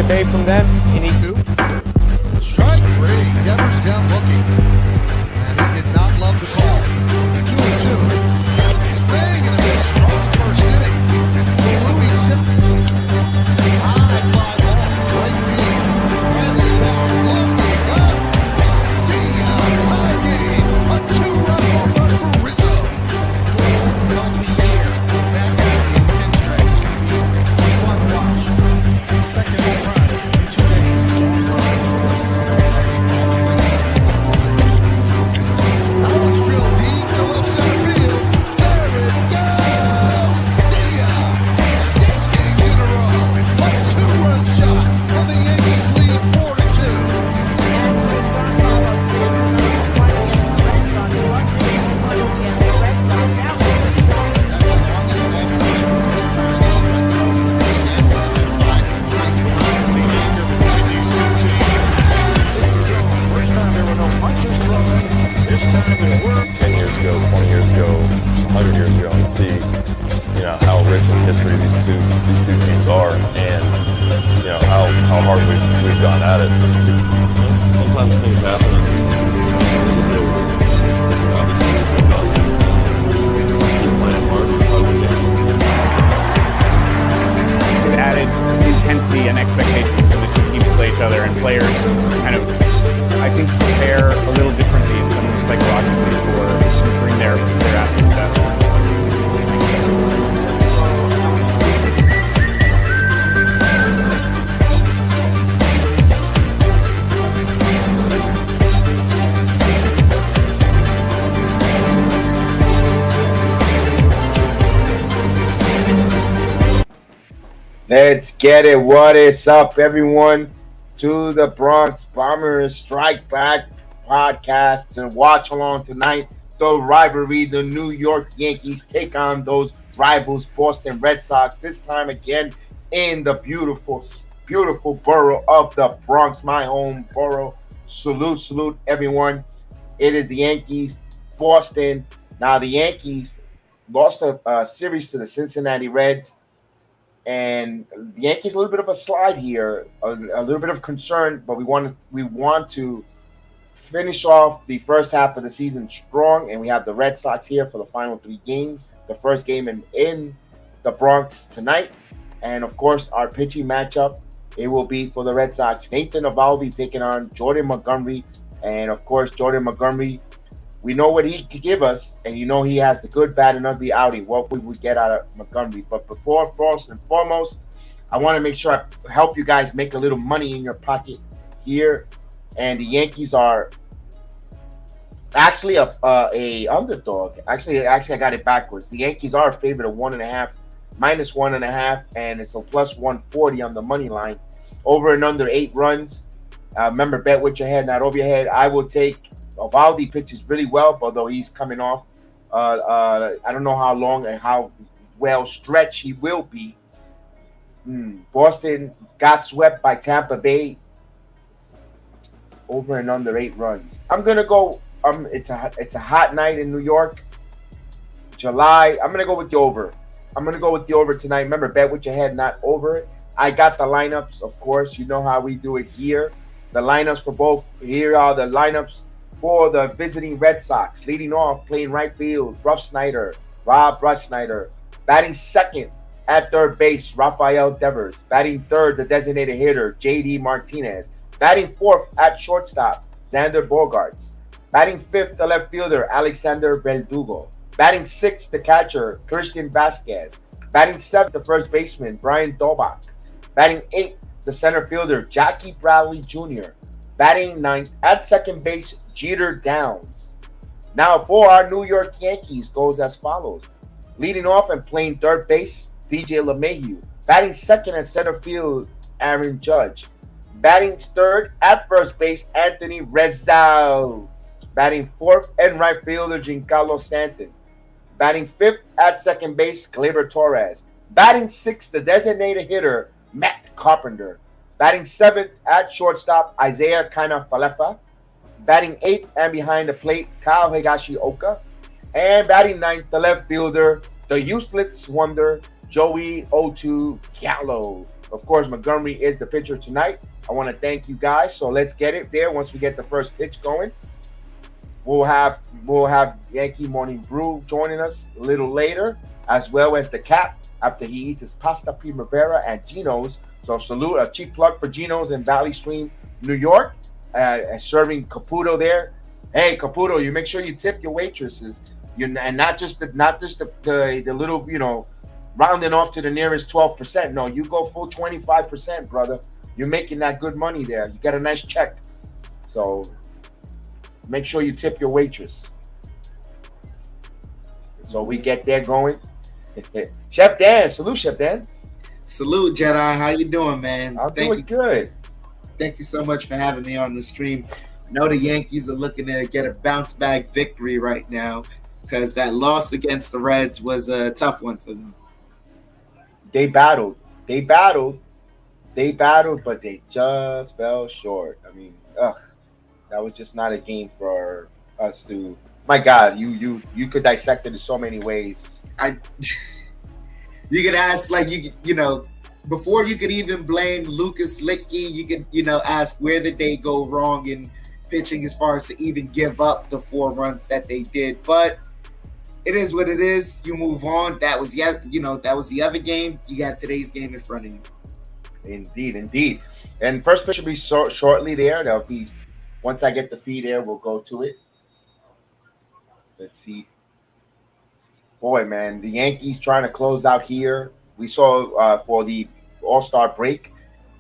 today from them. Strike three. Devers down looking. And he did not love the call. 2-2. He's bang and a strong first inning. Louis high fly ball. Right field. Finally found. Lofty up. See ya. Tie game. A 2-run home run for Rizzo. Healthy year. That guy in pinstripe is going to be one watch. Second home run in 2 days. Now it's drilled deep to left center field. There it goes. See ya. 6 games in a row. A 2-run shot. And the Yankees lead 4-2. First time there were no punches thrown. This time it worked. 10 years ago, 20 years ago, 100 years ago, and see, how rich in history these two teams are, and how hard we've gone at it. Sometimes things happen. Added intensity and expectations for the two teams to play each other, and players kind of, I think, prepare a little differently in some psychologically for bring their athletes out. Let's get it. What is up, everyone? To the Bronx Bombers Strike Back podcast to watch along tonight. The rivalry, the New York Yankees take on those rivals, Boston Red Sox. This time again in the beautiful, beautiful borough of the Bronx, my home borough. Salute, everyone. It is the Yankees, Boston. Now, the Yankees lost a series to the Cincinnati Reds. And the Yankees a little bit of a slide here, a little bit of concern, but we want to finish off the first half of the season strong, and we have the Red Sox here for the final 3 games. The first game in the Bronx tonight, and of course our pitching matchup, it will be for the Red Sox. Nathan Eovaldi taking on Jordan Montgomery, and of course Jordan Montgomery, we know what he could give us, and he has the good, bad, and ugly outing, what we would get out of Montgomery. But before, first and foremost, I want to make sure I help you guys make a little money in your pocket here. And the Yankees are actually a underdog. Actually, I got it backwards. The Yankees are a favorite of 1.5, minus 1.5, and it's a plus 140 on the money line. Over and under 8 runs. Remember, bet with your head, not over your head. I will take. Eovaldi pitches really well, although he's coming off. I don't know how long and how well stretched he will be. Boston got swept by Tampa Bay. Over and under 8 runs. I'm gonna go. It's a hot night in New York, July. I'm gonna go with the over. I'm gonna go with the over tonight. Remember, bet with your head, not over it. I got the lineups, of course. You know how we do it here. The lineups for both. Here are the lineups for the visiting Red Sox. Leading off, playing right field, Rob Schneider. Batting second at third base, Rafael Devers. Batting third, the designated hitter, J.D. Martinez. Batting fourth at shortstop, Xander Bogaerts. Batting fifth, the left fielder, Alexander Verdugo. Batting sixth, the catcher, Christian Vasquez. Batting seventh, the first baseman, Brian Daubach. Batting eighth, the center fielder, Jackie Bradley Jr. Batting ninth at second base, Jeter Downs. Now for our New York Yankees goes as follows. Leading off and playing third base, DJ LeMahieu. Batting second at center field, Aaron Judge. Batting third at first base, Anthony Rizzo. Batting fourth and right fielder, Giancarlo Stanton. Batting fifth at second base, Gleyber Torres. Batting sixth, the designated hitter, Matt Carpenter. Batting seventh at shortstop, Isaiah Kiner-Falefa. Batting eighth and behind the plate, Kyle Higashioka. And batting ninth, the left fielder, the useless wonder, Joey Otu Gallo. Of course, Montgomery is the pitcher tonight. I want to thank you guys. So let's get it there. Once we get the first pitch going, we'll have Yankee Morning Brew joining us a little later, as well as the Cap after he eats his pasta primavera and Gino's. So salute, a cheap plug for Gino's in Valley Stream, New York, serving Caputo there. Hey, Caputo, you make sure you tip your waitresses. And not just the little, you know, rounding off to the nearest 12%. No, you go full 25%, brother. You're making that good money there. You get a nice check. So make sure you tip your waitress. So we get there going. Chef Dan, salute, Chef Dan. Salute, Jedi. How you doing, man? I'm doing good. Thank you so much for having me on the stream. I know the Yankees are looking to get a bounce back victory right now because that loss against the Reds was a tough one for them. They battled, but they just fell short. I mean, that was just not a game for us to. My God, you could dissect it in so many ways. You could ask, like, you know, before you could even blame Lucas Licky, you could, you know, ask where did they go wrong in pitching as far as to even give up the 4 runs that they did. But it is what it is. You move on. That was the other game. You got today's game in front of you. Indeed. And first pitch will be shortly there. That'll be once I get the feed there, we'll go to it. Let's see. Boy, man, the Yankees trying to close out here. We saw for the All-Star break,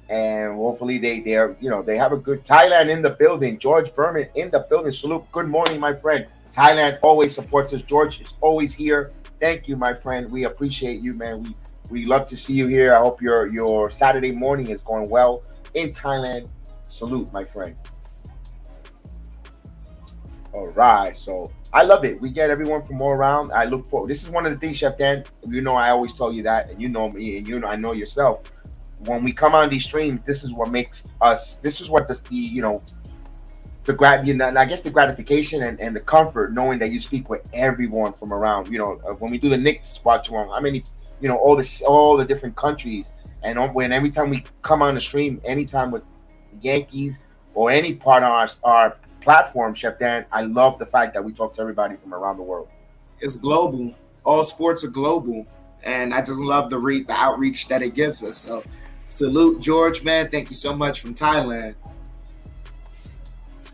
and hopefully they have a good Thailand in the building. George Berman in the building. Salute. Good morning, my friend. Thailand always supports us. George is always here. Thank you, my friend. We appreciate you, man. We love to see you here. I hope your Saturday morning is going well in Thailand. Salute, my friend. All right, so I love it. We get everyone from all around. I look forward. This is one of the things, Chef Dan. You know, I always tell you that, and you know me, and you know I know yourself. When we come on these streams, this is what makes us. This is what the gratification and the comfort knowing that you speak with everyone from around. You know, when we do the Knicks watch along, how many, you know, all the different countries, and when every time we come on the stream, anytime with Yankees or any part of our platform, Chef Dan, I love the fact that we talk to everybody from around the world. It's global. All sports are global, and I just love the outreach that it gives us. So salute, George, man. Thank you so much from Thailand.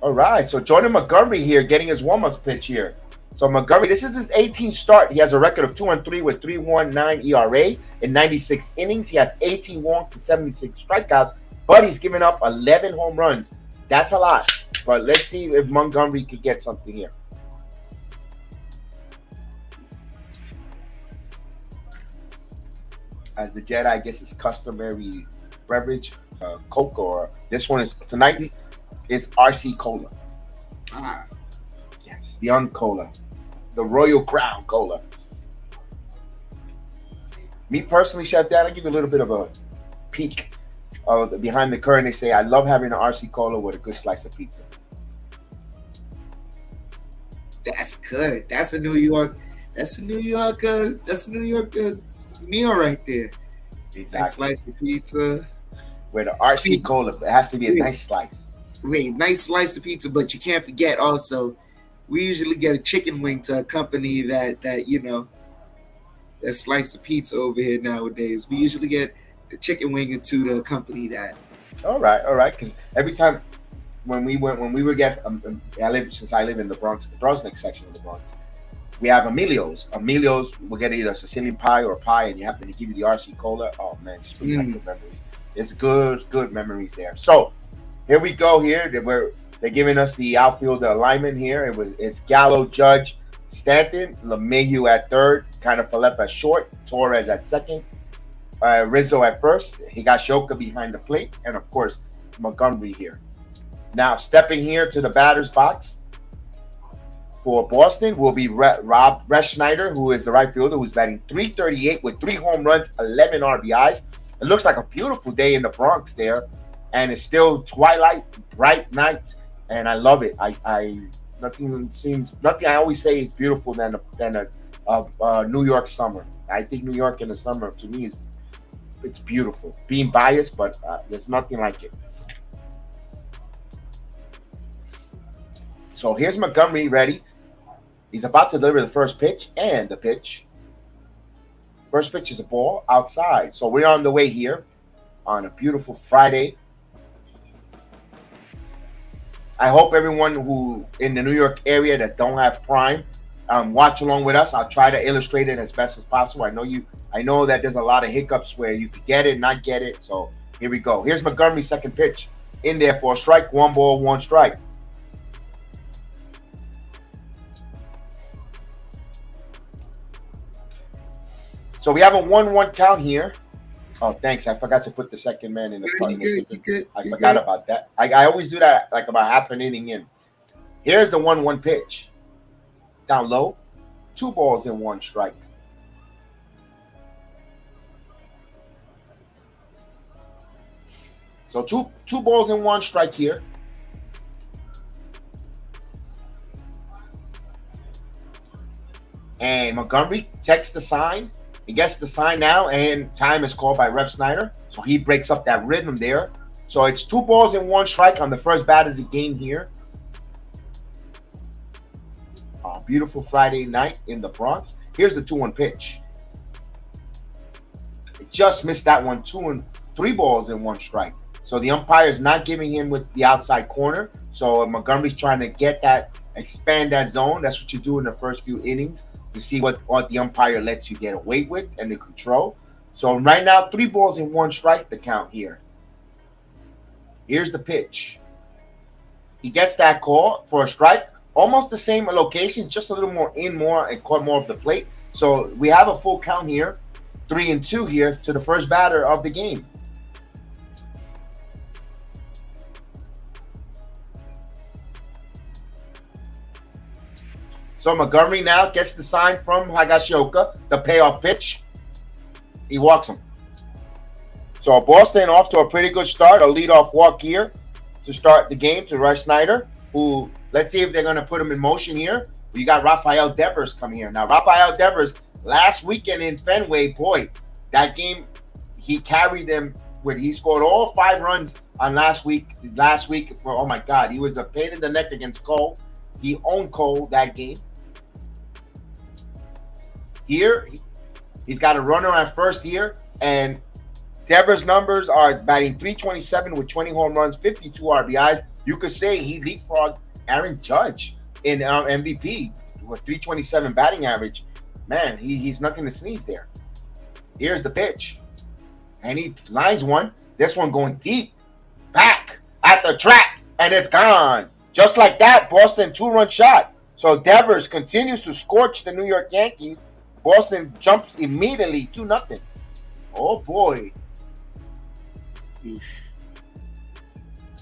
All right, so Jordan Montgomery here getting his warm-up pitch here. So Montgomery, this is his 18th start. He has a record of 2-3 with 3.19 ERA in 96 innings. He has 18 walks to 76 strikeouts, but he's given up 11 home runs. That's a lot, but let's see if Montgomery could get something here. As the Jedi gets his customary beverage, Coke, or this one is tonight's is RC Cola. Yes, the Cola, the Royal Crown Cola. Me personally, Chef Dan, I give you a little bit of a peek of behind the curtain. They say I love having an RC Cola with a good slice of pizza. That's good. That's a New York meal right there. Exactly. Nice slice of pizza. With the RC Cola, it has to be a nice slice. Wait, nice slice of pizza, but you can't forget also, we usually get a chicken wing to accompany that you know, that slice of pizza over here nowadays. We usually get the chicken wing or two to accompany that. All right. Because every time when we would get, since I live in the Bronx, the Brunswick section of the Bronx, we have Emilio's. Emilio's will get either Sicilian pie or pie, and you have to give you the RC Cola. Oh man, just bring back good memories. It's good memories there. So here we go. Here they're giving us the outfield alignment here. It's Gallo, Judge, Stanton, LeMahieu at third, kind of Philip at short, Torres at second, Rizzo at first, Higashioka behind the plate, and of course Montgomery here. Now stepping here to the batter's box for Boston will be Rob Reschneider, who is the right fielder, who's batting .338 with 3 home runs, 11 RBIs. It looks like a beautiful day in the Bronx there, and it's still twilight, bright night, and I love it. Nothing I always say is beautiful than a New York summer. I think New York in the summer to me it's beautiful. Being biased, but there's nothing like it. So here's Montgomery ready. He's about to deliver the first pitch and the pitch. First pitch is a ball outside. So we're on the way here on a beautiful Friday. I hope everyone who in the New York area that don't have Prime watch along with us. I'll try to illustrate it as best as possible. I know that there's a lot of hiccups where you could get it, not get it. So here we go. Here's Montgomery's second pitch. In there for a strike. 1 ball, 1 strike. So we have a 1-1 count here. Oh, thanks. I forgot to put the second man in the front. You good. I forgot about that. I always do that like about half an inning in. Here's the 1-1 pitch. Down low. 2 balls and 1 strike. So two balls and 1 strike here. And Montgomery takes the sign. He gets the sign now, and time is called by Ref Snyder. So he breaks up that rhythm there. So it's 2 balls and 1 strike on the first bat of the game here. Beautiful Friday night in the Bronx. Here's the 2-1 pitch. It just missed that one. 3 balls and 1 strike. So the umpire is not giving him with the outside corner. So Montgomery's trying to get that, expand that zone. That's what you do in the first few innings to see what the umpire lets you get away with and the control. So right now, 3 balls and 1 strike the count here. Here's the pitch. He gets that call for a strike. Almost the same location, just a little more and caught more of the plate. So we have a full count here. 3-2 here to the first batter of the game. So Montgomery now gets the sign from Higashioka, the payoff pitch. He walks him. So Boston off to a pretty good start, a leadoff walk here to start the game to Ref Snyder, who, let's see if they're going to put him in motion here. You got Rafael Devers coming here. Now, Rafael Devers, last weekend in Fenway, boy, that game, he carried them with, he scored all 5 runs on last week for, oh my God, he was a pain in the neck against Cole. He owned Cole that game. Here, he's got a runner on first here, and Devers' numbers are batting .327 with 20 home runs, 52 RBIs. You could say he leapfrogged Aaron Judge in MVP with .327 batting average. Man, he's nothing to sneeze there. Here's the pitch, and he lines one. This one going deep, back at the track, and it's gone. Just like that, Boston 2-run shot. So Devers continues to scorch the New York Yankees. Boston jumps immediately 2-0. Oh boy.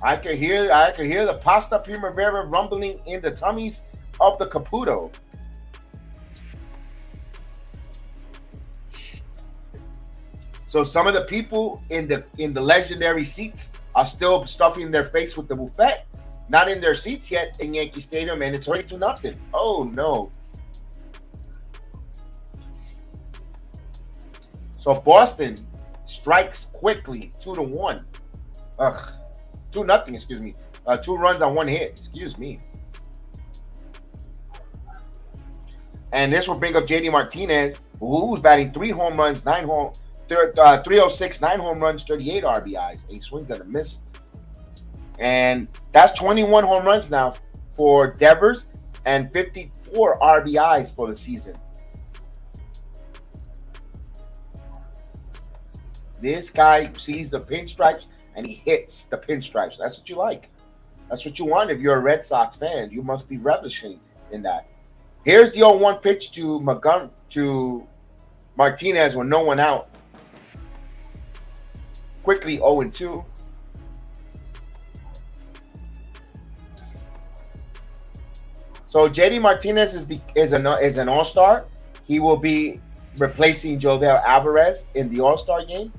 I could hear the pasta primavera rumbling in the tummies of the Caputo. So some of the people in the legendary seats are still stuffing their face with the buffet. Not in their seats yet in Yankee Stadium, and it's already 2-0. Oh no. So Boston strikes quickly, 2-1. 2-0, excuse me. 2 runs on 1 hit, excuse me. And this will bring up JD Martinez, who's batting 3 home runs, 306, 9 home runs, 38 RBIs, 8 swings and a miss. And that's 21 home runs now for Devers and 54 RBIs for the season. This guy sees the pinstripes and he hits the pinstripes. That's what you like. That's what you want if you're a Red Sox fan. You must be relishing in that. Here's the 0-1 pitch to Martinez with no one out. Quickly 0-2. So JD Martinez is an all-star. He will be replacing Jovel Alvarez in the all-star game.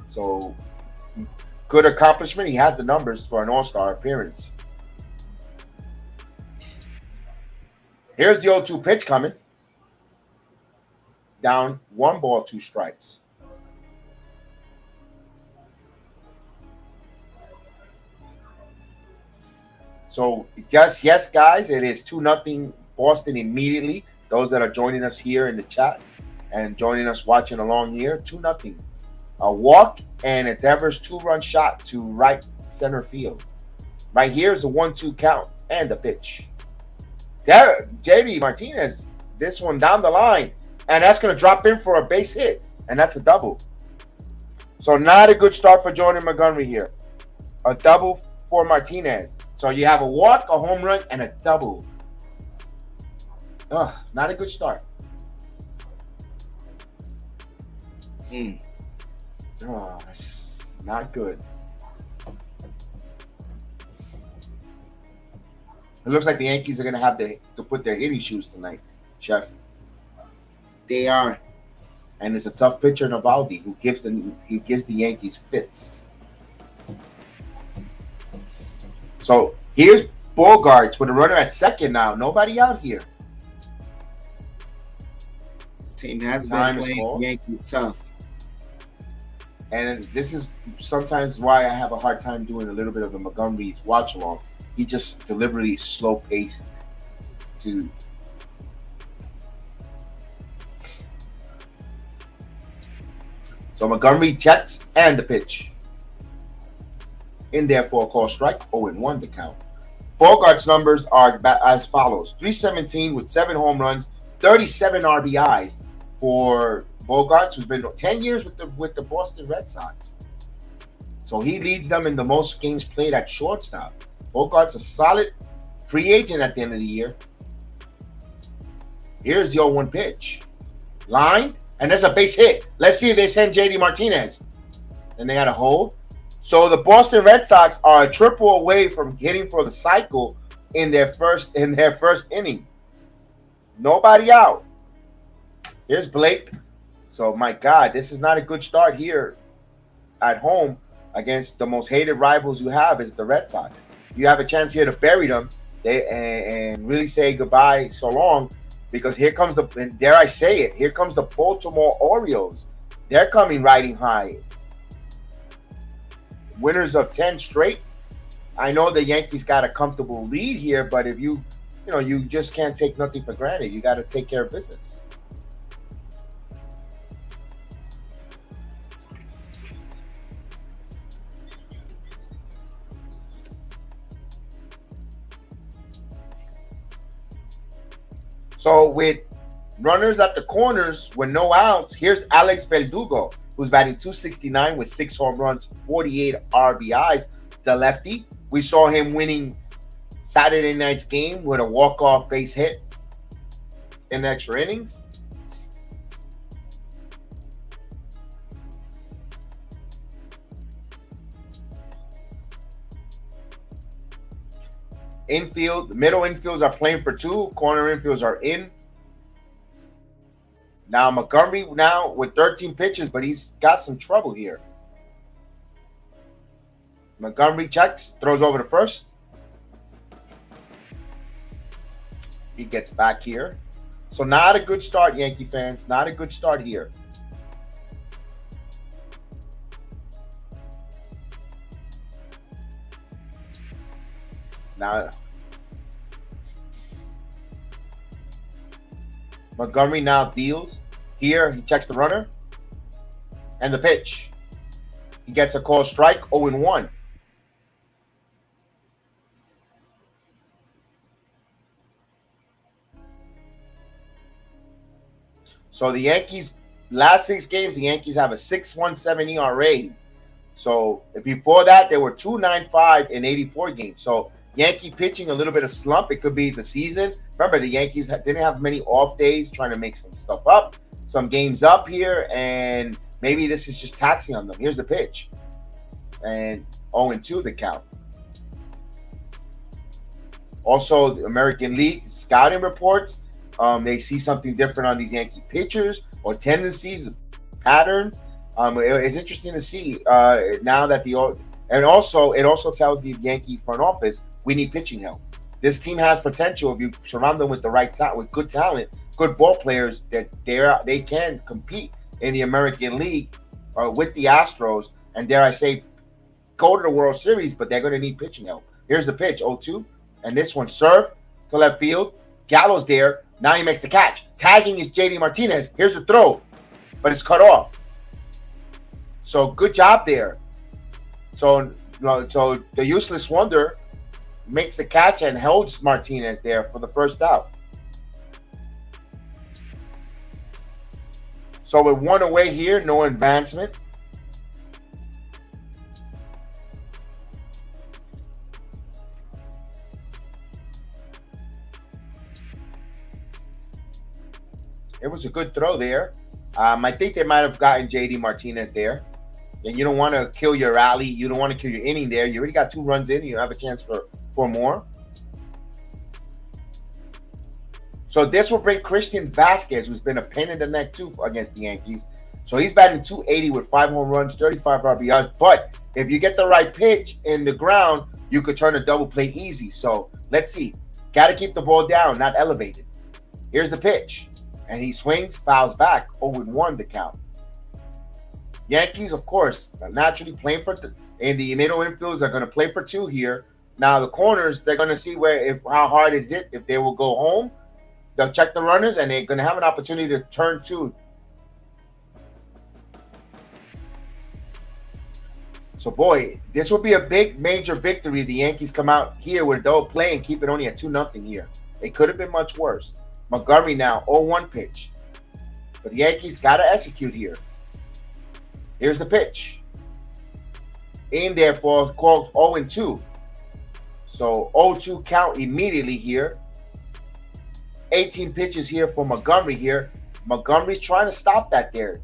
So good accomplishment. He has the numbers for an all-star appearance. Here's the 0-2 pitch coming. down 1 ball, 2 strikes. So yes, guys, it is 2-0 Boston immediately. Those that are joining us here in the chat and joining us watching along here, 2-0. A walk and a Devers 2-run shot to right center field. Right here is a 1-2 count and a pitch. JD Martinez, this one down the line, and that's going to drop in for a base hit, and that's a double. So not a good start for Jordan Montgomery here. A double for Martinez. So you have a walk, a home run, and a double. Not a good start. That's not good. It looks like the Yankees are going to have to put their hitting shoes tonight, Chef. They are. And it's a tough pitcher, Navaldi, who gives the Yankees fits. So here's Bogarts with a runner at second now. Nobody out here. This team has been playing Yankees tough. And this is sometimes why I have a hard time doing a little bit of the Montgomery's watch along. He just deliberately slow paced to. So Montgomery checks and the pitch. In there for a call strike, 0-1 to count. Bogart's numbers are as follows: 317 with 7 home runs, 37 RBIs for Bogarts, who's been 10 years with the Boston Red Sox. So he leads them in the most games played at shortstop. Bogart's a solid free agent at the end of the year. Here's the 0-1 pitch. Line, and there's a base hit. Let's see if they send JD Martinez. And they got a hold. So the Boston Red Sox are a triple away from hitting for the cycle in their first inning. Nobody out. Here's Blake. So my God, this is not a good start here at home against the most hated rivals you have is the Red Sox. You have a chance here to bury them and really say goodbye so long, because here comes and dare I say it, here comes the Baltimore Orioles. They're coming riding high. Winners of 10 straight. I know the Yankees got a comfortable lead here, but if you just can't take nothing for granted. You got to take care of business. So with runners at the corners with no outs, here's Alex Verdugo, who's batting .269 with 6 home runs, 48 RBIs. The lefty. We saw him winning Saturday night's game with a walk-off base hit in extra innings. Infield, the middle infields are playing for 2. Corner infields are in. Now Montgomery with 13 pitches, but he's got some trouble here. Montgomery checks, throws over to first. He gets back here. So not a good start, Yankee fans. Not a good start here. Now, Montgomery now deals. Here, he checks the runner. And the pitch. He gets a call strike, 0-1. So the Yankees, last 6 games, the Yankees have a 6.17 ERA. So before that, they were 2.95 in 84 games. So Yankee pitching, a little bit of slump. It could be the season. Remember, the Yankees didn't have many off days, trying to make some stuff up, some games up here, and maybe this is just taxing on them. Here's the pitch. And 0-2 the count. Also, the American League scouting reports, they see something different on these Yankee pitchers or tendencies, patterns. It's interesting to see now that it also tells the Yankee front office, we need pitching help. This team has potential if you surround them with the right talent, with good talent, good ball players that they can compete in the American League with the Astros, and dare I say, go to the World Series, but they're going to need pitching help. Here's the pitch, 0-2, and this one served to left field. Gallo's there. Now he makes the catch. Tagging is JD Martinez. Here's the throw, but it's cut off. So good job there. So the useless wonder makes the catch and holds Martinez there for the first out. So with one away here, no advancement. It was a good throw there. I think they might have gotten JD Martinez there. And you don't want to kill your rally. You don't want to kill your inning there. You already got 2 runs in. You have a chance for more. So this will bring Christian Vasquez, who's been a pain in the neck too against the Yankees. So he's batting .280 with 5 home runs, 35 RBIs. But if you get the right pitch in the ground, you could turn a double play easy. So let's see. Got to keep the ball down, not elevated. Here's the pitch. And he swings, fouls back, 0-1 the count. Yankees, of course, are naturally playing in the middle infields are going to play for 2 here. Now the corners, they're going to see how hard it is. If they will go home, they'll check the runners, and they're going to have an opportunity to turn 2. So boy, this will be a big major victory. The Yankees come out here with a double play and keep it only at 2-0 here. It could have been much worse. Montgomery now, 0-1 pitch. But the Yankees got to execute here. Here's the pitch. In there for called 0-2. So 0-2 count immediately here. 18 pitches here for Montgomery here. Montgomery's trying to stop that there.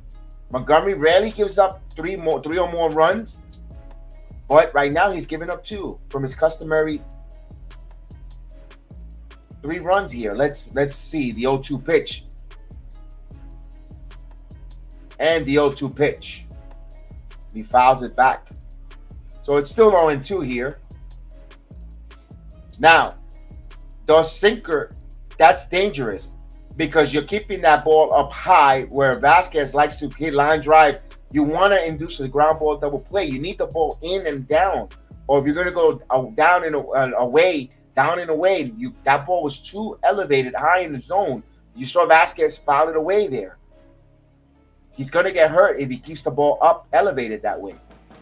Montgomery rarely gives up 3 or more runs. But right now he's giving up 2 from his customary 3 runs here. Let's see the 0-2 pitch. And the 0-2 pitch. He fouls it back. So it's still 0-2 here. Now, the sinker, that's dangerous because you're keeping that ball up high where Vasquez likes to hit line drive. You want to induce a ground ball double play. You need the ball in and down. Or if you're going to go down and away, that ball was too elevated, high in the zone. You saw Vasquez foul it away there. He's going to get hurt if he keeps the ball up, elevated that way.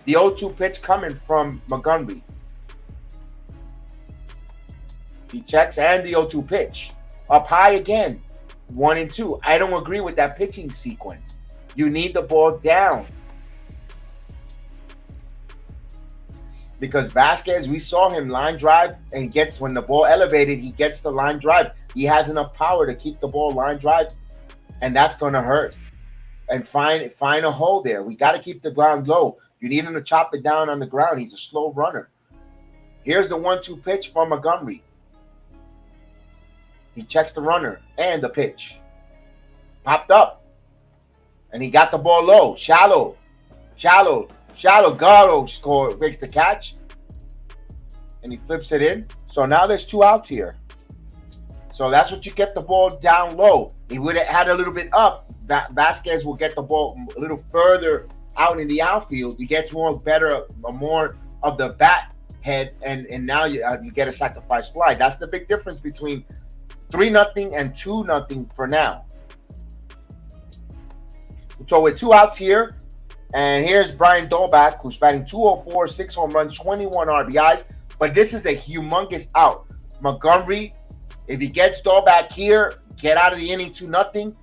The 0-2 pitch coming from Montgomery. He checks, and the 0-2 pitch. Up high again, 1-2. I don't agree with that pitching sequence. You need the ball down. Because Vasquez, we saw him line drive and when the ball elevated, he gets the line drive. He has enough power to keep the ball line drive, and that's going to hurt. And find a hole there. We got to keep the ground low. You need him to chop it down on the ground. He's a slow runner. Here's the 1-2 pitch from Montgomery. He checks the runner and the pitch. Popped up. And he got the ball low. Shallow. Gatto makes the catch. And he flips it in. So now there's 2 outs here. So that's what you get the ball down low. He would have had a little bit up. Vasquez will get the ball a little further out in the outfield. He gets more of the bat head, and now you get a sacrifice fly. That's the big difference between 3-0 and 2-0 for now. So with 2 outs here, and here's Brian Dolbach, who's batting .204, 6 home runs, 21 RBIs. But this is a humongous out. Montgomery, if he gets Dolbach here, get out of the inning 2-0.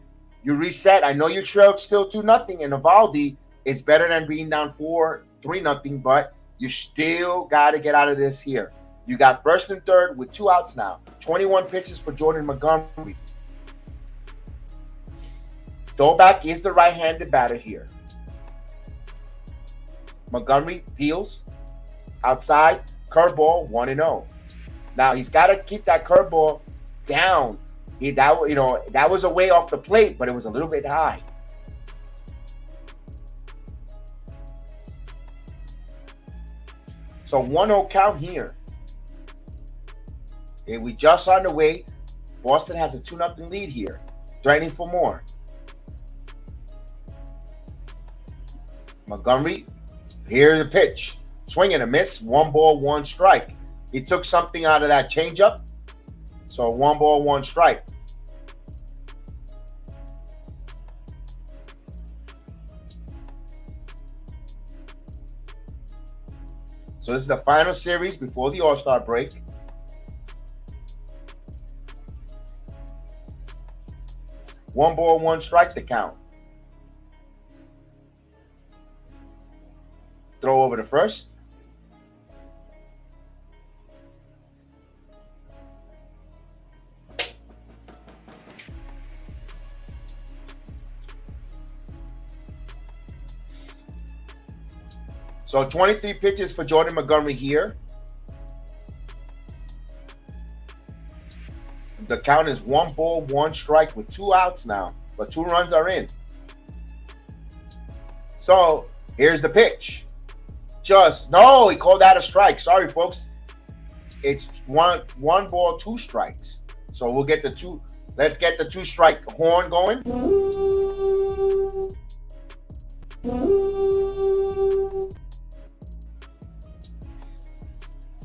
You reset. I know you trailed still 2-0, and Evaldi is better than being down 3-0, but you still got to get out of this here. You got first and third with 2 outs now. 21 pitches for Jordan Montgomery. Dolbach is the right-handed batter here. Montgomery deals outside, curveball, 1-0. Now he's got to keep that curveball down. That was a way off the plate, but it was a little bit high. So 1-0 count here. And we just on the way. Boston has a 2-0 lead here. threatening for more. Montgomery, here's the pitch. Swing and a miss. 1 ball, 1 strike. He took something out of that changeup. So 1 ball, 1 strike. So this is the final series before the All-Star break. One ball, 1 strike to count. Throw over to first. So 23 pitches for Jordan Montgomery here. The count is 1 ball, 1 strike with 2 outs now, but 2 runs are in. So here's the pitch. No, he called that a strike. Sorry, folks. It's one ball, 2 strikes. So we'll get the 2. Let's get the 2 strike horn going.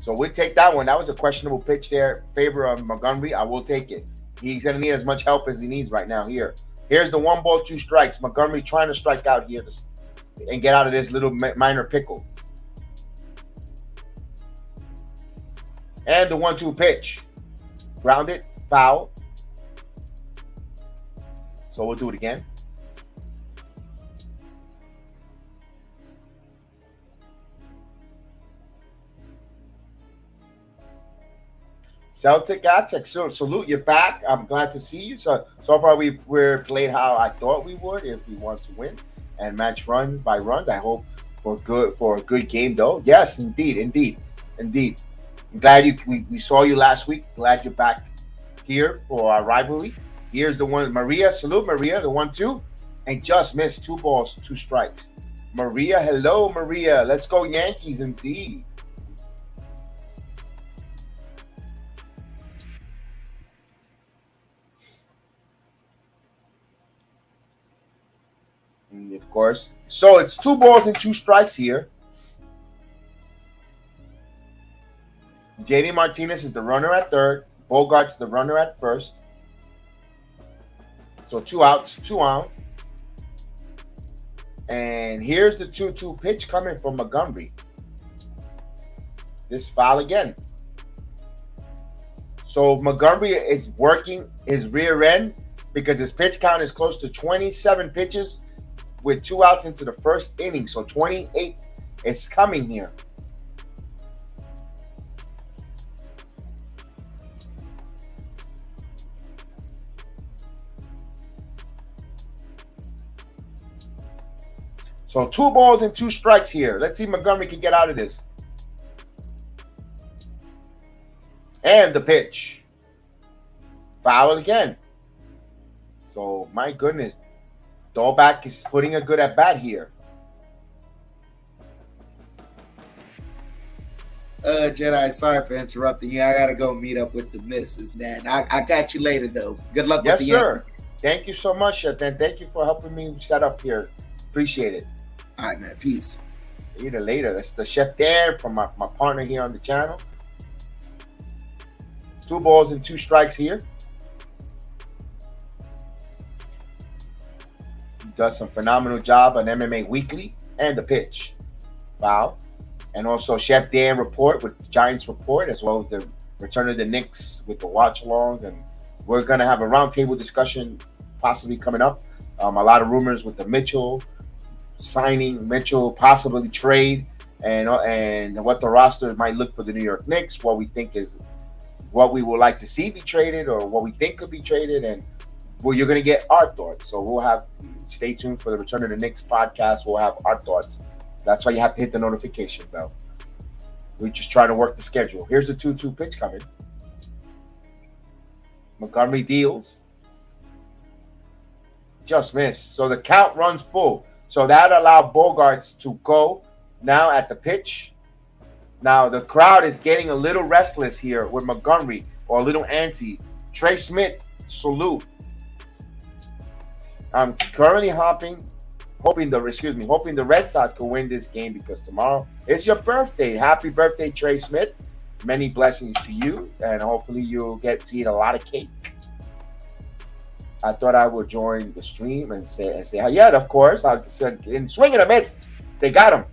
So we'll take that one. That was a questionable pitch there in favor of Montgomery. I will take it. He's going to need as much help as he needs right now here. Here's the 1 ball, 2 strikes. Montgomery trying to strike out here and get out of this little minor pickle. And the 1-2 pitch. Grounded, foul. So we'll do it again. Celtic Aztec, salute, you're back. I'm glad to see you. So far we're played how I thought we would if we want to win and match run by runs. I hope for a good game though. Yes, indeed. I'm glad we saw you last week. Glad you're back here for our rivalry. Here's the one, Maria. Salute, Maria. The 1-2, and just missed. 2 balls, 2 strikes. Maria, hello, Maria. Let's go Yankees, indeed. And of course, so it's 2 balls and 2 strikes here. JD Martinez is the runner at third. Bogart's the runner at first. So 2 outs, 2 out. And here's the 2-2 pitch coming from Montgomery. This foul again. So Montgomery is working his rear end because his pitch count is close to 27 pitches with 2 outs into the first inning. So 28 is coming here. So 2 balls and 2 strikes here. Let's see if Montgomery can get out of this. And the pitch. Foul again. So, my goodness. Dahlback is putting a good at bat here. Jedi, sorry for interrupting you. I got to go meet up with the missus, man. I got you later, though. Good luck with the Yes, sir. Yankees. Thank you so much, and thank you for helping me set up here. Appreciate it. All right, man. Peace. Later, later. That's the Chef Dan from my partner here on the channel. 2 balls and 2 strikes here. He does some phenomenal job on MMA Weekly and the pitch. Foul. And also Chef Dan report with Giants report, as well as the return of the Knicks with the watch-alongs. And we're going to have a roundtable discussion possibly coming up. A lot of rumors with the Mitchell signing, Mitchell possibly trade, and what the roster might look for the New York Knicks, what we think is what we would like to see be traded or what we think could be traded, and well, you're going to get our thoughts. So we'll have, stay tuned for the Return of the Knicks podcast. We'll have our thoughts. That's why you have to hit the notification bell. We're just trying to work the schedule. Here's the 2-2 pitch coming. Montgomery deals. Just missed. So the count runs full. So that allowed Bogarts to go now at the pitch. Now the crowd is getting a little restless here with Montgomery, or a little antsy. Trey Smith, salute. I'm currently hoping the Red Sox can win this game because tomorrow is your birthday. Happy birthday, Trey Smith. Many blessings to you, and hopefully you'll get to eat a lot of cake. I thought I would join the stream and say, yeah, of course. I said, in swing and a miss, they got him.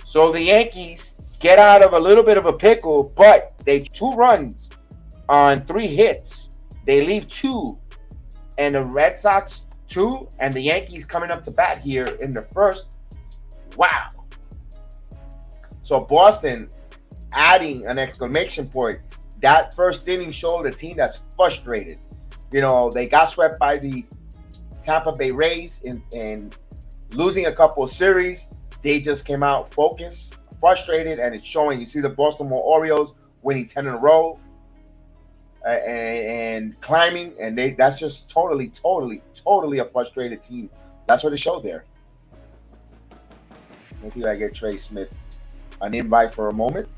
So the Yankees get out of a little bit of a pickle, but they 2 runs on 3 hits. They leave 2, and the Red Sox 2, and the Yankees coming up to bat here in the first. Wow. So Boston adding an exclamation point. That first inning showed a team that's frustrated. You know, they got swept by the Tampa Bay Rays in losing a couple of series. They just came out focused, frustrated, and it's showing. You see the Baltimore Orioles winning 10 in a row and climbing, and that's just totally a frustrated team. That's what it showed there. Let's see if I get Trey Smith an invite for a moment.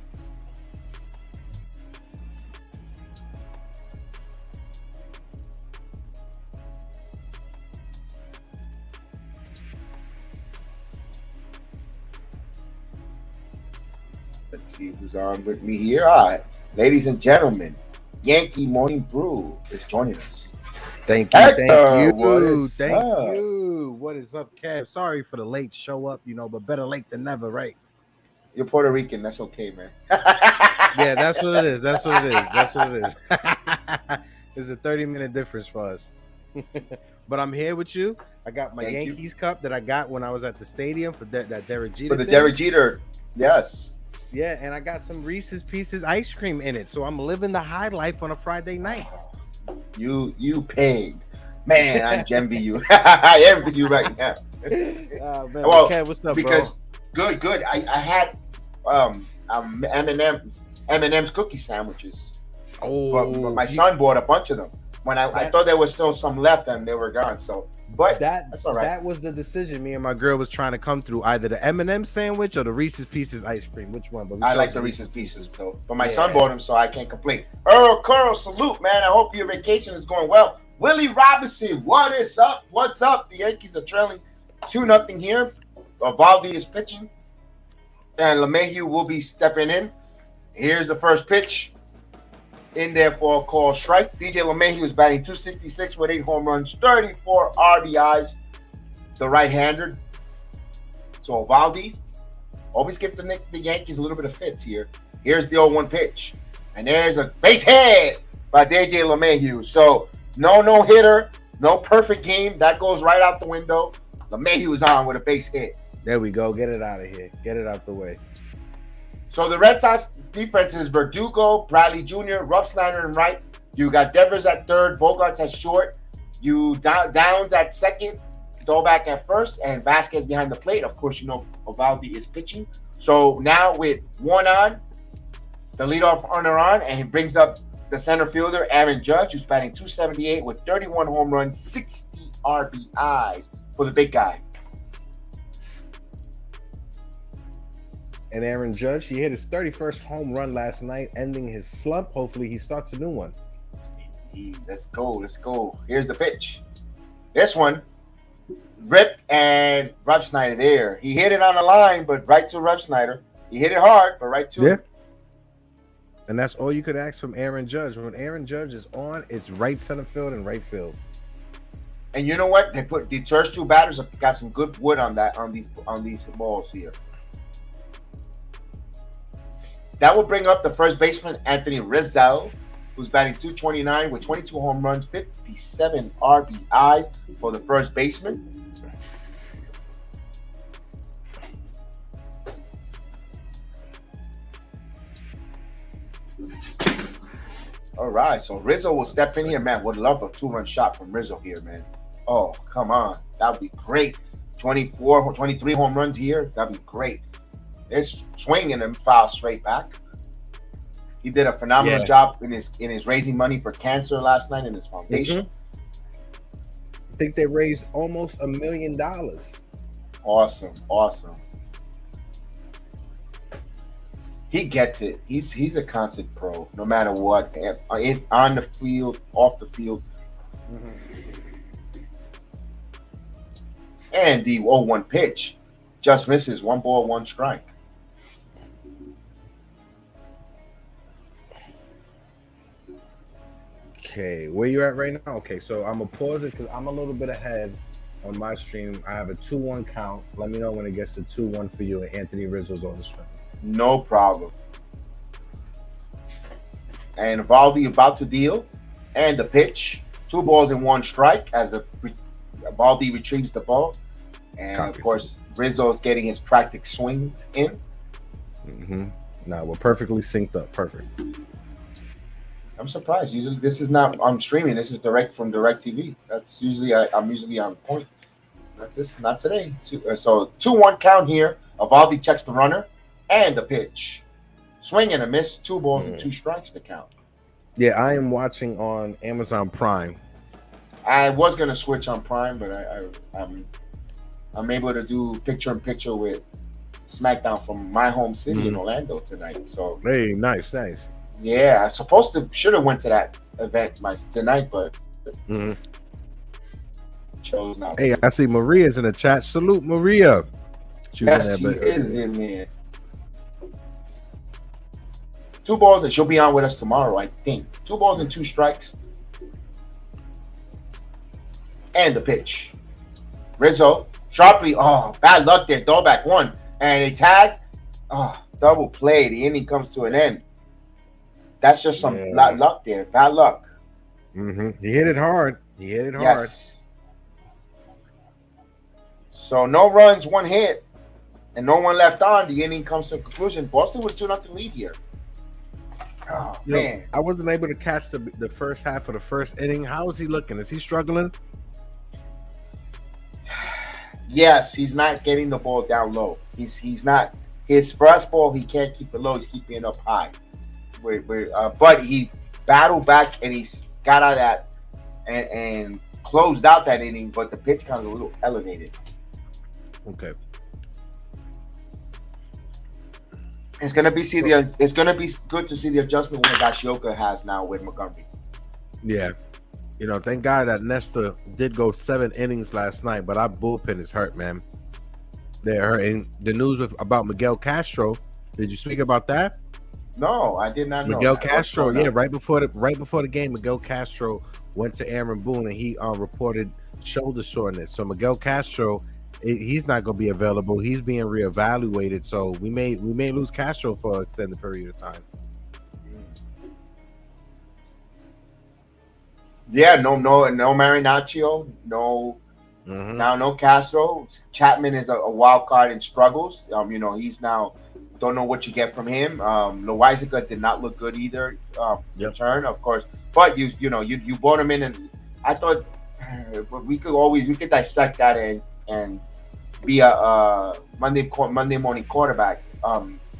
Let's see who's on with me here. All right, ladies and gentlemen, Yankee Morning Brew is joining us. Thank you. Hector, Thank what you. is Thank up? you. What is up, Kev? Sorry for the late show up, but better late than never, right? You're Puerto Rican. That's okay, man. Yeah, that's what it is. That's what it is. That's what it is. It's a 30-minute difference for us. But I'm here with you. I got my Thank Yankees cup that I got when I was at the stadium for that Derek Jeter. For the thing. Derek Jeter, yes. Yeah, and I got some Reese's Pieces ice cream in it. So I'm living the high life on a Friday night. You pig. Man, I envy you. I envy you right now. Man, Well, Kev, what's up, because bro? good. I had M&M's cookie sandwiches. But my son bought a bunch of them. When I thought there was still some left and they were gone. So, but that's all right. That was the decision. Me and my girl was trying to come through either the M&M sandwich or the Reese's Pieces ice cream. Which one? But I like the Reese's Pieces though. But my son bought them, so I can't complain. Earl Curl, salute, man. I hope your vacation is going well. Willie Robinson, what is up? What's up? The Yankees are trailing 2-0 here. Valdi is pitching, and LeMahieu will be stepping in. Here's the first pitch. In there for a call strike. DJ LeMahieu is batting .266 with 8 home runs, 34 RBIs. The right-hander. So Valdi, always give the Yankees a little bit of fits here. Here's the 0-1 pitch. And there's a base hit by DJ LeMahieu. So no hitter, no perfect game. That goes right out the window. LeMahieu is on with a base hit. There we go. Get it out of here. Get it out the way. So the Red Sox defense is Verdugo, Bradley Jr., Ruff Snyder in right. You got Devers at third, Bogarts at short. You Downs at second, Throwback at first, and Vasquez behind the plate. Of course, Ovaldi is pitching. So now with one on, the leadoff runner on, and he brings up the center fielder, Aaron Judge, who's batting .278 with 31 home runs, 60 RBIs for the big guy. And Aaron Judge, he hit his 31st home run last night, ending his slump. Hopefully he starts a new one. Let's go. Here's the pitch. This one, Rip and Ruff Snyder there. He hit it on the line, but right to Ruff Snyder. He hit it hard, but right to him. And that's all you could ask from Aaron Judge. When Aaron Judge is on, it's right center field and right field. And you know what? They put the first 2 batters have got some good wood on these balls here. That will bring up the first baseman, Anthony Rizzo, who's batting .229 with 22 home runs, 57 RBIs for the first baseman. All right, so Rizzo will step in here, man. Would love a 2-run shot from Rizzo here, man. Oh, come on. That would be great. 23 home runs here. That'd be great. It's swinging and foul straight back. He did a phenomenal job in his raising money for cancer last night in his foundation. I think they raised almost $1 million. Awesome. He gets it. He's a constant pro, no matter what. On the field, off the field. And the 0-1 pitch just misses. 1 ball, 1 strike. Okay, where you at right now? Okay, so I'm gonna pause it because I'm a little bit ahead on my stream. I have a 2-1 count. Let me know when it gets to 2-1 for you, and Anthony Rizzo's on the stream. No problem. And Valdi about to deal, and the pitch. 2 balls and 1 strike as the Valdi retrieves the ball, and of course Rizzo's getting his practice swings in. Now we're perfectly synced up. Perfect. I'm surprised. Usually this is not on streaming. This is direct from DirecTV. That's usually I'm usually on point. Not today. So 2-1 count here. Evaldi checks the runner and the pitch. Swing and a miss. 2 balls and 2 strikes to count. Yeah, I am watching on Amazon Prime. I was gonna switch on Prime, but I'm able to do picture-in-picture with SmackDown from my home city in Orlando tonight. So hey, nice. Yeah, I should have went to that event tonight, but chose not. Hey, I see Maria's in the chat. Salute, Maria. She is in there. 2 balls, and she'll be on with us tomorrow, I think. 2 balls and 2 strikes. And the pitch. Rizzo, sharply. Oh, bad luck there. Throwback 1. And a tag. Oh, double play. The inning comes to an end. That's just some luck there. Bad luck. He hit it hard. Yes. So no runs, 1 hit, and no one left on. The inning comes to a conclusion. Boston with 2-0 lead here. Oh, man. I wasn't able to catch the first half of the first inning. How is he looking? Is he struggling? Yes, he's not getting the ball down low. He's not. His first ball, he can't keep it low. He's keeping it up high. But he battled back and he got out of that and closed out that inning. But the pitch count was a little elevated. Okay. It's gonna be good to see the adjustment Higashioka has now with Montgomery. Yeah. Thank God that Nestor did go 7 innings last night, but our bullpen is hurt, man. They're hurting. The news about Miguel Castro. Did you speak about that? No, I did not know. Miguel Castro, right before the game, Miguel Castro went to Aaron Boone and he reported shoulder soreness. So Miguel Castro, he's not going to be available. He's being reevaluated. So we may lose Castro for an extended period of time. Yeah, no Marinaccio, now no Castro. Chapman is a wild card and struggles. He's now don't know what you get from him. Loizaga did not look good either. Return, of course, but you brought him in, and I thought we could dissect that and be a Monday morning quarterback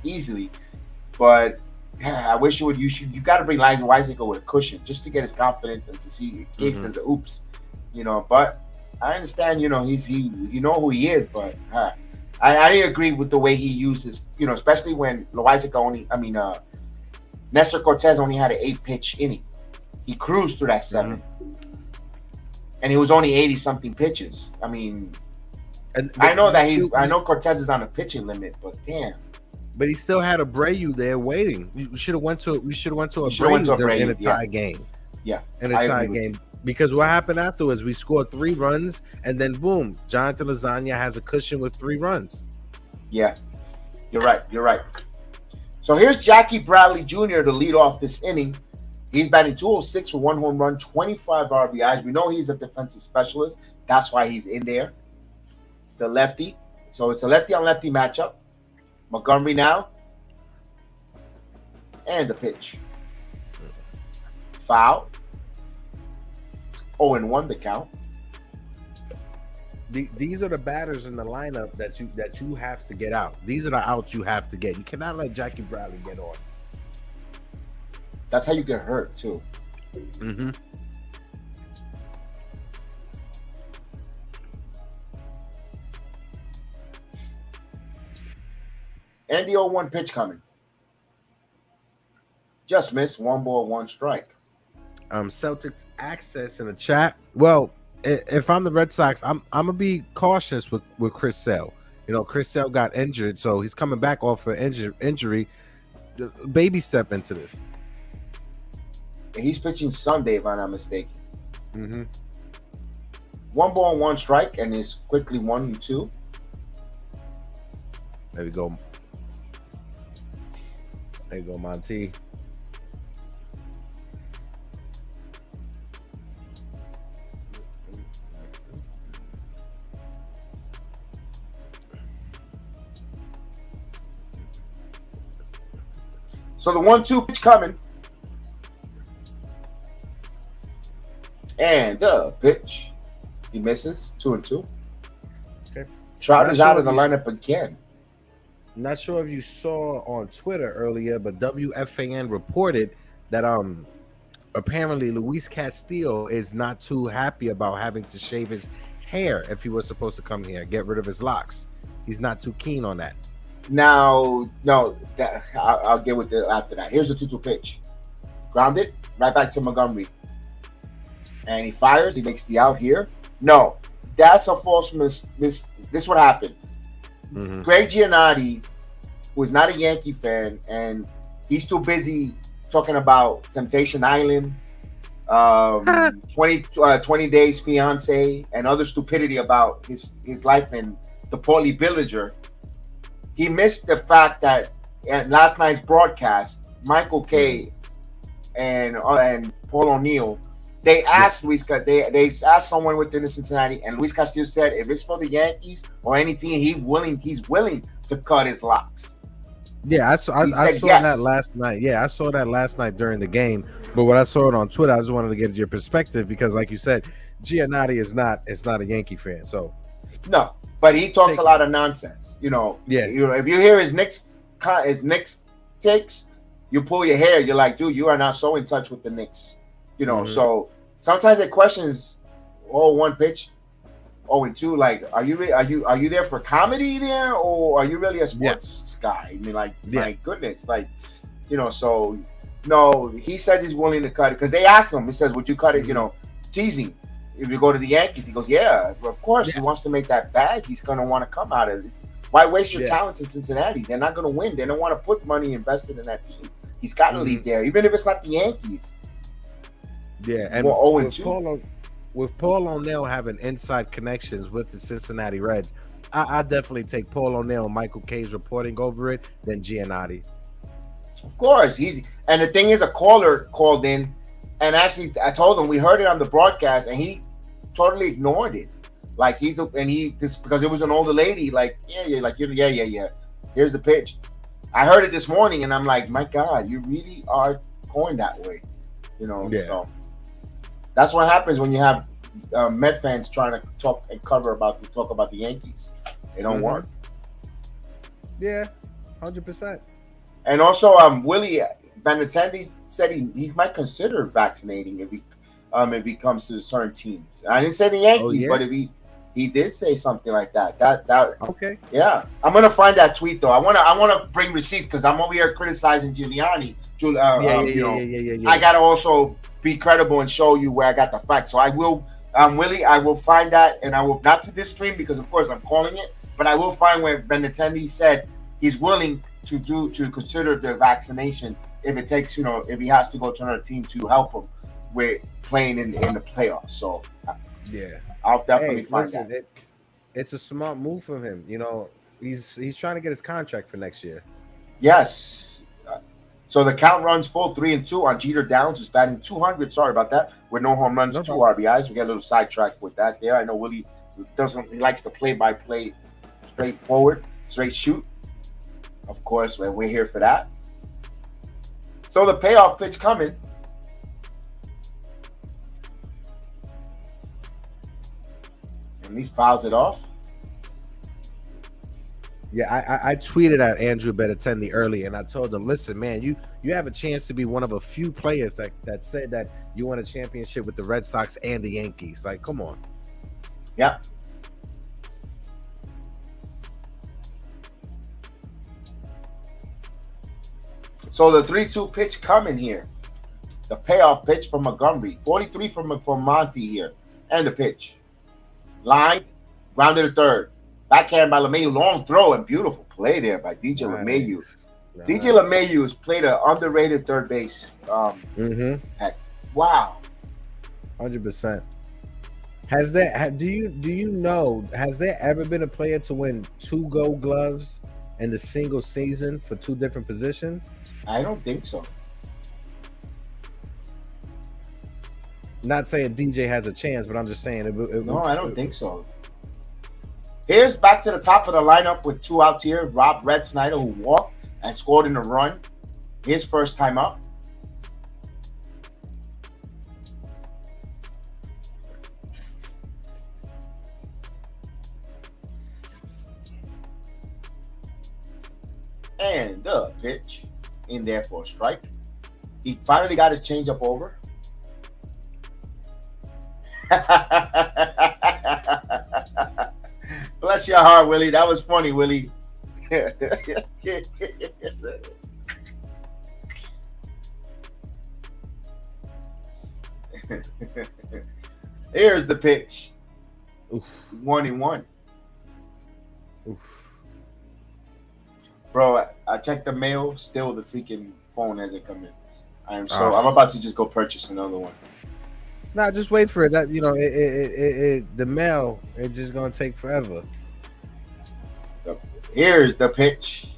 easily, but. I wish you got to bring Loizaga with a cushion just to get his confidence and to see in case there's a oops, But I understand, he's who he is, but I agree with the way he uses, especially when Loizaga Nestor Cortez only had an 8-pitch inning. He cruised through that 7, and he was only 80-something pitches. I know Cortez is on a pitching limit, but damn. But he still had Abreu there waiting. We should have went to Abreu in a tie game. Yeah, in a tie game. Because what happened afterwards, we scored 3 runs, and then boom, Jonathan Lasagna has a cushion with 3 runs. Yeah, you're right. So here's Jackie Bradley Jr. to lead off this inning. He's batting .206 with 1 home run, 25 RBIs. We know he's a defensive specialist. That's why he's in there. The lefty. So it's a lefty-on-lefty matchup. Montgomery now. And the pitch. Foul. 0-1 the count. These are the batters in the lineup that you have to get out. These are the outs you have to get. You cannot let Jackie Bradley get on. That's how you get hurt too. Mm-hmm. And the 0-1 pitch coming. Just missed. 1 ball, 1 strike. Celtics access in the chat. Well, if I'm the Red Sox, I'm gonna be cautious with Chris Sale. You know, Chris Sale got injured, so he's coming back off an injury. Baby step into this. And he's pitching Sunday, if I'm not mistaken. Mm-hmm. 1 ball, 1 strike, and is quickly 1-2. There we go. There you go, Monty. So the 1-2 pitch coming. And the pitch. He misses. 2-2. Okay. Trout Not is sure out of the if you- lineup again. Not sure if you saw on Twitter earlier, but WFAN reported that apparently Luis Castillo is not too happy about having to shave his hair if he was supposed to come here, get rid of his locks. He's not too keen on that. Now, no, I'll get with it after that. Here's the 2-2 pitch. Grounded, right back to Montgomery. And he fires. He makes the out here. No, that's a false this is what happened. Mm-hmm. Greg Giannotti, who is not a Yankee fan, and he's too busy talking about Temptation Island, 20 Days Fiance, and other stupidity about his life in the Paulie Villager. He missed the fact that at last night's broadcast, Michael Kay and Paul O'Neill, they asked they asked someone within the Cincinnati, and Luis Castillo said if it's for the Yankees or any team, he's willing to cut his locks. Yeah, I saw yes. that last night. Yeah, I saw that last night during the game. But when I saw it on Twitter, I just wanted to get your perspective because, like you said, Giannotti is not a Yankee fan. So no, but he talks a lot of nonsense. You know, yeah. You know, if you hear his Knicks takes, you pull your hair. You're like, dude, you are not so in touch with the Knicks. You know, so sometimes it questions, one pitch, 0-2. Like, are you there for comedy there, or are you really a sports guy? I mean, like, my goodness, like, you know. So no, he says he's willing to cut it because they asked him. He says, "Would you cut it?" You know, teasing. If you go to the Yankees, he goes, "Yeah, of course." He wants to make that bag. He's going to want to come out of it. Why waste your talents in Cincinnati? They're not going to win. They don't want to put money invested in that team. He's got to leave there, even if it's not the Yankees. Yeah, and with Paul O'Neill having inside connections with the Cincinnati Reds, I definitely take Paul O'Neill and Michael Kay's reporting over it than Giannotti. Of course, and the thing is, a caller called in, and actually, I told him we heard it on the broadcast, and he totally ignored it. Like because it was an older lady. Like yeah. Here's the pitch. I heard it this morning, and I'm like, my God, you really are going that way, you know? Yeah. So that's what happens when you have Met fans trying to talk about the Yankees. It don't work. Yeah, 100%. And also, Willie Benintendi said he might consider vaccinating if he comes to certain teams. I didn't say the Yankees, but if he did say something like that. That okay. Yeah, I'm gonna find that tweet though. I wanna bring receipts because I'm over here criticizing Giuliani. I gotta also be credible and show you where I got the facts. So I will, Willie, I will find that, and I will not to this stream because of course I'm calling it, but I will find where Benintendi said he's willing to consider the vaccination if it takes, if he has to go to another team to help him with playing in the playoffs. So yeah, I'll definitely find that. It's a smart move from him. He's trying to get his contract for next year. Yes. So the count runs full 3-2 on Jeter Downs, who's batting 200. Sorry about that. With no home runs, 2 RBIs. We got a little sidetracked with that there. I know Willie he likes to play-by-play, straight forward, straight shoot. Of course, we're here for that. So the payoff pitch coming. And he fouls it off. Yeah, I tweeted at Andrew Benintendi early, and I told him, listen, man, you have a chance to be one of a few players that said that you won a championship with the Red Sox and the Yankees. Like, come on. Yeah. So the 3-2 pitch coming here. The payoff pitch from Montgomery. 43 from Monty here. And the pitch. Line. Grounded to third. Backhand by LeMahieu. Long throw and beautiful play there by DJ LeMahieu. Nice. DJ LeMahieu has played an underrated third base. Wow. 100%. Has there? Do you know? Has there ever been a player to win 2 Gold Gloves in the single season for 2 different positions? I don't think so. Not saying DJ has a chance, but I'm just saying No, I don't think so. Here's back to the top of the lineup with 2 outs here. Rob Red Snyder, who walked and scored in a run. His first time up. And the pitch in there for a strike. He finally got his changeup over. Bless your heart, Willie. That was funny, Willie. Here's the pitch. Oof. 1-1. Oof. Bro, I checked the mail. Still, the freaking phone hasn't come in. I'm about to just go purchase another one. Nah, just wait for it. That the mail, it's just gonna take forever. Here's the pitch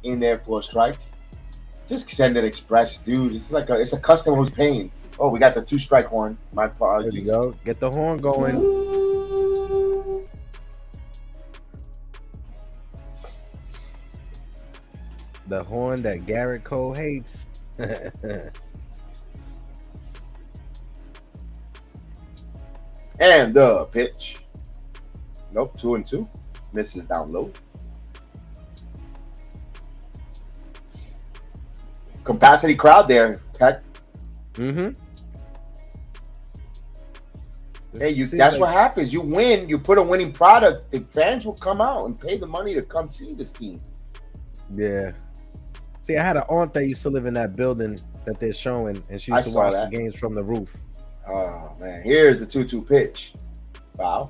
in there for a strike. Just send it express, dude. It's like it's a customer who's paying. Oh, we got the 2-strike horn. My apologies. There you go. Get the horn going. The horn that Garrett Cole hates. And the pitch. Nope, 2-2. Misses down low. Capacity crowd there, Heck. Mm-hmm. Hey, that's what happens. You win, you put a winning product, the fans will come out and pay the money to come see this team. Yeah. See, I had an aunt that used to live in that building that they're showing, and she used to watch the games from the roof. Oh, man. Here's the 2-2 pitch. Foul.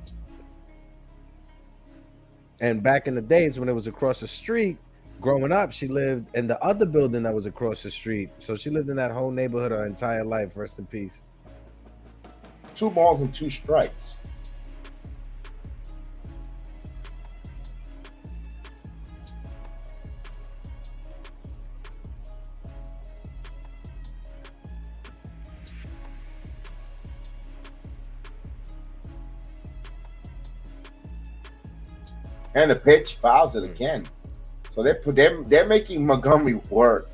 And back in the days when it was across the street, growing up, she lived in the other building that was across the street. So she lived in that whole neighborhood her entire life. Rest in peace. 2 balls and 2 strikes. And the pitch fouls it again. So they're making Montgomery work.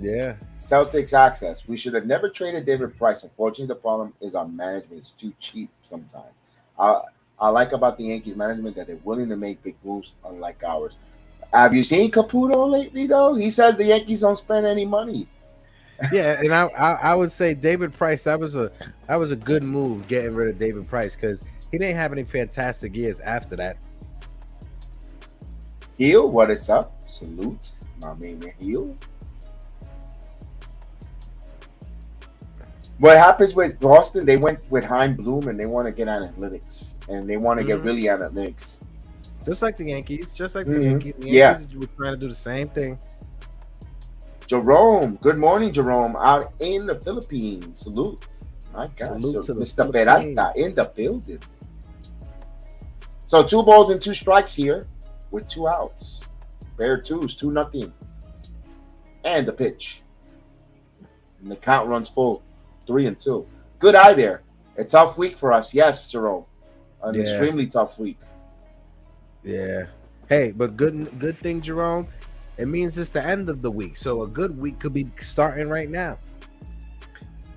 Yeah. Celtics access. We should have never traded David Price. Unfortunately, the problem is our management is too cheap sometimes. I like about the Yankees management that they're willing to make big moves, unlike ours. Have you seen Caputo lately, though? He says the Yankees don't spend any money. Yeah, and I would say David Price, that was a good move getting rid of David Price, because he didn't have any fantastic years after that. Heel, what is up? Salute, my man Heel. What happens with Boston? They went with Heim Bloom and they want to get analytics, and they want to get really analytics. Just like the Yankees. The Yankees were trying to do the same thing. Jerome, good morning, Jerome. Out in the Philippines. Salute. My God, Salute to Mr. Peralta in the building. So 2 balls and 2 strikes here with 2 outs. Pair 2s, 2-0. And the pitch. And the count runs full. 3-2. Good eye there. A tough week for us. Yes, Jerome. An extremely tough week. Yeah. Hey, but good thing, Jerome. It means it's the end of the week. So a good week could be starting right now.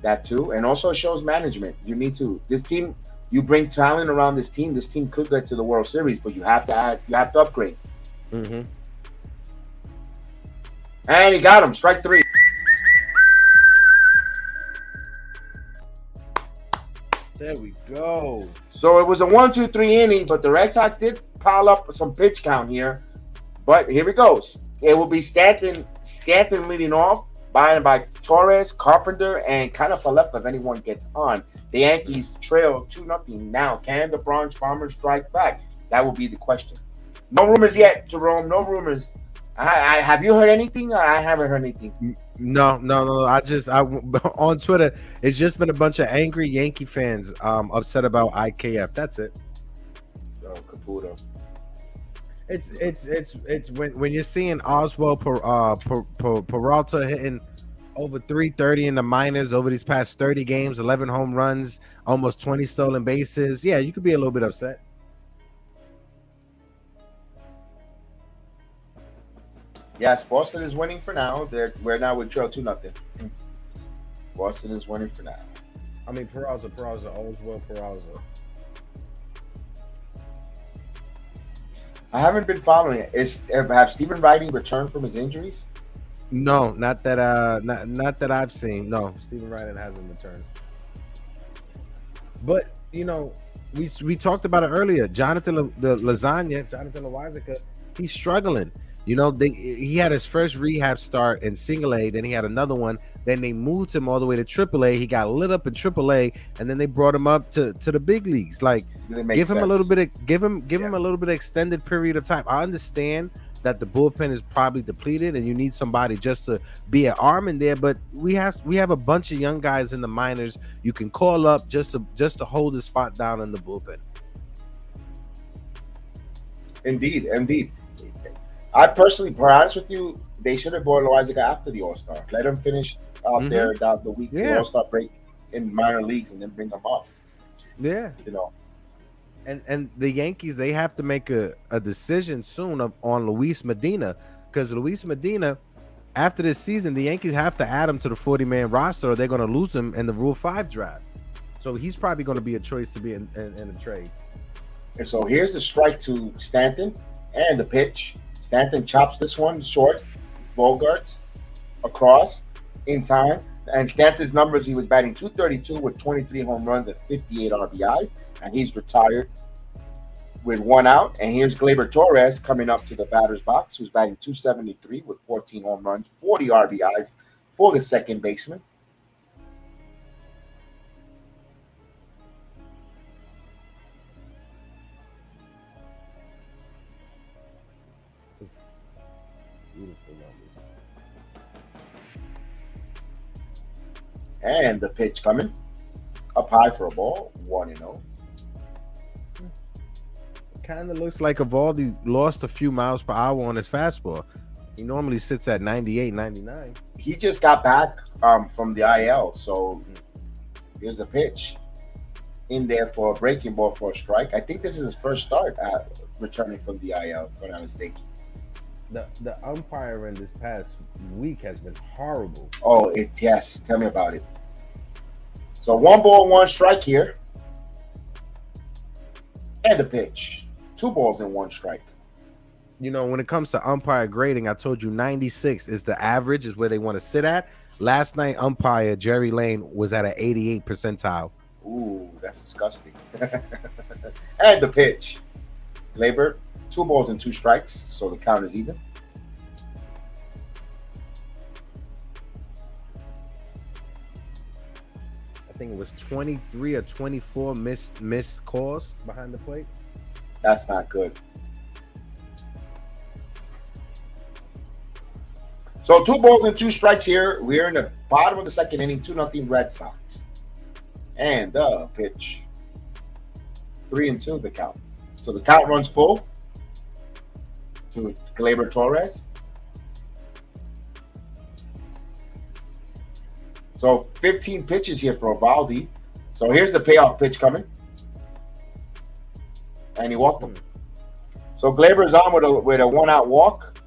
That too. And also it shows management. You need to. This team, you bring talent around this team. This team could get to the World Series, but you have to upgrade. Mm-hmm. And he got him. Strike 3. There we go. So it was a 1-2-3 inning, but the Red Sox did pile up some pitch count here. But here we go. It will be Stanton Stanton leading off, by Torres, Carpenter, and kind of Falefa if anyone gets on. The Yankees trail 2-0. Now, can the Bronx Bombers strike back? That will be the question. No rumors yet, Jerome. No rumors. I have you heard anything? I haven't heard anything. No. I on Twitter, it's just been a bunch of angry Yankee fans upset about IKF. That's it. Oh, Caputo. It's when you're seeing Oswald Peralta hitting over 330 in the minors over these past 30 games, 11 home runs, almost 20 stolen bases. Yeah, you could be a little bit upset. Yes, Boston is winning for now. We're now with trail 2-0. Boston is winning for now. I mean, Oswald Peralta. I haven't been following it. Have Stephen Riding returned from his injuries? No, not that not that I've seen. No, Stephen Riding hasn't returned. But we talked about it earlier. Jonathan Loáisiga, he's struggling. He had his first rehab start in single A, then he had another one. Then they moved him all the way to triple A. He got lit up in triple A, and then they brought him up to the big leagues. Like, give him a little bit of him a little bit of extended period of time. I understand that the bullpen is probably depleted, and you need somebody just to be an arm in there. But we have a bunch of young guys in the minors you can call up just to hold the spot down in the bullpen. Indeed. I personally, to be honest with you, they should have brought Loáisiga after the All-Star. Let him finish out there the week, the All-Star break in minor leagues, and then bring them up. Yeah. And the Yankees, they have to make a decision soon on Luis Medina, because Luis Medina, after this season, the Yankees have to add him to the 40-man roster, or they're going to lose him in the Rule 5 draft. So he's probably going to be a choice to be in a trade. And so here's the strike to Stanton and the pitch. Stanton chops this one short, Bogarts across in time. And Stanton's numbers, he was batting .232 with 23 home runs and 58 RBIs. And he's retired with 1 out. And here's Gleyber Torres coming up to the batter's box, who's batting .273 with 14 home runs, 40 RBIs for the second baseman. Beautiful numbers. And the pitch coming up high for a ball, 1-0. Kind of looks like Evaldi lost a few miles per hour on his fastball. He normally sits at 98, 99. He just got back from the IL, so here's a pitch in there for a breaking ball for a strike. I think this is his first start at returning from the IL, if I'm not mistaken. The umpiring this past week has been horrible. Oh, yes. Tell me about it. So 1 ball, 1 strike here. And the pitch. 2 balls and 1 strike. When it comes to umpire grading, I told you 96 is the average, is where they want to sit at. Last night, umpire Jerry Lane was at an 88 percentile. Ooh, that's disgusting. And the pitch. Gleyber, 2 balls and 2 strikes, so the count is even. I think it was 23 or 24 missed calls behind the plate. That's not good. So 2 balls and 2 strikes here. We're in the bottom of the second inning, 2-0 Red Sox. And the pitch. 3-2 the count. So the count runs full to Gleyber Torres. So 15 pitches here for Evaldi. So here's the payoff pitch coming. And he walked him. So Gleyber's on with a 1-out walk.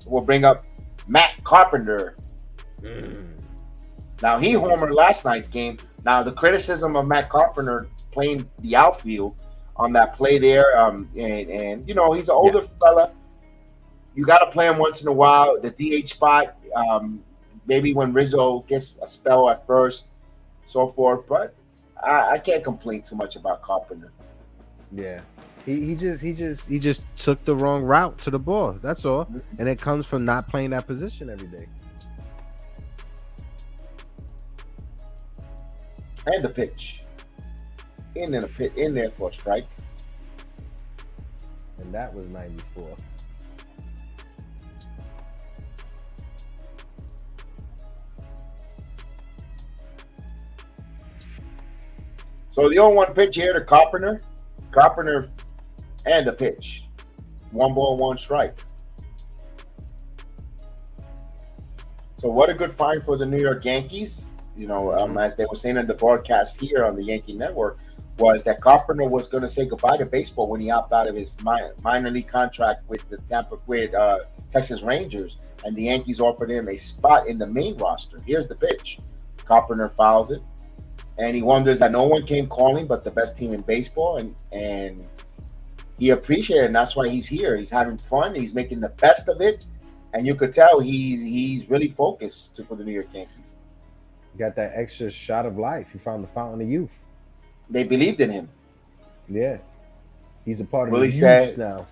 We'll bring up Matt Carpenter. Now, he homered last night's game. Now, the criticism of Matt Carpenter playing the outfield on that play there, and he's an older fella. You got to play him once in a while. The DH spot, maybe when Rizzo gets a spell at first, so forth. But I can't complain too much about Carpenter. Yeah. He just took the wrong route to the ball. That's all. And it comes from not playing that position every day. And the pitch. In there for a strike. And that was 94. So the 0-1 pitch here to Carpenter. Carpenter and the pitch. 1 ball, 1 strike. So what a good find for the New York Yankees. You know, as they were saying in the broadcast here on the Yankee Network, was that Carpenter was going to say goodbye to baseball when he opted out of his minor league contract with the Texas Rangers, and the Yankees offered him a spot in the main roster. Here's the pitch. Carpenter fouls it, and he wonders that no one came calling but the best team in baseball, and he appreciated it, and that's why he's here. He's having fun. He's making the best of it, and you could tell he's really focused for the New York Yankees. Got that extra shot of life. He found the fountain of youth. They believed in him. Yeah. He's a part of Willie the youth now.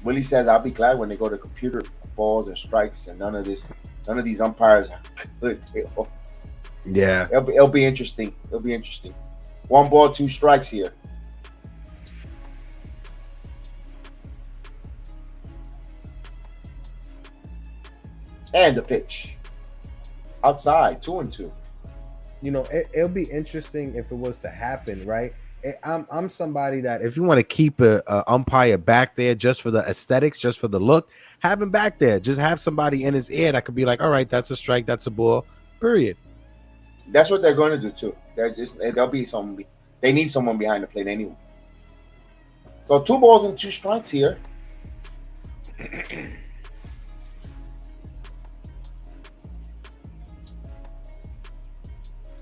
Willie says, I'll be glad when they go to computer balls and strikes and none of these umpires are good. Yeah. It'll be interesting. 1 ball, 2 strikes here. And the pitch. Outside, 2-2. You know, it'll be interesting if it was to happen, right? I'm somebody that if you want to keep a umpire back there just for the aesthetics, just for the look, have him back there. Just have somebody in his ear that could be like, all right, that's a strike, that's a ball, period. That's what they're going to do too. There'll be someone. They need someone behind the plate anyway. So 2 balls and 2 strikes here.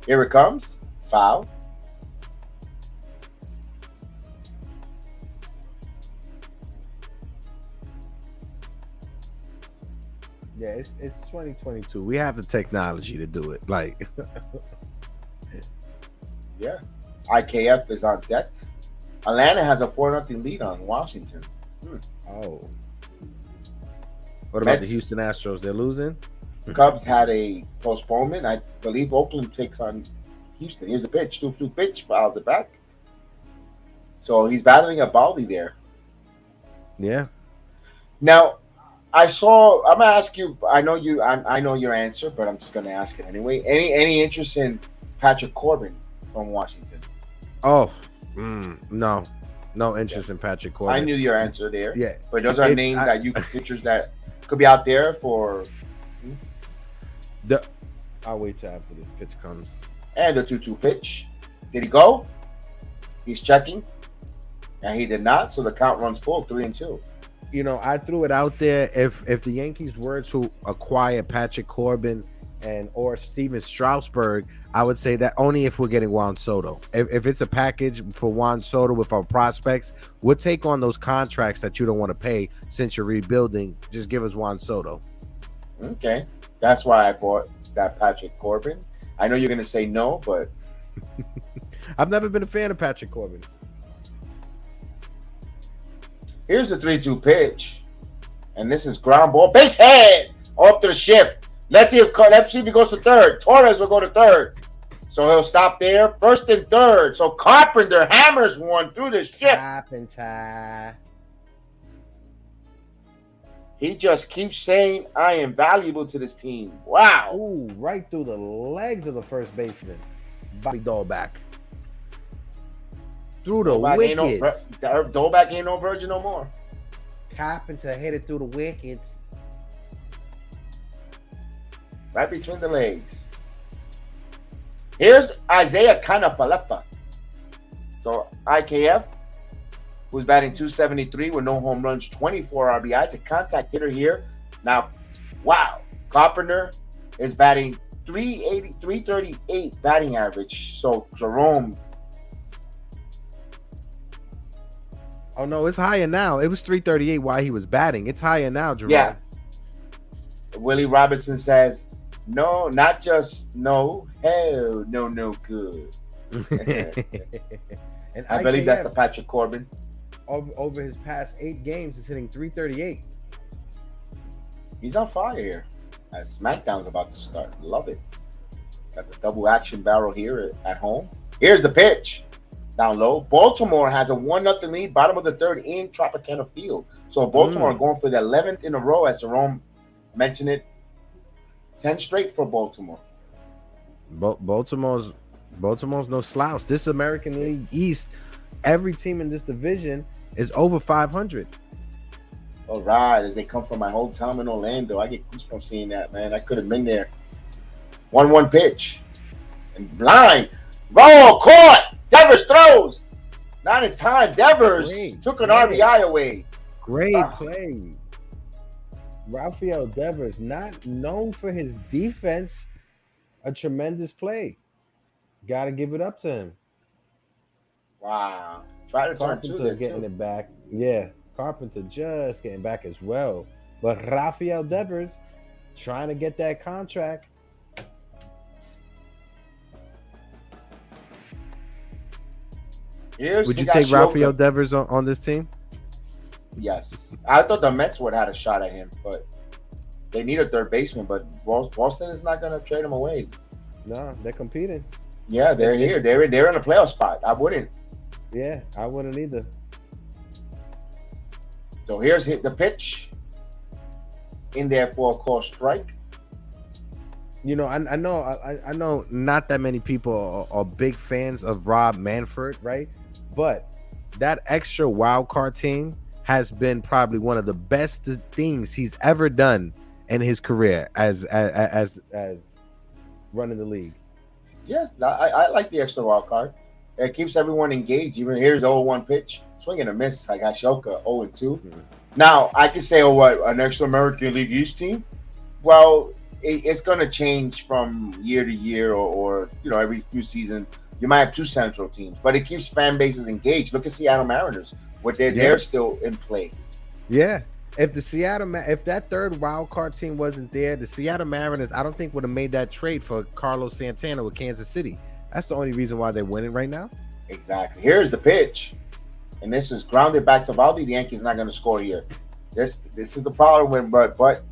Here it comes. Foul. Yeah, it's 2022. We have the technology to do it. Like, Yeah. IKF is on deck. Atlanta has a 4-0 lead on Washington. oh. What about Mets. the Houston Astros? They're losing? Cubs had a postponement. I believe Oakland takes on Houston. Here's the pitch. 2-2 pitch. Fouls it back. So he's battling a Baldy there. Yeah. Now, I'm gonna ask you. I know your answer, but I'm just gonna ask it anyway. Any interest in Patrick Corbin from Washington? Oh, no interest in Patrick Corbin. I knew your answer there. Yeah, but those are names that you pictures that could be out there for. I'll wait till after this pitch comes. And the 2-2 pitch. Did he go? He's checking, and he did not. So the count runs full, 3-2. You know, I threw it out there. If the Yankees were to acquire Patrick Corbin or Steven Strasburg, I would say that only if we're getting Juan Soto. If it's a package for Juan Soto with our prospects, we'll take on those contracts that you don't want to pay since you're rebuilding. Just give us Juan Soto. Okay, that's why I bought that Patrick Corbin. I know you're going to say no, but I've never been a fan of Patrick Corbin. here's the 3-2 pitch, and this is ground ball, base hit off to the shift. Let's see if he goes to third. Torres will go to third, so he'll stop there. First and third. So Carpenter hammers one through the shift. Carpenter. He just keeps saying, "I am valuable to this team." Wow. Ooh, right through the legs of the first baseman. Bobby Dahlback. Through the wickets. Dahlback ain't no virgin no more. Carpenter hit it through the wickets. Right between the legs. Here's Isaiah Kanafalefa. So IKF, who's batting .273 with no home runs, 24 RBIs, a contact hitter here. Now, wow, Carpenter is batting .338 batting average. So Jerome. Oh no, it's higher now. It was .338 while he was batting. It's higher now, Jerome. Yeah. Willie Robinson says, no, not just no, hell no good. And I believe that's the Patrick Corbin. over his past 8 games is hitting 338. He's on fire here. As SmackDown's about to start. Love it. Got the double action barrel here at home. Here's the pitch. Down low. Baltimore has a 1-0 lead, bottom of the third in Tropicana Field. So Baltimore going for the 11th in a row, as Jerome mentioned it. 10 straight for Baltimore. Baltimore's no slouch. This American League East, every team in this division is over 500. All right, as they come from my hometown in Orlando, I get goosebumps seeing that, man. I could have been there. 1-1 pitch. And blind. Roll, caught. Devers throws. Not in time. Devers took an RBI away. Great play. Rafael Devers, not known for his defense, a tremendous play. Got to give it up to him. Wow. Try to turn two there, getting it back. Yeah. Carpenter just getting back as well. But Rafael Devers trying to get that contract. Would you take Rafael Devers on this team? Yes. I thought the Mets would have had a shot at him, but they need a third baseman. But Boston is not going to trade him away. No, they're competing. Yeah, they're here. They're in a playoff spot. I wouldn't. Yeah, I wouldn't either. So here's the pitch in there for a call strike. You know, I know not that many people are big fans of Rob Manfred, right? But that extra wild card team has been probably one of the best things he's ever done in his career as running the league. Yeah, I like the extra wild card. It keeps everyone engaged. Even here's the 0-1 pitch. Swing and a miss. I got Shoka 0-2. Mm-hmm. Now, I could say, an extra American League East team? Well, it's going to change from year to year or every few seasons. You might have 2 Central teams, but it keeps fan bases engaged. Look at Seattle Mariners. They're still in play. Yeah. If that third wild card team wasn't there, the Seattle Mariners, I don't think would have made that trade for Carlos Santana with Kansas City. That's the only reason why they're winning right now. Exactly. Here's the pitch. And this is grounded back to Valdi. The Yankees not going to score here. This is the problem but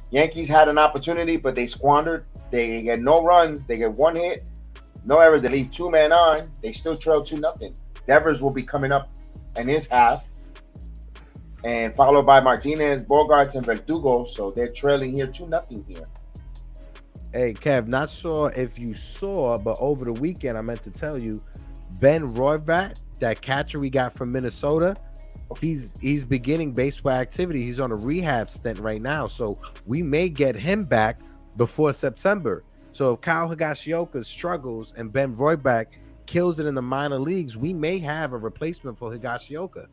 Yankees had an opportunity, but they squandered. They get no runs. They get 1 hit. No errors. They leave 2 men on. They still trail 2-0. Devers will be coming up in his half. And followed by Martinez, Bogarts, and Verdugo. So they're trailing here 2-0 here. Hey, Kev, not sure if you saw, but over the weekend, I meant to tell you, Ben Roybat, that catcher we got from Minnesota, he's beginning baseball activity. He's on a rehab stint right now. So we may get him back before September. So if Kyle Higashioka struggles and Ben Roybat kills it in the minor leagues, we may have a replacement for Higashioka.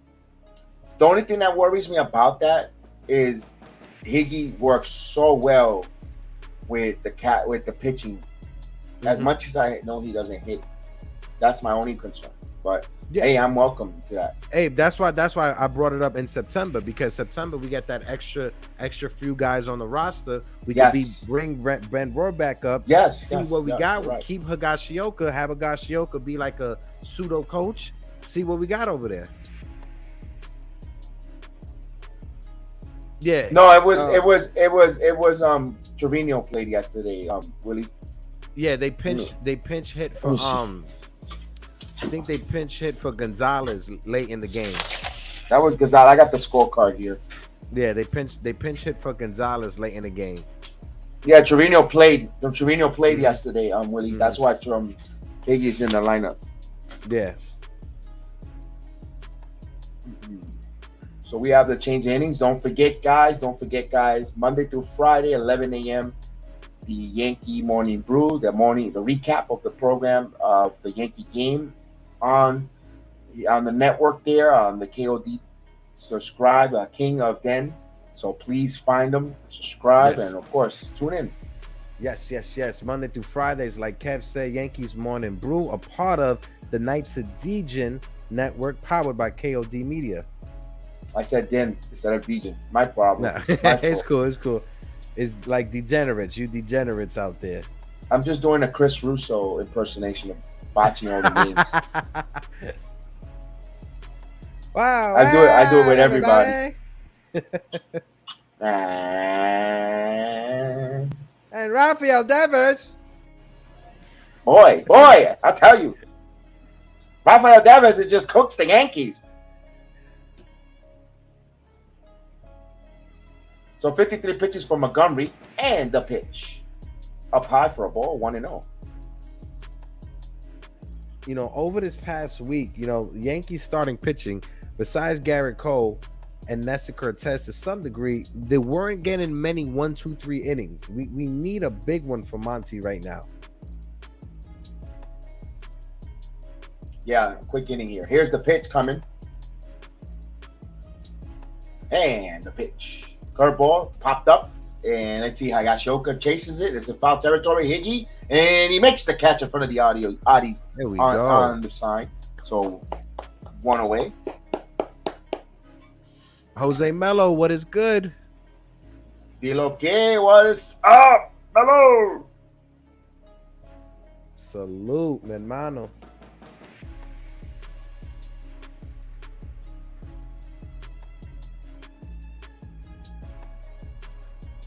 The only thing that worries me about that is Higgy works so well with the pitching. As much as I know he doesn't hit, that's my only concern. But hey, I'm welcome to that. Hey, that's why I brought it up in September, because September we got that extra few guys on the roster. We can bring Ben Rohr back up. See what we got. We keep Higashioka, have Higashioka be like a pseudo coach. See what we got over there. Yeah. No, it was Trevino played yesterday. Willie. Yeah, they pinch hit for I think they pinch hit for Gonzalez late in the game. That was Gonzalez. I got the scorecard here. Yeah, they pinch hit for Gonzalez late in the game. Yeah, Trevino played. Trevino played yesterday. Willie. That's why Higgy's in the lineup. Yeah. So we have the change of innings. Don't forget, guys. Monday through Friday, 11 a.m. The Yankee Morning Brew, the recap of the program of the Yankee game on the network there, on the KOD. Subscribe, King of Den. So please find them, subscribe, and of course, tune in. Yes. Monday through Fridays, like Kev said, Yankees Morning Brew, a part of the Knights of Degen network, powered by KOD Media. I said Den instead of Degen. My problem. Nah. It's cool. It's like degenerates. You degenerates out there. I'm just doing a Chris Russo impersonation of botching all the names. Wow. I do it with everybody. And And Rafael Devers. boy, I'll tell you, Rafael Devers is just cooks the Yankees. So 53 pitches for Montgomery, and the pitch up high for a ball, 1-0. You know, over this past week, you know, Yankees starting pitching, besides Garrett Cole and Nestor Cortez to some degree, they weren't getting many 1, 2, 3 innings. We need a big one for Monty right now. Yeah, quick inning here. Here's the pitch coming. And the pitch. Curveball popped up. And let's see, Higashioka chases it. It's in foul territory. Higgy. And he makes the catch in front of the Audis There we go. on the side. So 1 away. Jose Melo, what is good? Dilo que, what is up? Hello. Salute, mi hermano.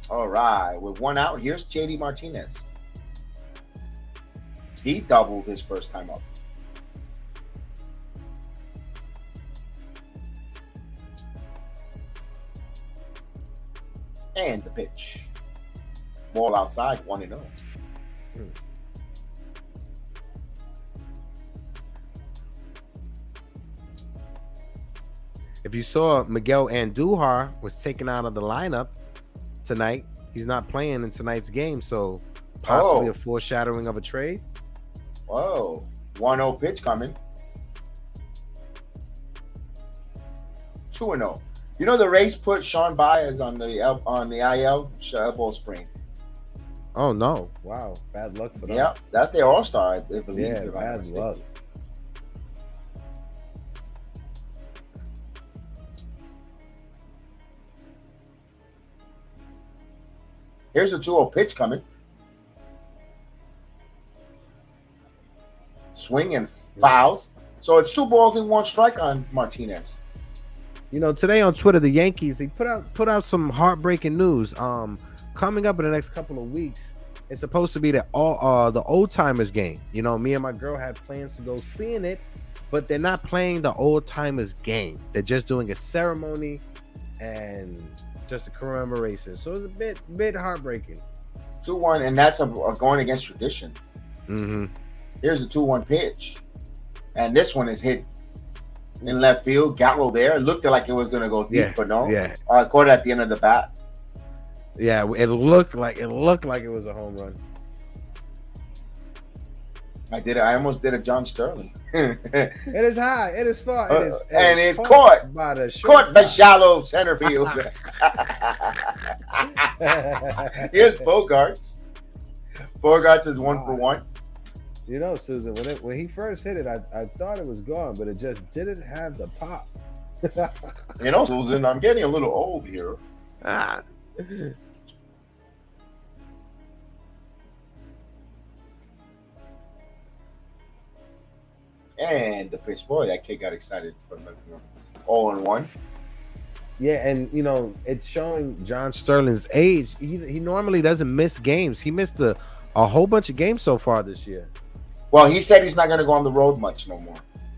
All right. With 1 out, here's JD Martinez. He doubled his first time up. And the pitch. Ball outside, 1-0. If you saw, Miguel Andujar was taken out of the lineup tonight. He's not playing in tonight's game, so possibly a foreshadowing of a trade. Whoa. 1-0 pitch coming. 2-0. You know the Rays put Sean Baez on the IL elbow sprain. Oh no! Wow, bad luck for them. Yeah, that's their all-star, I believe. Yeah, if I'm not bad mistaken. luck. Here's a 2-0 pitch coming. Swing and fouls. So it's 2 balls and 1 strike on Martinez. You know, today on Twitter, the Yankees, they put out some heartbreaking news. Coming up in the next couple of weeks, it's supposed to be the old timers game. You know, me and my girl have plans to go seeing it, but they're not playing the old timers game. They're just doing a ceremony and just a commemoration. So it's a bit heartbreaking. 2-1, and that's a going against tradition. Mm-hmm. Here's a 2-1 pitch. And this one is hit in left field. Gallo there. It looked like it was going to go deep, but no. Yeah. Caught it at the end of the bat. Yeah, it looked like it was a home run. I almost did a John Sterling. It is high. It is far. And it's caught by the shallow center field. Here's Bogarts. Bogarts is 1 for 1. You know, Susan, when he first hit it, I thought it was gone, but it just didn't have the pop. You know, Susan, I'm getting a little old here. And the pitch, boy, that kid got excited for 0-1. Yeah, and you know, it's showing John Sterling's age. He normally doesn't miss games. He missed a whole bunch of games so far this year. Well, he said he's not going to go on the road much no more.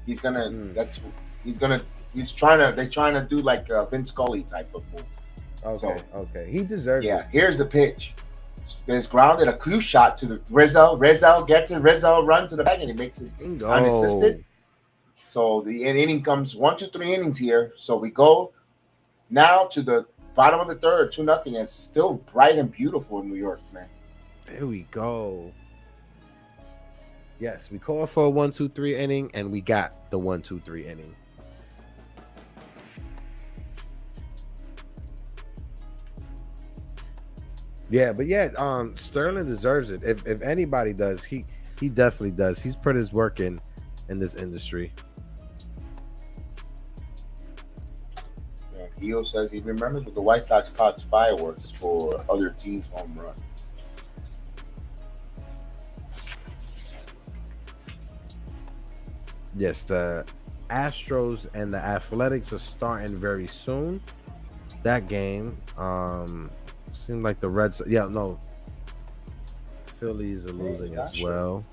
He's gonna. They're trying to do like a Vince Scully type of move. Okay. He deserves it. Yeah. Here's the pitch. It's grounded, a cue shot to the Rizzo. Rizzo gets it. Rizzo runs to the back and he makes it unassisted. So the inning comes 1, 2, 3 innings here. So we go now to the bottom of the third, 2-0. It's still bright and beautiful in New York, man. There we go. Yes, we called for a 1, 2, 3 inning, and we got the 1, 2, 3 inning. Yeah, but Sterling deserves it. If anybody does, he definitely does. He's put his work in this industry. Yeah, Eo says he remembers when the White Sox popped fireworks for other teams' home run. Yes, Astros and the Athletics are starting very soon. That game seemed like the Reds. Yeah, no. Phillies are losing as well.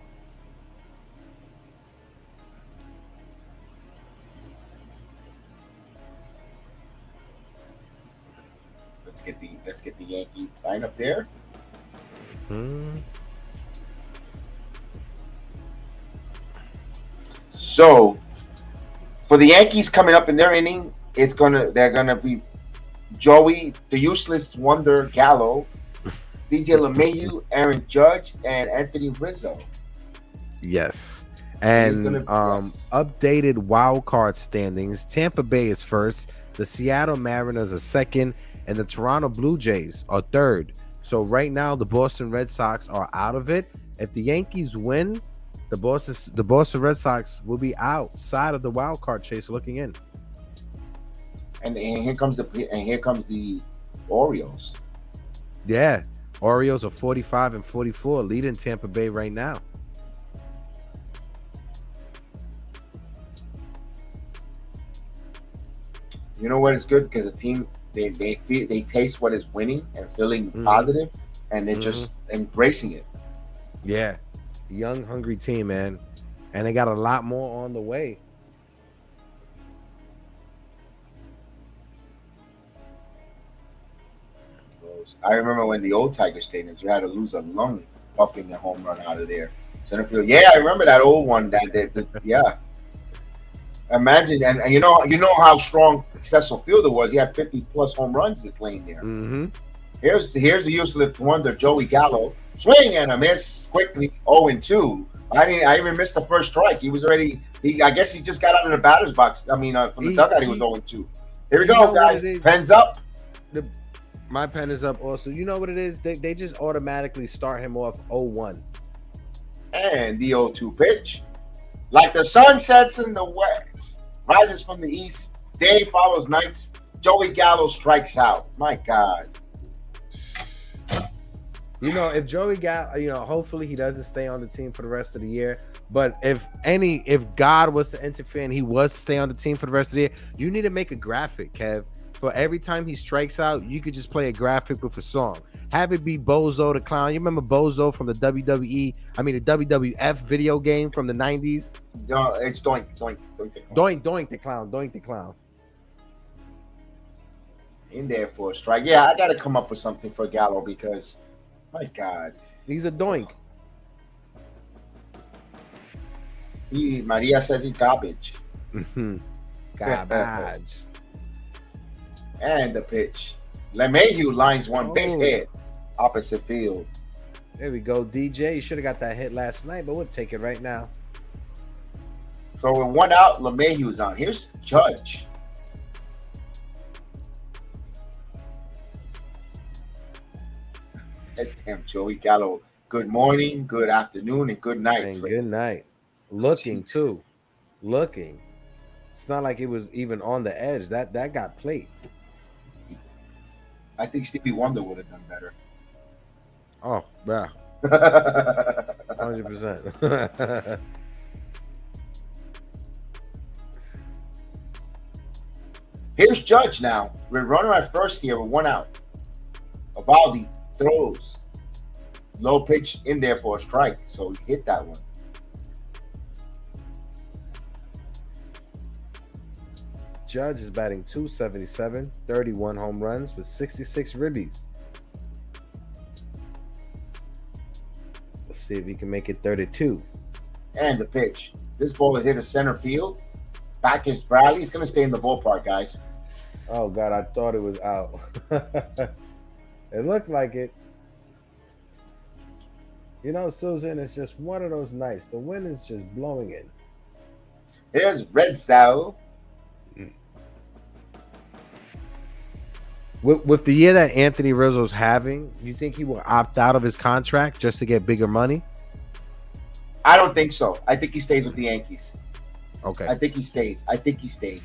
Let's get the Yankee line up there. So for the Yankees coming up in their inning, they're gonna be Joey, the useless wonder Gallo, DJ LeMahieu, Aaron Judge, and Anthony Rizzo. Yes. And updated wild card standings. Tampa Bay is first, the Seattle Mariners are second, and the Toronto Blue Jays are third. So right now the Boston Red Sox are out of it. If the Yankees win, the Boston Red Sox will be outside of the wild card chase looking in. And here comes the Orioles. Yeah. Orioles are 45 and 44, leading Tampa Bay right now. You know what is good? Because the team they taste what is winning and feeling positive, and they're just embracing it. Yeah, young, hungry team, man, and they got a lot more on the way. I remember when the old Tiger Stadiums, you had to lose a lung buffing a home run out of there. Center field. Yeah, I remember that old one. Yeah. Imagine, and you know how strong Cecil Fielder was. He had 50+ home runs playing there. Here's the useless wonder Joey Gallo. Swing and a miss quickly. 0-2. I even missed the first strike. He was already. I guess he just got out of the batter's box. I mean, from the dugout, he was 0-2. Here we go, guys. Pens up. My pen is up also. You know what it is? They just automatically start him off 0-1. And the 0-2 pitch. Like the sun sets in the west, rises from the east, day follows nights, Joey Gallo strikes out. My God. You know, if Joey Gallo, hopefully he doesn't stay on the team for the rest of the year. But if God was to interfere and he was to stay on the team for the rest of the year, you need to make a graphic, Kev. For every time he strikes out, you could just play a graphic with a song. Have it be Bozo the Clown. You remember Bozo from the the WWF video game from the 90s? No, it's Doink the Clown. In there for a strike. Yeah, I got to come up with something for Gallo because, my God. He's a doink. Maria says he's garbage. Garbage. And the pitch. LeMahieu lines one base hit. Opposite field. There we go, DJ. You should have got that hit last night, but we'll take it right now. So with one out, LeMahieu's on. Here's Judge. Damn, Joey Gallo. Good morning, good afternoon, and good night. And good night. Looking, too. Looking. It's not like it was even on the edge. That got played. I think Stevie Wonder would have done better. Oh, yeah. 100%. Here's Judge now. We're runner at first here with one out. Evaldi throws. Low pitch in there for a strike. So he hit that one. Judge is batting .277, 31 home runs with 66 ribbies. Let's see if he can make it 32. And the pitch. This ball is hit a center field. Back is Bradley. He's going to stay in the ballpark, guys. Oh, God, I thought it was out. It looked like it. Susan, it's just one of those nights. The wind is just blowing in. Here's Redsox. With the year that Anthony Rizzo's having, you think he will opt out of his contract just to get bigger money? I don't think so. I think he stays with the Yankees. Okay. I think he stays.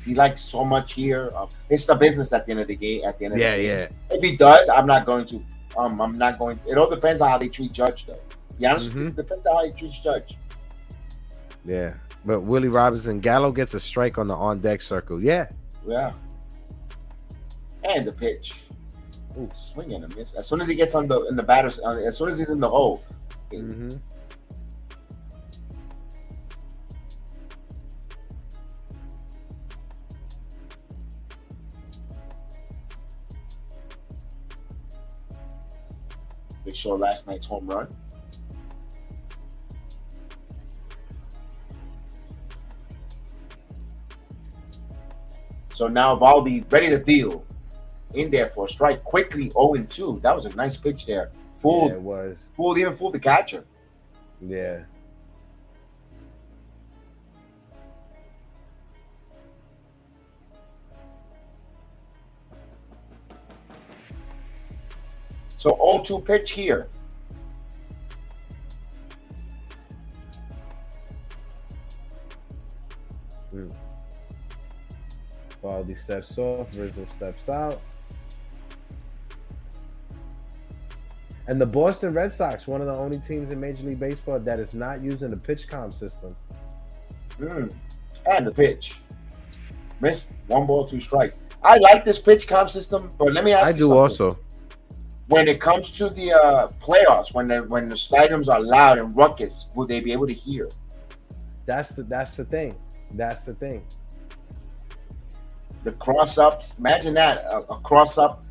He likes so much here. It's the business at the end of the game. Yeah. If he does, I'm not going to. I'm not going. It all depends on how they treat Judge, though. To be honest with you, it depends on how he treats Judge. Yeah. But Willie Robinson, Gallo gets a strike on the on deck circle. Yeah. Yeah. And the pitch. Ooh, swing and a miss. As soon as he gets in the batter's, as soon as he's in the hole. Mm-hmm. They show last night's home run. So now Valdi ready to deal. In there for a strike. Quickly 0-2. That was a nice pitch there. Fooled. Yeah, it was. Even fooled the catcher. Yeah. So 0-2 pitch here. Baldy steps off, Rizzo steps out. And the Boston Red Sox, one of the only teams in Major League Baseball that is not using the pitch comp system. And the pitch. Missed 1 ball, 2 strikes. I like this pitch comp system, but let me ask you I do something. also. When it comes to the playoffs, when the stadiums are loud and ruckus, will they be able to hear? That's the thing. That's the thing. The cross-ups, imagine that, a cross-up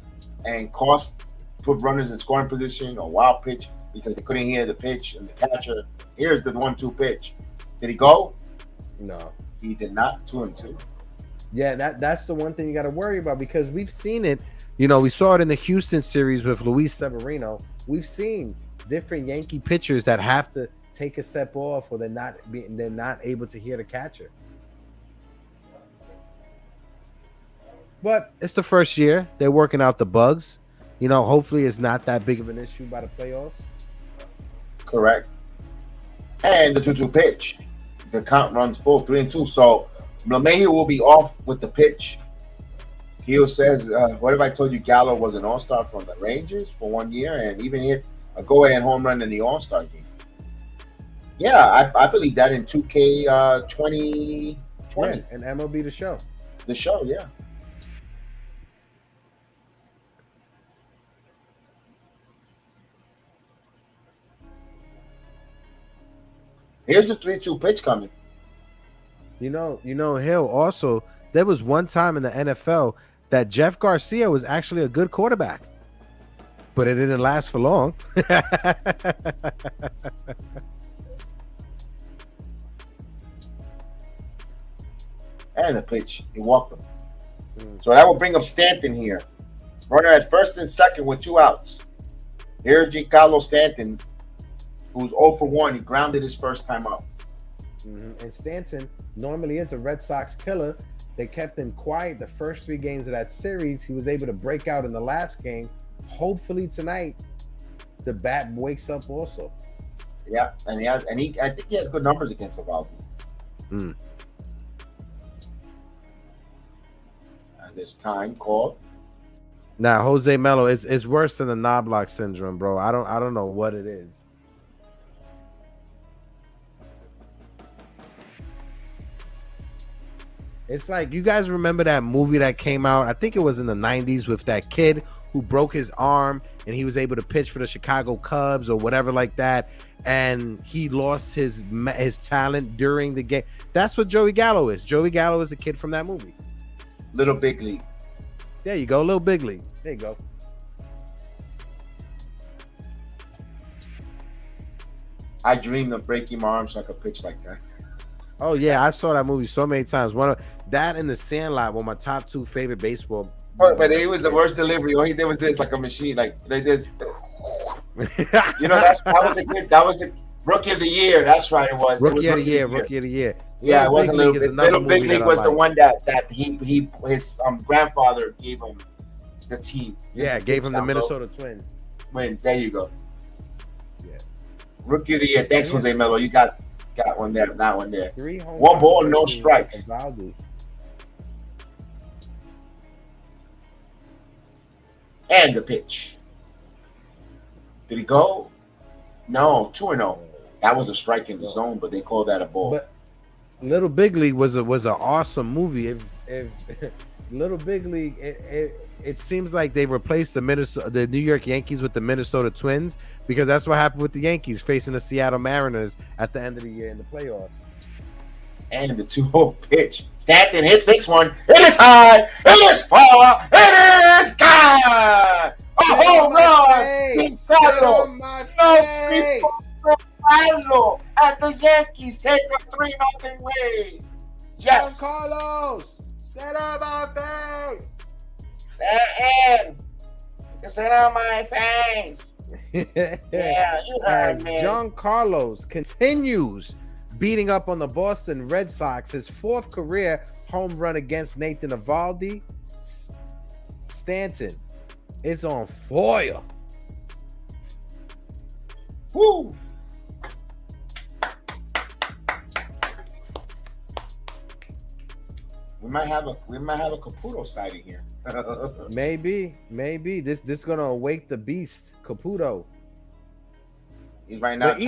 and put runners in scoring position, a wild pitch because they couldn't hear the pitch and the catcher. Here's the 1-2 pitch. Did he go? No. He did not. 2-2. Yeah, that's the one thing you got to worry about because we've seen it. You know, we saw it in the Houston series with Luis Severino. We've seen different Yankee pitchers that have to take a step off or they're not able to hear the catcher. But it's the first year. They're working out the bugs. You know, hopefully it's not that big of an issue by the playoffs. Correct. And the 2-2 pitch. The count runs full, 3-2. So LeMahieu will be off with the pitch. He says, what if I told you Gallo was an all-star from the Rangers for 1 year and even hit a go-ahead home run in the all-star game? Yeah, I believe that in 2K 2020. Yeah, and MLB The Show. The show, yeah. Here's the 3-2 pitch coming. You know, Hill, also, there was one time in the NFL that Jeff Garcia was actually a good quarterback, but it didn't last for long. And the pitch, he walked him. So that will bring up Stanton here. Runner at first and second with 2 outs. Here's Giancarlo Stanton, who's 0 for 1. He grounded his first time up. And Stanton normally is a Red Sox killer. They kept him quiet the first 3 games of that series. He was able to break out in the last game. Hopefully tonight, the bat wakes up also. Yeah, and I think he has good numbers against Evaldi. As this time called. Now, Jose Melo, it's worse than the Knobloch syndrome, bro. I don't know what it is. It's like, you guys remember that movie that came out, I think it was in the 90s, with that kid who broke his arm and he was able to pitch for the Chicago Cubs or whatever like that, and he lost his talent during the game. That's what Joey Gallo is. Joey Gallo is a kid from that movie. Little Big League. There you go, Little Big League. There you go. I dreamed of breaking my arm so I could pitch like that. Oh yeah, I saw that movie so many times. One of that and The Sandlot were my top 2 favorite baseball. But it was the worst delivery. All he did was this, like a machine. Like they just, you know, that was the Rookie of the Year. That's right, it was. Rookie of the Year. Yeah, it wasn't Little Big League was the one that his grandfather gave him the team. Yeah, gave him the Minnesota Twins. Win. There you go. Yeah. Rookie of the Year. Thanks, Jose Melo. You got one there, not one there. 3 home 1 ball, runs no strikes. Evaldi. And the pitch. Did he go? No, 2-0. That was a strike in the zone, but they called that a ball. Little Big League was an awesome movie. If Little Big League, it seems like they replaced the New York Yankees with the Minnesota Twins, because that's what happened with the Yankees facing the Seattle Mariners at the end of the year in the playoffs. And the 2-0 pitch. Stanton hits this one. It is high. It is far. It is gone. A home run. Incredible. No people as the Yankees take a 3-0 lead. Yes. Carlos, sit on my face. Stanton, sit on my face. Yeah, you heard As me. John Carlos continues beating up on the Boston Red Sox, his 4th career home run against Nathan Eovaldi. Stanton is on fire. Woo. We might have a Caputo sighting here. Maybe this gonna awake the beast, Caputo. He's right now. But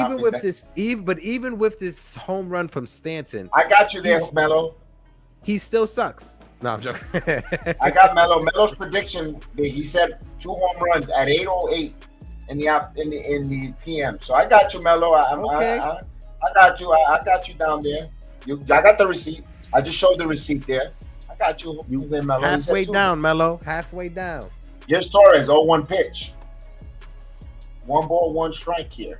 even with this home run from Stanton, I got you there, Melo. he still sucks. No, I'm joking. I got Melo. Melo's prediction. He said 2 home runs at 8:08 in the PM. So I got you, Melo. Okay. I got you. I got you down there. I got the receipt. I just showed the receipt there. I got you. Melo. Halfway down, Melo. Halfway down. Here's Torres. 0-1 pitch. 1 ball, 1 strike here.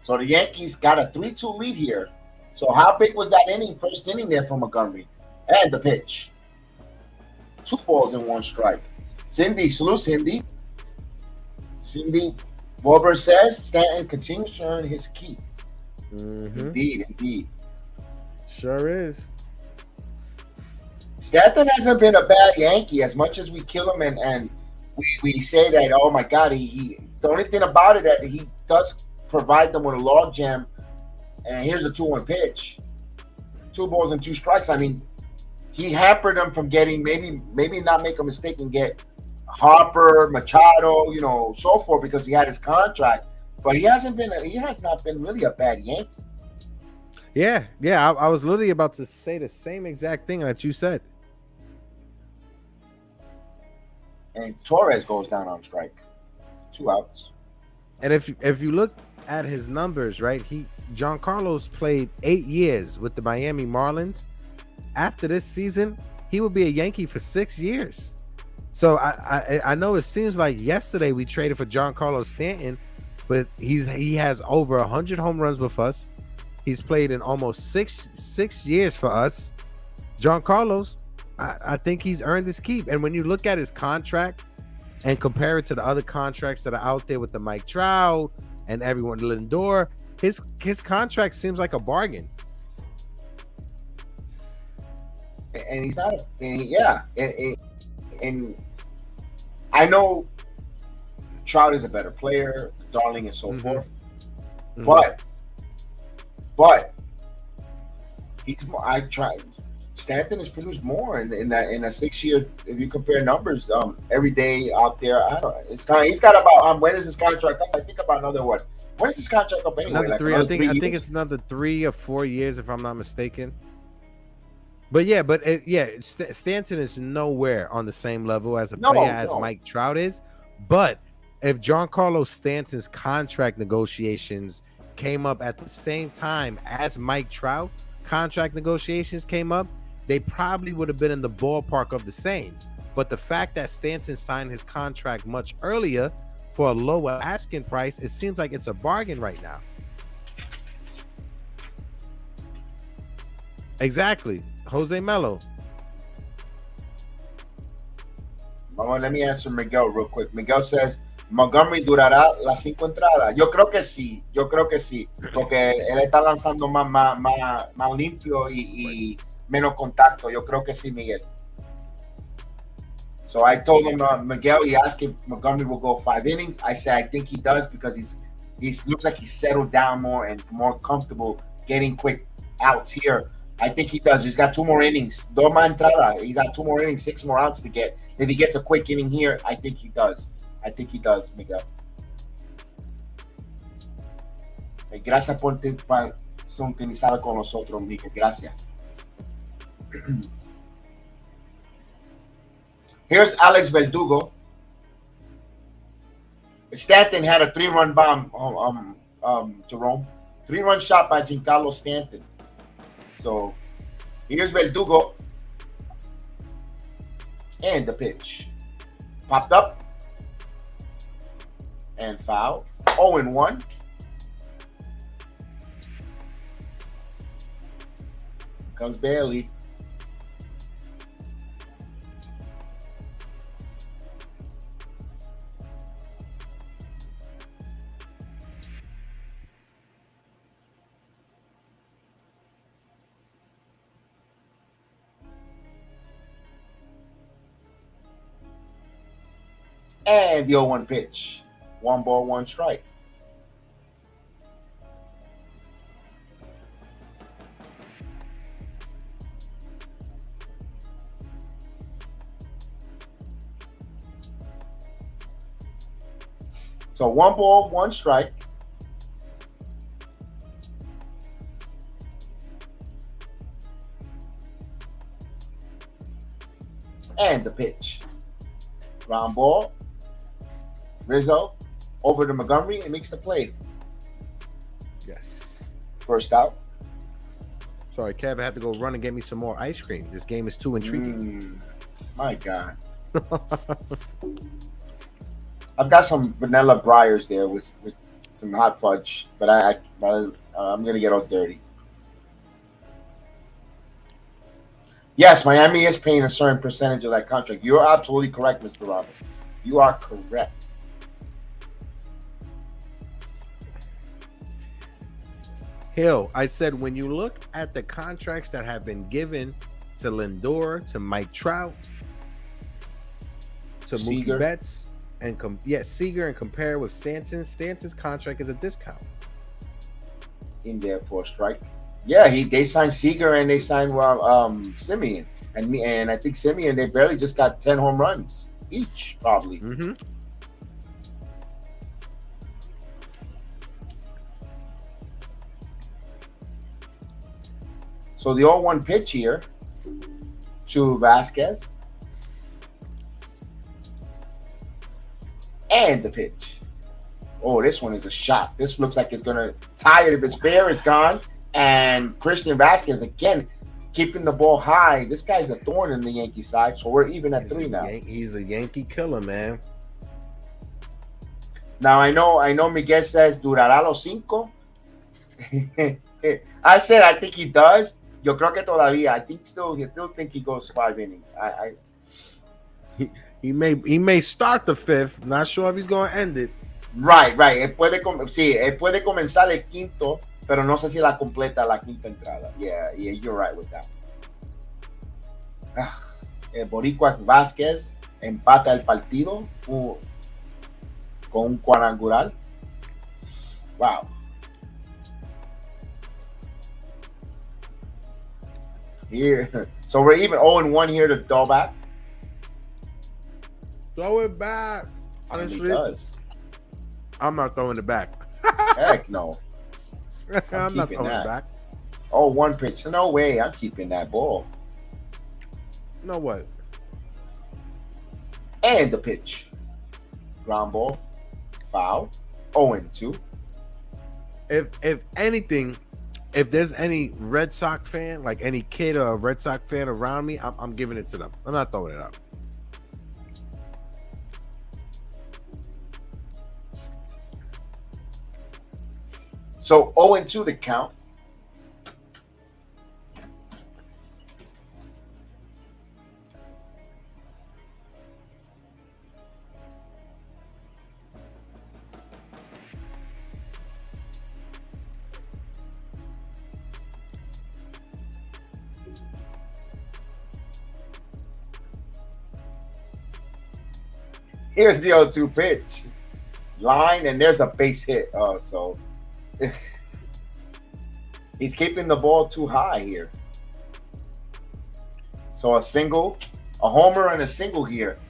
So the Yankees got a 3-2 lead here. So how big was that inning, first inning there for Montgomery? And the pitch. 2 balls and 1 strike. Cindy, salute Cindy. Cindy, Wilbur says Stanton continues to earn his keep. Mm-hmm. Indeed. Sure is. Stanton hasn't been a bad Yankee as much as we kill him and we say that, oh my God, he the only thing about it that he does provide them with a log jam, and here's a 2-1 pitch. 2 balls and 2 strikes. I mean, he hampered them from getting maybe not make a mistake and get Harper, Machado, so forth, because he had his contract. But he has not been really a bad Yankee. Yeah. I was literally about to say the same exact thing that you said. And Torres goes down on strike. 2 outs. And if you look at his numbers, right? John Carlos played 8 years with the Miami Marlins. After this season, he will be a Yankee for 6 years. So I know it seems like yesterday we traded for John Carlos Stanton, but he has over 100 home runs with us. He's played in almost six years for us. John Carlos, I think he's earned his keep. And when you look at his contract and compare it to the other contracts that are out there with the Mike Trout and everyone, Lindor, his contract seems like a bargain. And he's not. And I know Trout is a better player, Darling, and so forth. Mm-hmm. But Stanton has produced more in a 6 year. If you compare numbers, every day out there, I don't know. He's got about when is his contract up? I think about another one. When is his contract up anyway? Another 3. I think it's another 3 or 4 years, if I'm not mistaken. But Stanton is nowhere on the same level as a player as Mike Trout is. But if John Carlos Stanton's contract negotiations came up at the same time as Mike Trout contract negotiations came up, they probably would have been in the ballpark of the same. But the fact that Stanton signed his contract much earlier for a lower asking price, it seems like it's a bargain right now. Exactly. Jose Melo. Let me answer Miguel real quick. Miguel says, Montgomery durará las 5 entradas. Yo creo que sí, porque él está lanzando más limpio y menos contacto. Yo creo que sí, Miguel. So I told him, Miguel, he asked if Montgomery will go 5 innings. I said, I think he does, because he looks like he's settled down more and more comfortable getting quick outs here. I think he does. He's got 2 more innings. Doma entrada. He's got 2 more innings, 6 more outs to get. If he gets a quick inning here, I think he does. I think he does, Miguel. Gracias por sintonizar con nosotros, Miguel. Gracias. Here's Alex Verdugo. Stanton had a 3-run bomb, Jerome. 3-run shot by Giancarlo Stanton. So here's Verdugo. And the pitch. Popped up. And foul. 0-1. Comes Bailey. And the 0-1 pitch. 1 ball, 1 strike. So 1 ball, 1 strike. And the pitch. Ground ball. Rizzo over to Montgomery and makes the play. Yes. First out. Sorry, Kev, I had to go run and get me some more ice cream. This game is too intriguing. My God. I've got some vanilla Briars there with some hot fudge, but I'm going to get all dirty. Yes, Miami is paying a certain percentage of that contract. You're absolutely correct, Mr. Robinson. You are correct. Hill, I said when you look at the contracts that have been given to Lindor, to Mike Trout, to Seager. Mookie Betts, and Seager, and compare with Stanton's contract is a discount. In there for a strike. Yeah, they signed Seager and they signed Simeon. And I think Simeon, they barely just got 10 home runs each, probably. Mm-hmm. So the 0-1 pitch here to Vasquez. And the pitch. Oh, this one is a shot. This looks like it's going to tire if it's fair. It's gone. And Christian Vasquez, again, keeping the ball high. This guy's a thorn in the Yankee side. So we're even at 3 now. He's a Yankee killer, man. Now, I know Miguel says, durará los 5. I said I think he does. Yo creo que todavía. I still think he goes 5 innings. He may start the 5th. Not sure if he's going to end it. Right. Él puede comenzar el 5º, pero no sé si la completa la 5ª entrada. Yeah, you're right with that. El Boricua Vázquez empata el partido con un cuadrangular. Wow. Here, so we're even 0-1 here to throw back. Throw it back. Honestly, I'm not throwing it back. Heck no. I'm not throwing it back. 0-1 pitch. No way. I'm keeping that ball. No way. And the pitch. Ground ball. Foul. 0-2. If anything, if there's any Red Sox fan, like any kid or a Red Sox fan around me, I'm giving it to them. I'm not throwing it up. So 0-2 the count. Here's the 0-2 pitch. Line, and there's a base hit. So he's keeping the ball too high here. So a single, a homer and a single here.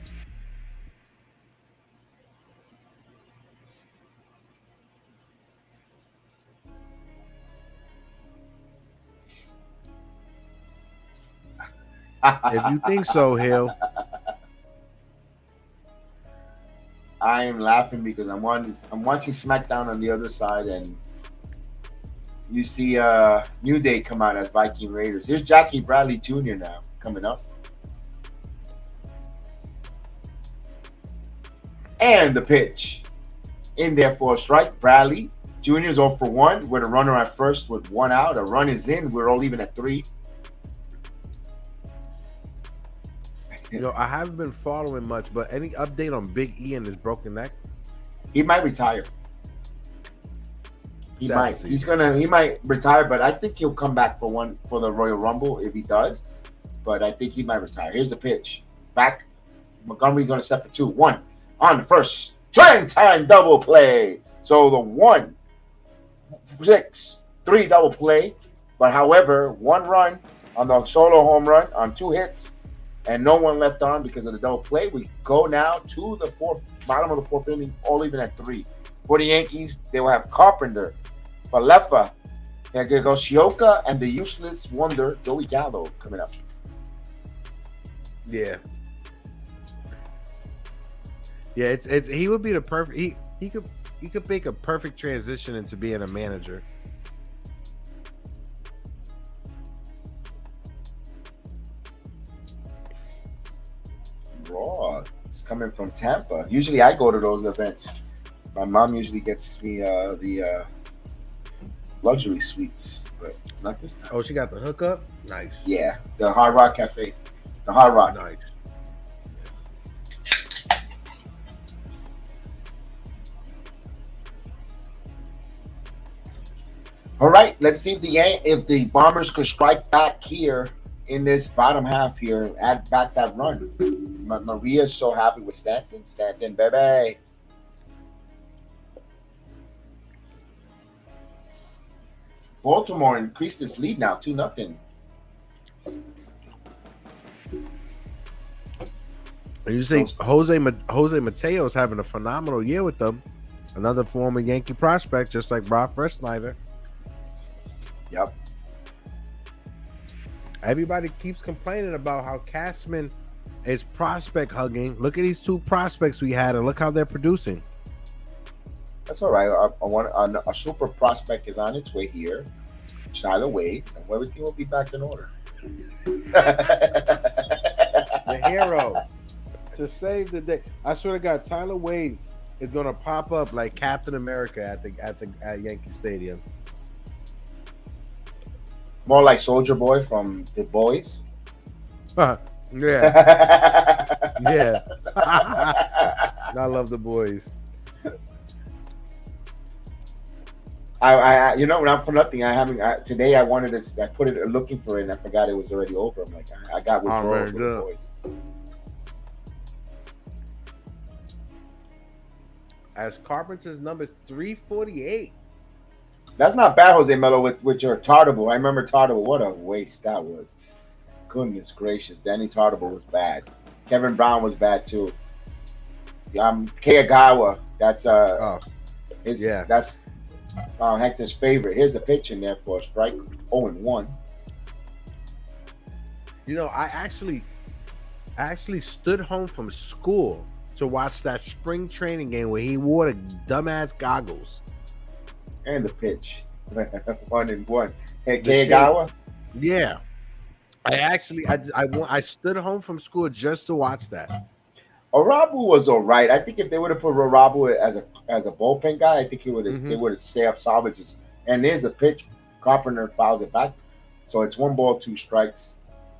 If you think so, Hill. I am laughing because I'm watching SmackDown on the other side, and you see New Day come out as Viking Raiders. Here's Jackie Bradley Jr. now coming up. And the pitch. In there for a strike. Bradley Jr. is 0 for 1 with a runner at first with 1 out. A run is in. We're all even at 3. You know, I haven't been following much, but any update on Big E and his broken neck? He might retire. He Sad might. to see. He might retire, but I think he'll come back for the Royal Rumble if he does. But I think he might retire. Here's the pitch. Back. Montgomery's gonna set for 2-1 on the first. Time double play. So the 1-6-3 double play. But however, 1 run on the solo home run on 2 hits. And no one left on because of the double play. We go now to the bottom of the 4th inning, all even at 3. For the Yankees, they will have Carpenter, Falefa, Shioka, and the useless wonder Joey Gallo coming up. Yeah. Yeah, it's he would be the perfect he could make a perfect transition into being a manager. Raw. It's coming from Tampa. Usually I go to those events. My mom usually gets me the luxury suites, but not this time. Oh, she got the hookup? Nice. Yeah, the Hard Rock Cafe. The Hard Rock. Nice. All right, let's see if the Bombers could strike back here in this bottom half here and add back that run. Maria's so happy with Stanton. Stanton, baby. Baltimore increased its lead now, 2-0. You say Jose Mateo's having a phenomenal year with them. Another former Yankee prospect, just like Rob Freshneider. Yep. Everybody keeps complaining about how Cashman is prospect hugging. Look at these 2 prospects we had, and look how they're producing. That's all right. I want a super prospect is on its way here. Tyler Wade, and everything will be back in order. The hero to save the day. I swear to God, Tyler Wade is gonna pop up like Captain America at Yankee Stadium. More like Soldier Boy from The Boys. Yeah, yeah. I love The Boys. I you know, not for nothing. Today I wanted to. I put it looking for it, and I forgot it was already over. I'm like, I got withdrawal for The Boys. As Carpenter's number 348. That's not bad, Jose Melo, with your Tartable. I remember Tartable. What a waste that was. Goodness gracious. Danny Tartable was bad. Kevin Brown was bad too. Kayagawa. That's that's Hector's favorite. Here's a pitch in there for a strike. 0-1. You know, I actually stood home from school to watch that spring training game where he wore the dumbass goggles. And the pitch. 1-1. Hey, Kayagawa? Yeah. I stood home from school just to watch that. Arabu was all right. I think if they would have put Arabu as a bullpen guy, I think they would have stayed up salvages. And there's a pitch. Carpenter fouls it back. So it's 1 ball, 2 strikes.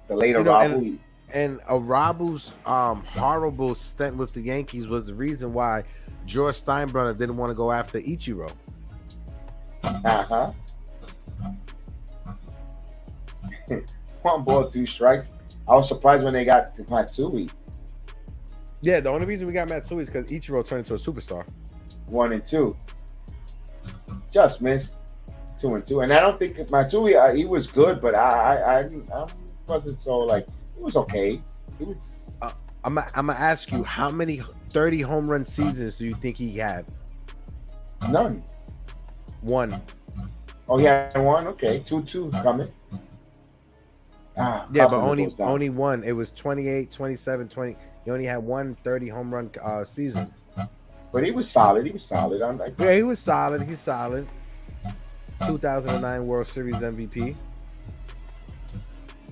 The late Arabu. And Arabu's horrible stint with the Yankees was the reason why George Steinbrenner didn't want to go after Ichiro. 1 ball, 2 strikes. I was surprised when they got to Matsui. Yeah, the only reason we got Matsui is because Ichiro turned into a superstar. 1-2. Just missed. 2-2. And I don't think Matsui, he was good, but I wasn't so like It was okay. It was I'm gonna ask you, how many 30 home run seasons do you think he had? none. One. Oh, he had one. Okay, 2-2 coming. Yeah, but Carpenter goes down. only one. It was 28, 27, 20. He only had one 30 home run season. But he was solid. He was solid. I'm like, Yeah, he was solid. He's solid. 2009 World Series MVP.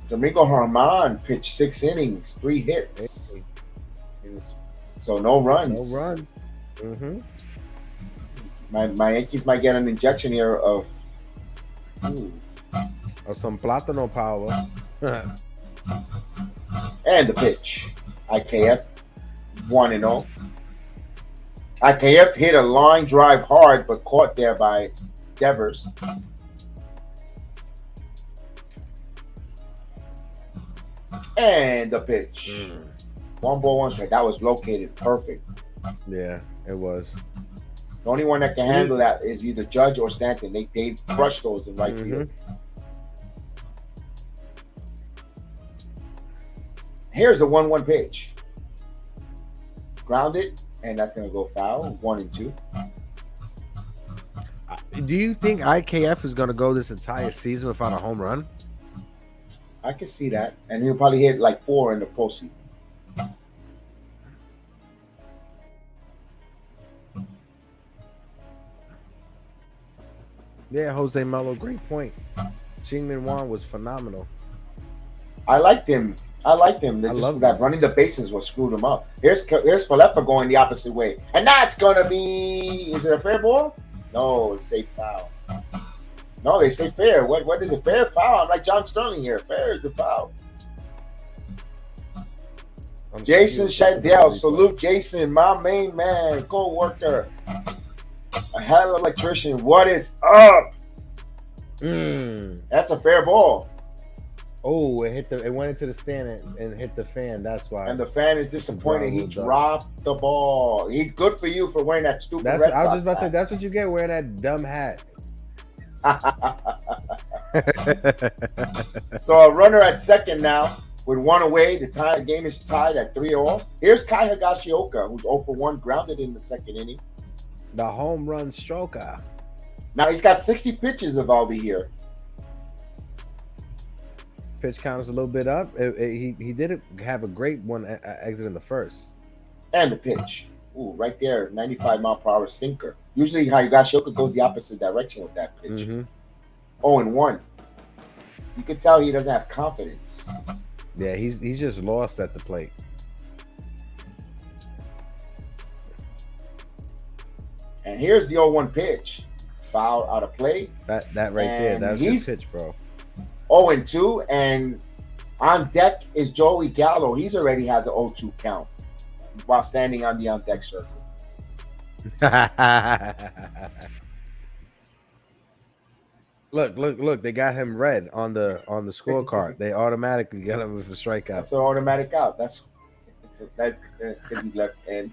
Domingo Germán pitched 6 innings, 3 hits. So no runs. No runs. Mm-hmm. My Yankees might get an injection here of Or some Platano power. and the pitch. IKF 1-0. IKF hit a line drive hard, but caught there by Devers. And the pitch. 1 ball, 1 strike. That was located perfect. Yeah, it was. The only one that can handle that is either Judge or Stanton. They crushed those in right field. Here's a 1-1 pitch. Grounded, and that's going to go foul. 1 and 2. Do you think IKF is going to go this entire season without a home run? I can see that. And he'll probably hit like 4 in the postseason. Yeah, Jose Melo, great point. Chingman Wan was phenomenal. I liked him. They just that running the bases what screwed him up. Here's Falefa going the opposite way. And that's going to be... Is it a fair ball? No, it's a foul. No, they say fair. What is it? Fair, foul? I'm like John Sterling here. Fair is the foul. Jason Shadell. Salute Jason, my main man, co-worker. A hell of an electrician. What is up? That's a fair ball. Oh, it went into the stand and hit the fan. That's why. And the fan is disappointed. He dropped the ball. He's good for you for wearing that stupid Red Sox I was just about to say, that's what you get wearing that dumb hat. So a runner at second now with 1 away. The game is tied at 3-all. Here's Kai Higashioka, who's 0 for 1, grounded in the 2nd inning. The home run stroker. Now he's got 60 pitches of Aldi here. Pitch count is a little bit up. He did have a great one exit in the first. And the pitch. Ooh, right there, 95-mile-per-hour sinker. Usually Higashioka goes the opposite direction with that pitch. 0-1. You can tell he doesn't have confidence. Yeah, he's just lost at the plate. And here's the 0-1 pitch. Foul out of play. That right there, that was his pitch, bro. 0-2, and on deck is Joey Gallo. He's already has an 0-2 count while standing on the on-deck circle. Look! They got him red on the scorecard. They automatically get him with a strikeout. That's an automatic out. That's because he's left hand.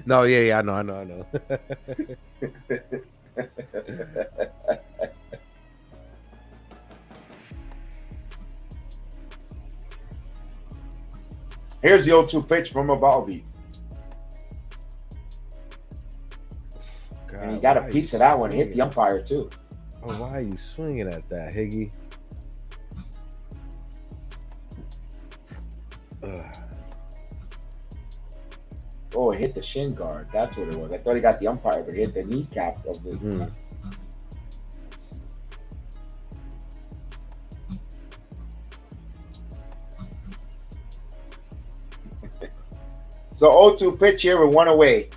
No, yeah, I know. Here's the 0-2 pitch from Eovaldi. And he got a piece of that one. Hit the umpire, too. Oh, why are you swinging at that, Higgy? Oh, it hit the shin guard. That's what it was. I thought he got the umpire, but it hit the kneecap of the... So 0-2 pitch here with 1 away.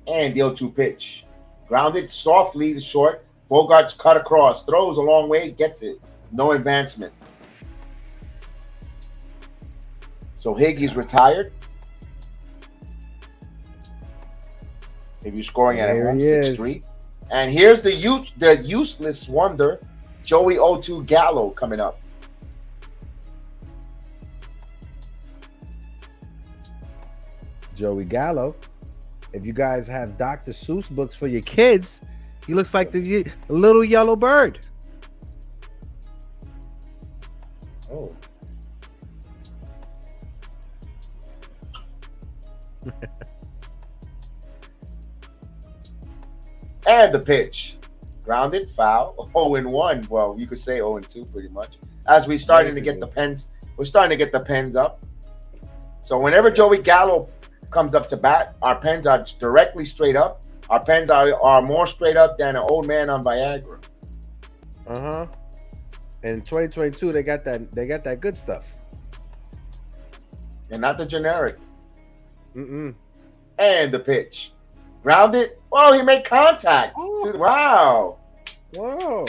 And the 0-2 pitch. Grounded softly to short. Bogart's cut across. Throws a long way. Gets it. No advancement. So Higgy's retired. If you're scoring at home 6-3. And here's the useless wonder, Joey 0-2 Gallo coming up. Joey Gallo. If you guys have Dr. Seuss books for your kids, He looks like the little yellow bird. Oh. And the pitch. Grounded, foul, 0-1. Well, you could say 0-2 pretty much. As we're starting to get the pens, we're starting to get the pens up. So whenever Joey Gallo comes up to bat, our pens are directly straight up. Our pens are more straight up than an old man on Viagra. Uh-huh. And in 2022, they got that good stuff. And not the generic. Mm-mm. And the pitch. Grounded. Oh, he made contact. Oh. Wow. Whoa.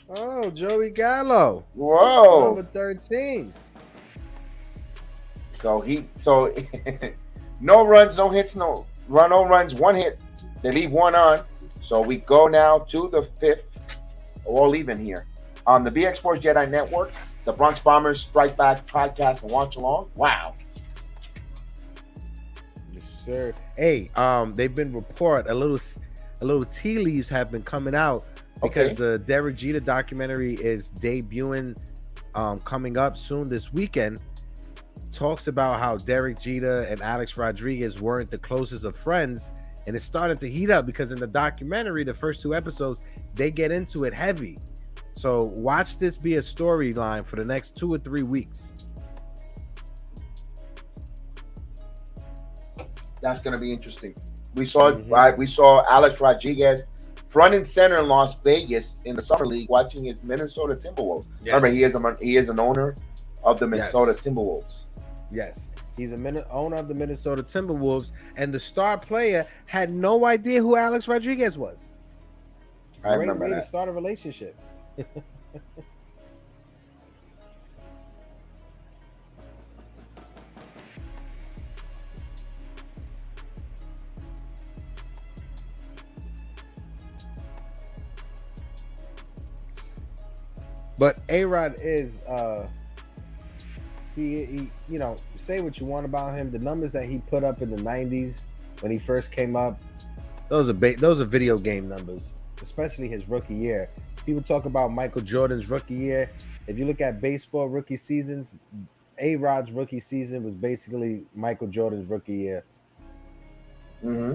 Oh, Joey Gallo. Whoa. Number 13. So no runs, no hits, no runs, one hit. They leave one on. So we go now to the 5th. All even here. On the BX Sports Jedi Network, the Bronx Bombers Strike Back podcast and watch along. Wow. Yes, sir. Hey, they've been a little tea leaves have been coming out because the Derek Jeter documentary is debuting coming up soon this weekend. Talks about how Derek Jeter and Alex Rodriguez weren't the closest of friends, and it started to heat up because in the documentary, the first 2 episodes, they get into it heavy. So watch this be a storyline for the next 2 or 3 weeks. That's going to be interesting. We saw Alex Rodriguez front and center in Las Vegas in the summer league watching his Minnesota Timberwolves. Yes. Remember, he is an owner of the Minnesota Timberwolves. Yes, he's a owner of the Minnesota Timberwolves, and the star player had no idea who Alex Rodriguez was. I remember way that. to start a relationship. But A-Rod is he say what you want about him. The numbers that he put up in the 90s when he first came up, those are video game numbers, especially his rookie year. People talk about Michael Jordan's rookie year. If you look at baseball rookie seasons, A-Rod's rookie season was basically Michael Jordan's rookie year. Mm-hmm.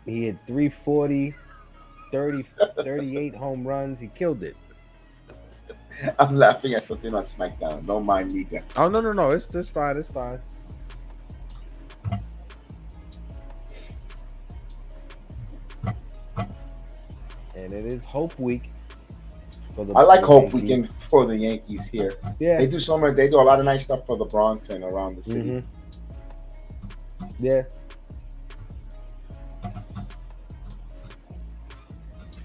He had 340, 38 home runs. He killed it. I'm laughing at something on SmackDown. Don't mind me, guys. Oh, no. It's fine. It's fine. And it is Hope Week. I like Hope Weekend for the Yankees here. Yeah. They do a lot of nice stuff for the Bronx and around the city. Mm-hmm. Yeah.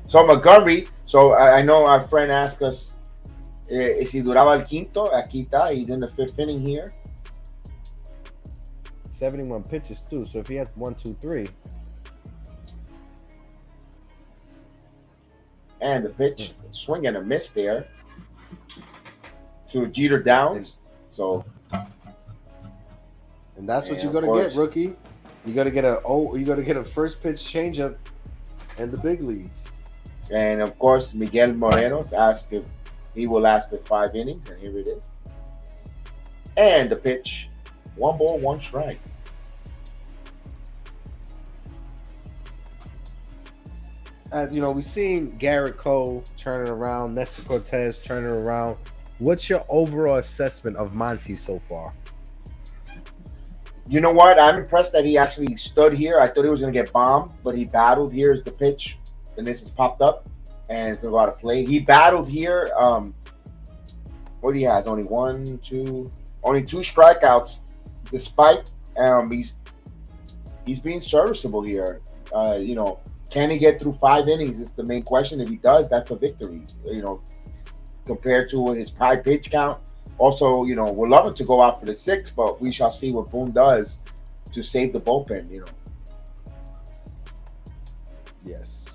So Montgomery, I know our friend asked us, si duraba el quinto? Aquí está. He's in the 5th inning here. 71 pitches too. So if he has 1, 2, 3. And the pitch, swing and a miss there to Jeter Downs. And that's what Yeah, you got to get, rookie. You got to get a first pitch changeup in the big leagues. And of course, Miguel Moreno's asked if he will last the 5 innings, and here it is. And the pitch, 1 ball, 1 strike. We've seen Garrett Cole turning around, Nestor Cortez turning around. What's your overall assessment of Monty so far? You know what? I'm impressed that he actually stood here. I thought he was going to get bombed, but he battled. Here's the pitch, and this has popped up, and it's a lot of play. He battled here. What he has? Only 2 strikeouts, despite he's being serviceable here. Can he get through 5 innings? It's the main question. If he does, that's a victory. Compared to his high pitch count. Also, we're loving to go out for the 6th, but we shall see what Boone does to save the bullpen. Yes.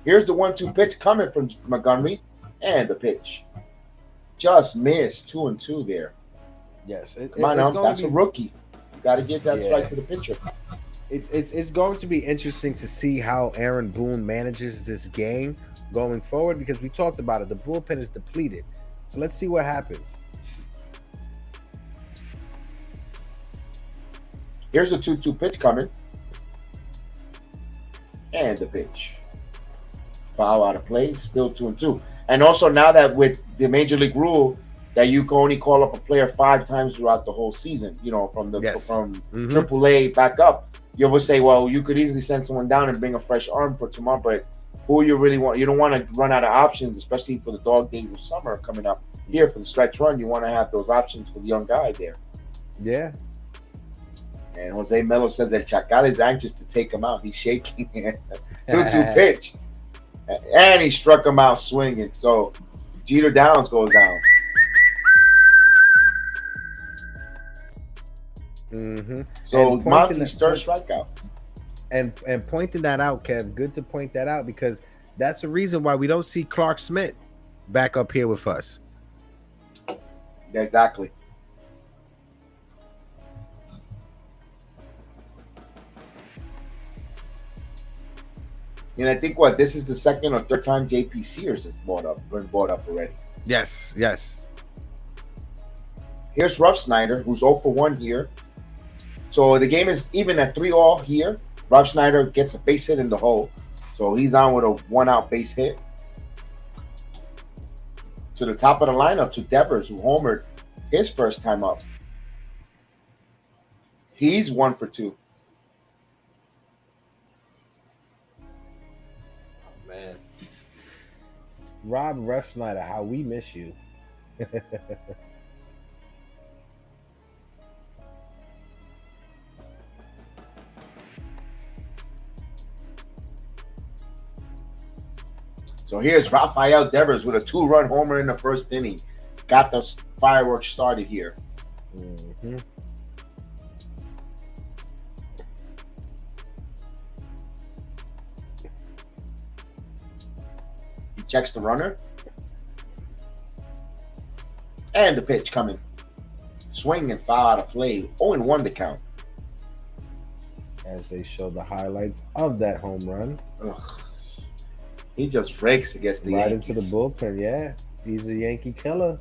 Here's the 1-2 pitch coming from Montgomery, and the pitch just missed 2-2 there. Yes, Come on now, that's a rookie. You got to give that Yeah. strike to the pitcher. It's going to be interesting to see how Aaron Boone manages this game going forward, because we talked about it. The bullpen is depleted, so let's see what happens. Here's a 2-2 pitch coming. And the pitch. Foul out of play, still 2-2. And also now that with the Major League rule that you can only call up a player 5 times throughout the whole season, you know, from AAA back up, you would say, well, you could easily send someone down and bring a fresh arm for tomorrow, but who you really want? You don't want to run out of options, especially for the dog days of summer coming up here for the stretch run. You want to have those options for the young guy there. Yeah. And Jose Melo says that Chacal is anxious to take him out. He's shaking. 2-2 pitch. And he struck him out swinging. So Jeter Downs goes down. So Monty's third strikeout. And pointing that out, Kev, good to point that out, because that's the reason why we don't see Clark Smith back up here with us. Exactly. And I think this is the second or third time JP Sears has been bought up already. Yes, yes. Here's Ruff Snyder, who's 0 for 1 here. So the game is even at 3-all here. Ruff Snyder gets a base hit in the hole. So he's on with a 1-out base hit. To the top of the lineup to Devers, who homered his first time up. He's 1 for 2. Man, Rob Refsnyder, how we miss you. So here's Rafael Devers with a 2-run homer in the first inning. Got the fireworks started here. Mm-hmm. Checks the runner. And the pitch coming. Swing and foul out of play. 0-1 to count. As they show the highlights of that home run. Ugh. He just rakes against the right Yankees. into the bullpen, yeah. He's a Yankee killer.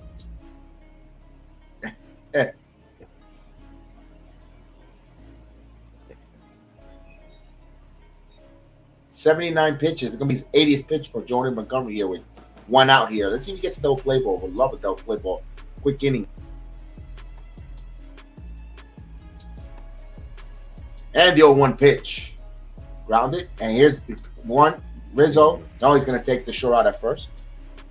79 pitches. It's going to be his 80th pitch for Jordan Montgomery here with 1 out here. Let's see if he gets a double play ball. Would love a double play ball. Quick inning. And the 0-1 pitch. Grounded. And here's one. Rizzo. No, he's going to take the short out at first.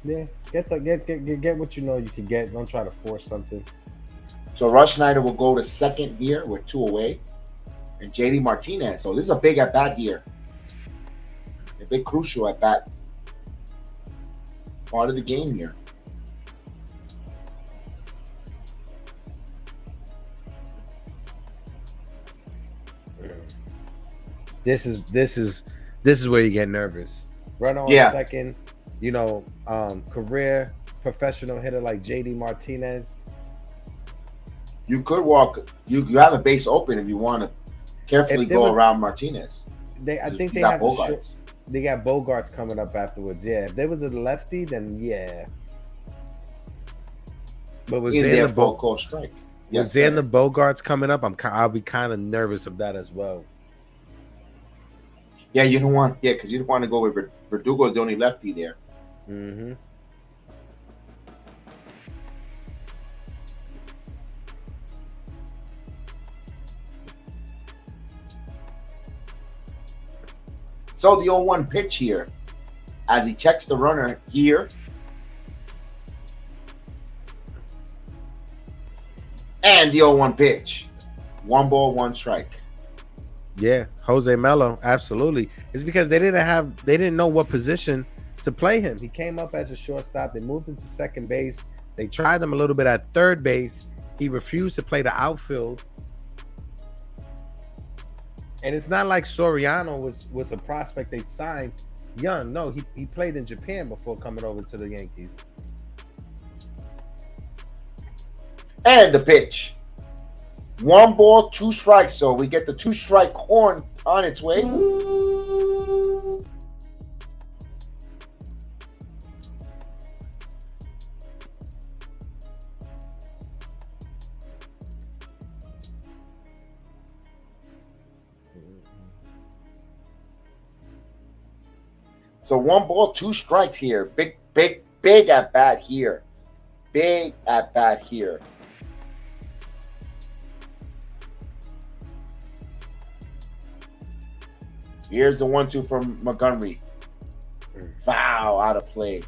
Yeah. Get what you know you can get. Don't try to force something. So Rush Snyder will go to second here with 2 away. And JD Martinez. So this is a big at bat here. A big crucial at bat. Part of the game here. This is where you get nervous. Run on second, career professional hitter like JD Martinez. You could walk. You have a base open if you want to carefully go around Martinez. I think they got Bogarts. They got Bogarts coming up afterwards. Yeah, if there was a lefty, then yeah. But with Xander strike. With Xander Bogarts coming up, I'll be kind of nervous of that as well. Yeah, you don't want. Yeah, because you don't want to go with Verdugo's the only lefty there. Mm-hmm. So the 0-1 pitch here, as he checks the runner here. And the 0-1 pitch. 1 ball, 1 strike. Yeah, Jose Melo, absolutely. It's because they didn't know what position to play him. He came up as a shortstop. They moved him to second base. They tried him a little bit at third base. He refused to play the outfield. And it's not like Soriano was a prospect they signed young. No, he played in Japan before coming over to the Yankees. And the pitch. 1 ball, 2 strikes. So we get the 2-strike horn on its way. So 1 ball, 2 strikes here. Big at bat here. Big at bat here. Here's the 1-2 from Montgomery. Foul, out of play.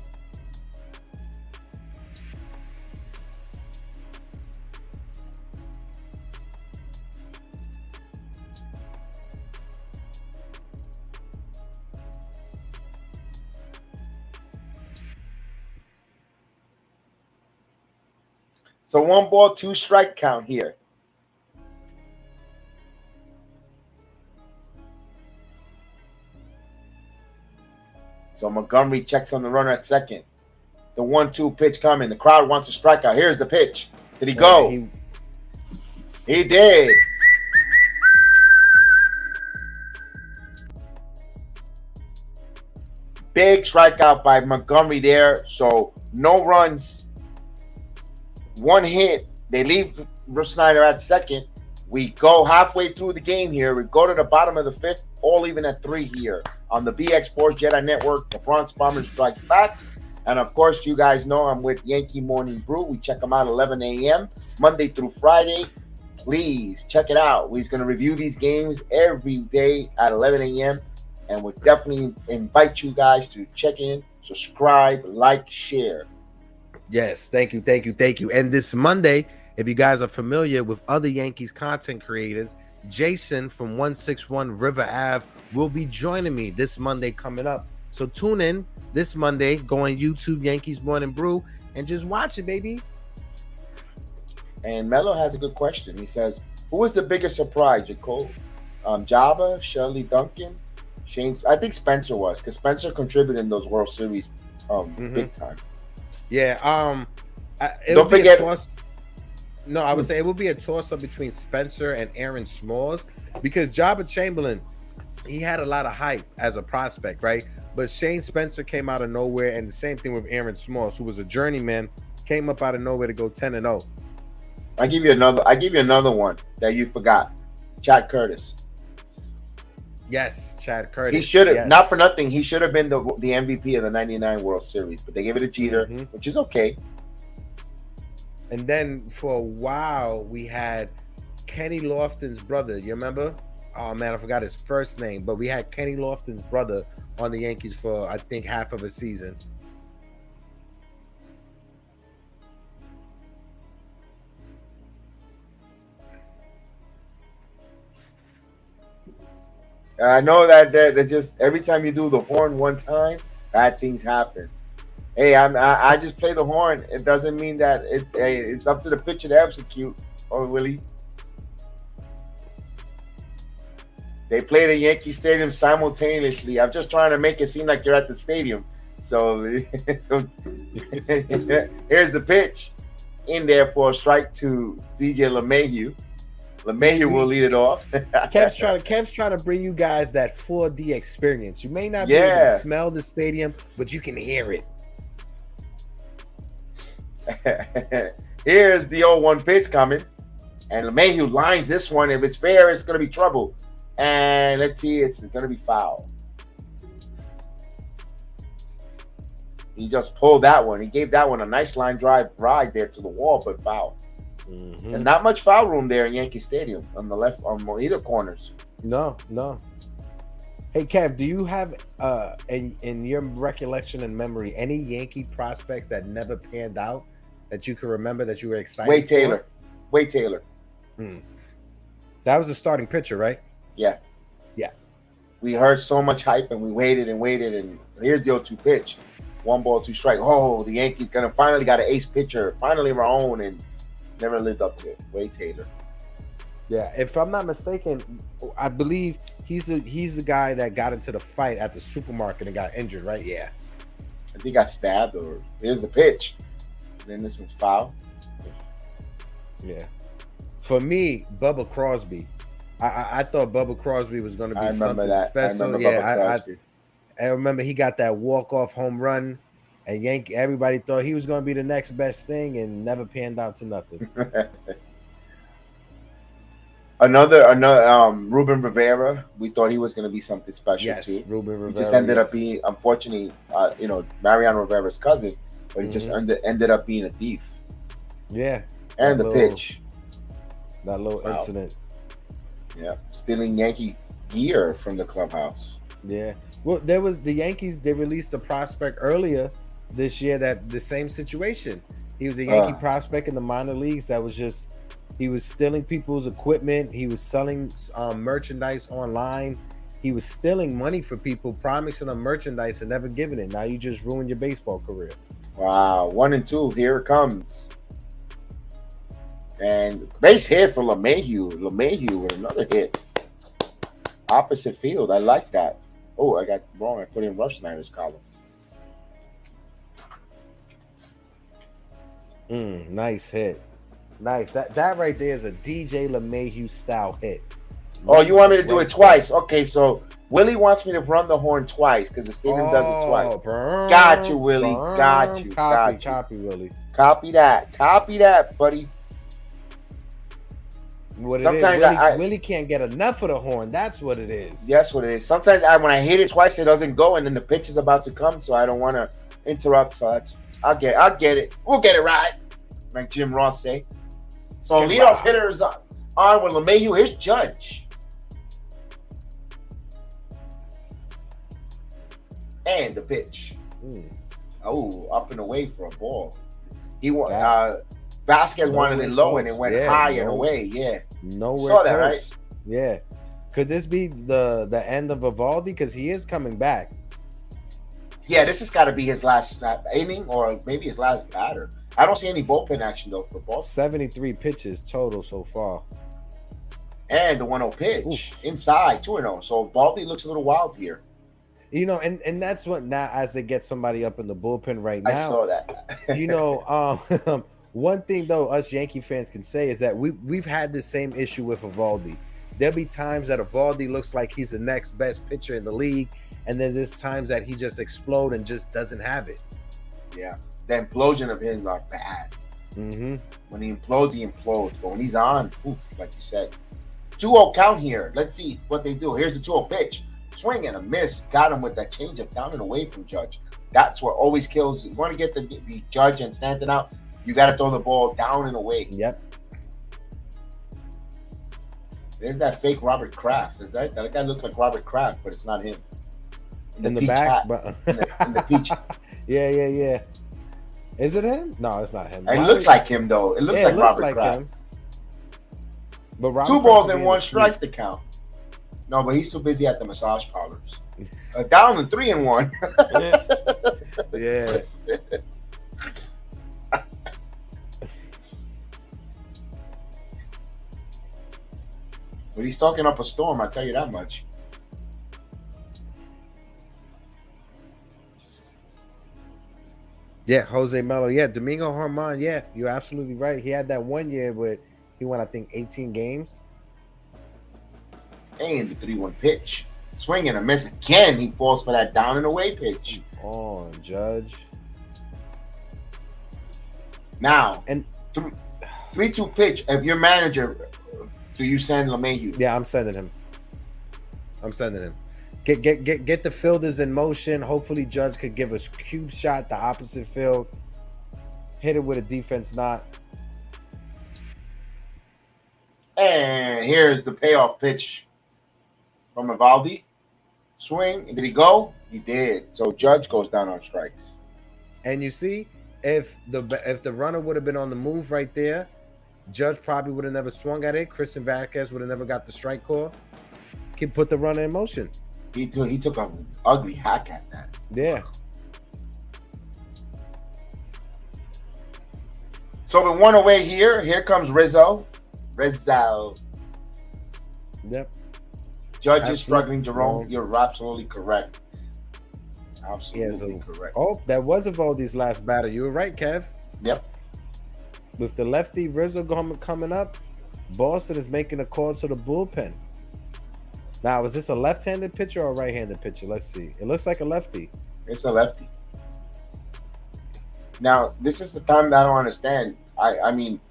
So 1 ball, 2 strike count here. So Montgomery checks on the runner at second. The 1-2 pitch coming. The crowd wants a strikeout. Here's the pitch. Did he go? He did. Big strikeout by Montgomery there. So no runs. 1 hit. They leave Snyder at second. We go halfway through the game here. We go to the bottom of the 5th, all even at 3 here on the BX Sports Jedi Network. The Bronx Bombers strike back. And of course, you guys know I'm with Yankee Morning Brew. We check them out 11 a.m. Monday through Friday. Please check it out. We're going to review these games every day at 11 a.m. And we'll definitely invite you guys to check in, subscribe, like, share. Yes, thank you. And this Monday, if you guys are familiar with other Yankees content creators, Jason from 161 River Ave will be joining me this Monday coming up. So tune in this Monday, go on YouTube, Yankees Morning Brew, and just watch it, baby. And Mello has a good question. He says, who was the biggest surprise, Nicole? Java, Shirley Duncan, Shane? I think Spencer was, because Spencer contributed in those World Series big time. Yeah. Don't forget. I would say it would be a toss-up between Spencer and Aaron Smalls, because Jabba Chamberlain, he had a lot of hype as a prospect, right? But Shane Spencer came out of nowhere, and the same thing with Aaron Smalls, who was a journeyman, came up out of nowhere to go 10-0. I give you another one that you forgot. Chad Curtis. Yes, Chad Curtis. He should have, yes. Not for nothing, he should have been the MVP of the 99 World Series, but they gave it to Jeter, which is okay. And then for a while, we had Kenny Lofton's brother. You remember? Oh, man, I forgot his first name. But we had Kenny Lofton's brother on the Yankees for, I think, half of a season. I know that just every time you do the horn one time, bad things happen. Hey, I just play the horn. It doesn't mean that it's up to the pitcher to execute. Oh, Willie. They play the Yankee Stadium simultaneously. I'm just trying to make it seem like you're at the stadium. So here's the pitch. In there for a strike to DJ LeMahieu. LeMahieu will lead it off. Kev's trying to bring you guys that 4D experience. You may not be able to smell the stadium, but you can hear it. Here's the 0-1 pitch coming. And LeMahieu lines this one. If it's fair, it's going to be trouble. And let's see, it's going to be foul. He just pulled that one. He gave that one a nice line drive ride there to the wall, but foul. And not much foul room there in Yankee Stadium on the left, on either corners. No. Hey, Kev, do you have, in your recollection and memory, any Yankee prospects that never panned out that you can remember that you were excited Wade Taylor. That was the starting pitcher, right? Yeah. We heard so much hype, and we waited, and here's the 0-2 pitch. 1 ball, 2 strike. Oh, the Yankees finally got an ace pitcher, finally of our own, and never lived up to it. Wade Taylor. Yeah, if I'm not mistaken, I believe he's the guy that got into the fight at the supermarket and got injured, right? Yeah. I think he got stabbed, or here's the pitch. And then this one's foul. Yeah. For me, Bubba Crosby. I thought Bubba Crosby was going to be something special. Bubba Crosby. I remember he got that walk-off home run, and everybody thought he was going to be the next best thing, and never panned out to nothing. Another Ruben Rivera. We thought he was going to be something special too. Ruben Rivera. He just ended up being, unfortunately, Mariano Rivera's cousin, but he just ended up being a thief. Yeah. And the pitch. That little incident. Yeah, stealing Yankee gear from the clubhouse. Yeah. Well, there was the Yankees. They released a prospect earlier this year that the same situation. He was a Yankee prospect in the minor leagues that was just, he was stealing people's equipment. He was selling merchandise online. He was stealing money for people, promising them merchandise and never giving it. Now you just ruined your baseball career. Wow. 1-2. Here it comes. And base hit for LeMahieu. LeMahieu with another hit. Opposite field. I like that. Oh, I got wrong. I put in Rush Snyder's column. Nice hit. Nice. That right there is a DJ LeMahieu style hit. Oh, you want me to do it twice? Okay, so Willie wants me to run the horn twice because the stadium does it twice. Got you, Willie. Got you. Copy, Willie. Copy that, buddy. What it Sometimes is, Willie can't get enough of the horn. That's what it is. That's what it is. Sometimes when I hit it twice, it doesn't go, and then the pitch is about to come, so I don't want to interrupt. So I'll get it. We'll get it right, like Jim Ross say. So leadoff hitter is on with LeMahieu. Here's Judge. And the pitch. Oh, up and away for a ball. He Vasquez wanted it low and it went high and away. Yeah. Nowhere Saw that, close. right? Yeah. Could this be the end of Evaldi? Because he is coming back. Yeah, this has got to be his last inning or maybe his last batter. I don't see any bullpen action, though, for Boston. 73 pitches total so far. And the 1-0 pitch. Inside, 2-0. So Baldy looks a little wild here. You know, and that's what now as they get somebody up in the bullpen right now. I saw that. You know, one thing, though, us Yankee fans can say is that we've had the same issue with Evaldi. There'll be times that Evaldi looks like he's the next best pitcher in the league, and then there's times that he just explodes and just doesn't have it. Yeah, the implosion of him are bad. Mm-hmm. When he implodes. But when he's on, like you said. 2-0 count here. Let's see what they do. Here's the 2-0 pitch. Swing and a miss. Got him with that changeup down and away from Judge. That's what always kills. You want to get the Judge and Stanton out, you got to throw the ball down and away. Yep. There's that fake Robert Kraft. That guy looks like Robert Kraft, but it's not him. In the back? in the peach. Yeah. Is it him? No, it's not him. It looks like him, though. It looks like Robert Kraft. Him. But 2 balls and 1 strike to count. No, but he's too busy at the massage parlors. Down and 3-1. Yeah. But he's talking up a storm, I tell you that much. Yeah, Jose Melo. Yeah, Domingo Germán. Yeah, you're absolutely right. He had that 1 year where he won, I think, 18 games. And the 3-1 pitch. Swing and a miss again. He falls for that down and away pitch. On, Judge. Now, and 3-2 pitch. If your manager, do you send LeMahieu? Yeah, I'm sending him. Get the fielders in motion. Hopefully, Judge could give a cube shot the opposite field. Hit it with a defense knot. And here's the payoff pitch from Evaldi. Swing. Did he go? He did. So Judge goes down on strikes. And you see, if the runner would have been on the move right there, Judge probably would have never swung at it. Christian Vasquez would have never got the strike call. Can put the runner in motion. He took an ugly hack at that. Yeah. So with 1 away here comes Rizzo. Yep. Judge is struggling, Jerome. You're absolutely correct. Absolutely correct. Oh, that was Evaldi's last batter. You were right, Kev. Yep. with the lefty Rizzo coming up, Boston is making a call to the bullpen. Now, is this a left-handed pitcher or a right-handed pitcher? Let's see. It looks like a lefty. It's a lefty. Now, this is the time that I don't understand. I mean,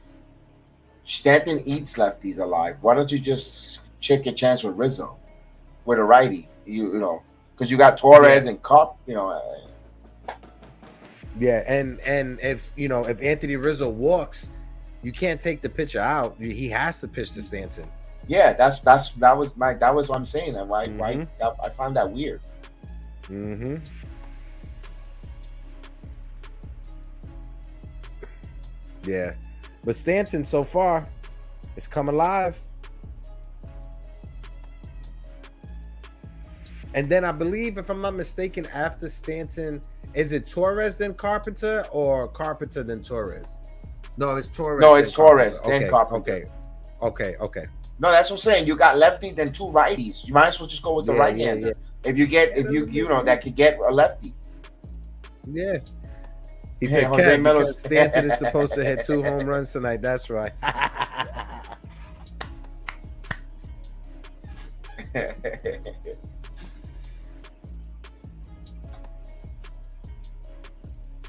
Stanton eats lefties alive. Why don't you just check your chance with Rizzo, with a righty? You know, because you got Torres and Cup. You know. Yeah, and if Anthony Rizzo walks, you can't take the pitcher out. He has to pitch to Stanton. Yeah, that was what I'm saying. And why I find that weird. Mm-hmm. Yeah, but Stanton so far is come alive. And then I believe, if I'm not mistaken, after Stanton, is it Torres then Carpenter or Carpenter then Torres? No, it's Torres. No, it's Torres then Carpenter. Okay. No, that's what I'm saying. You got lefty, then two righties. You might as well just go with the right-hander. Yeah. If you know that could get a lefty. Yeah. He said, Jose because Stanton is supposed to hit 2 home runs tonight. That's right.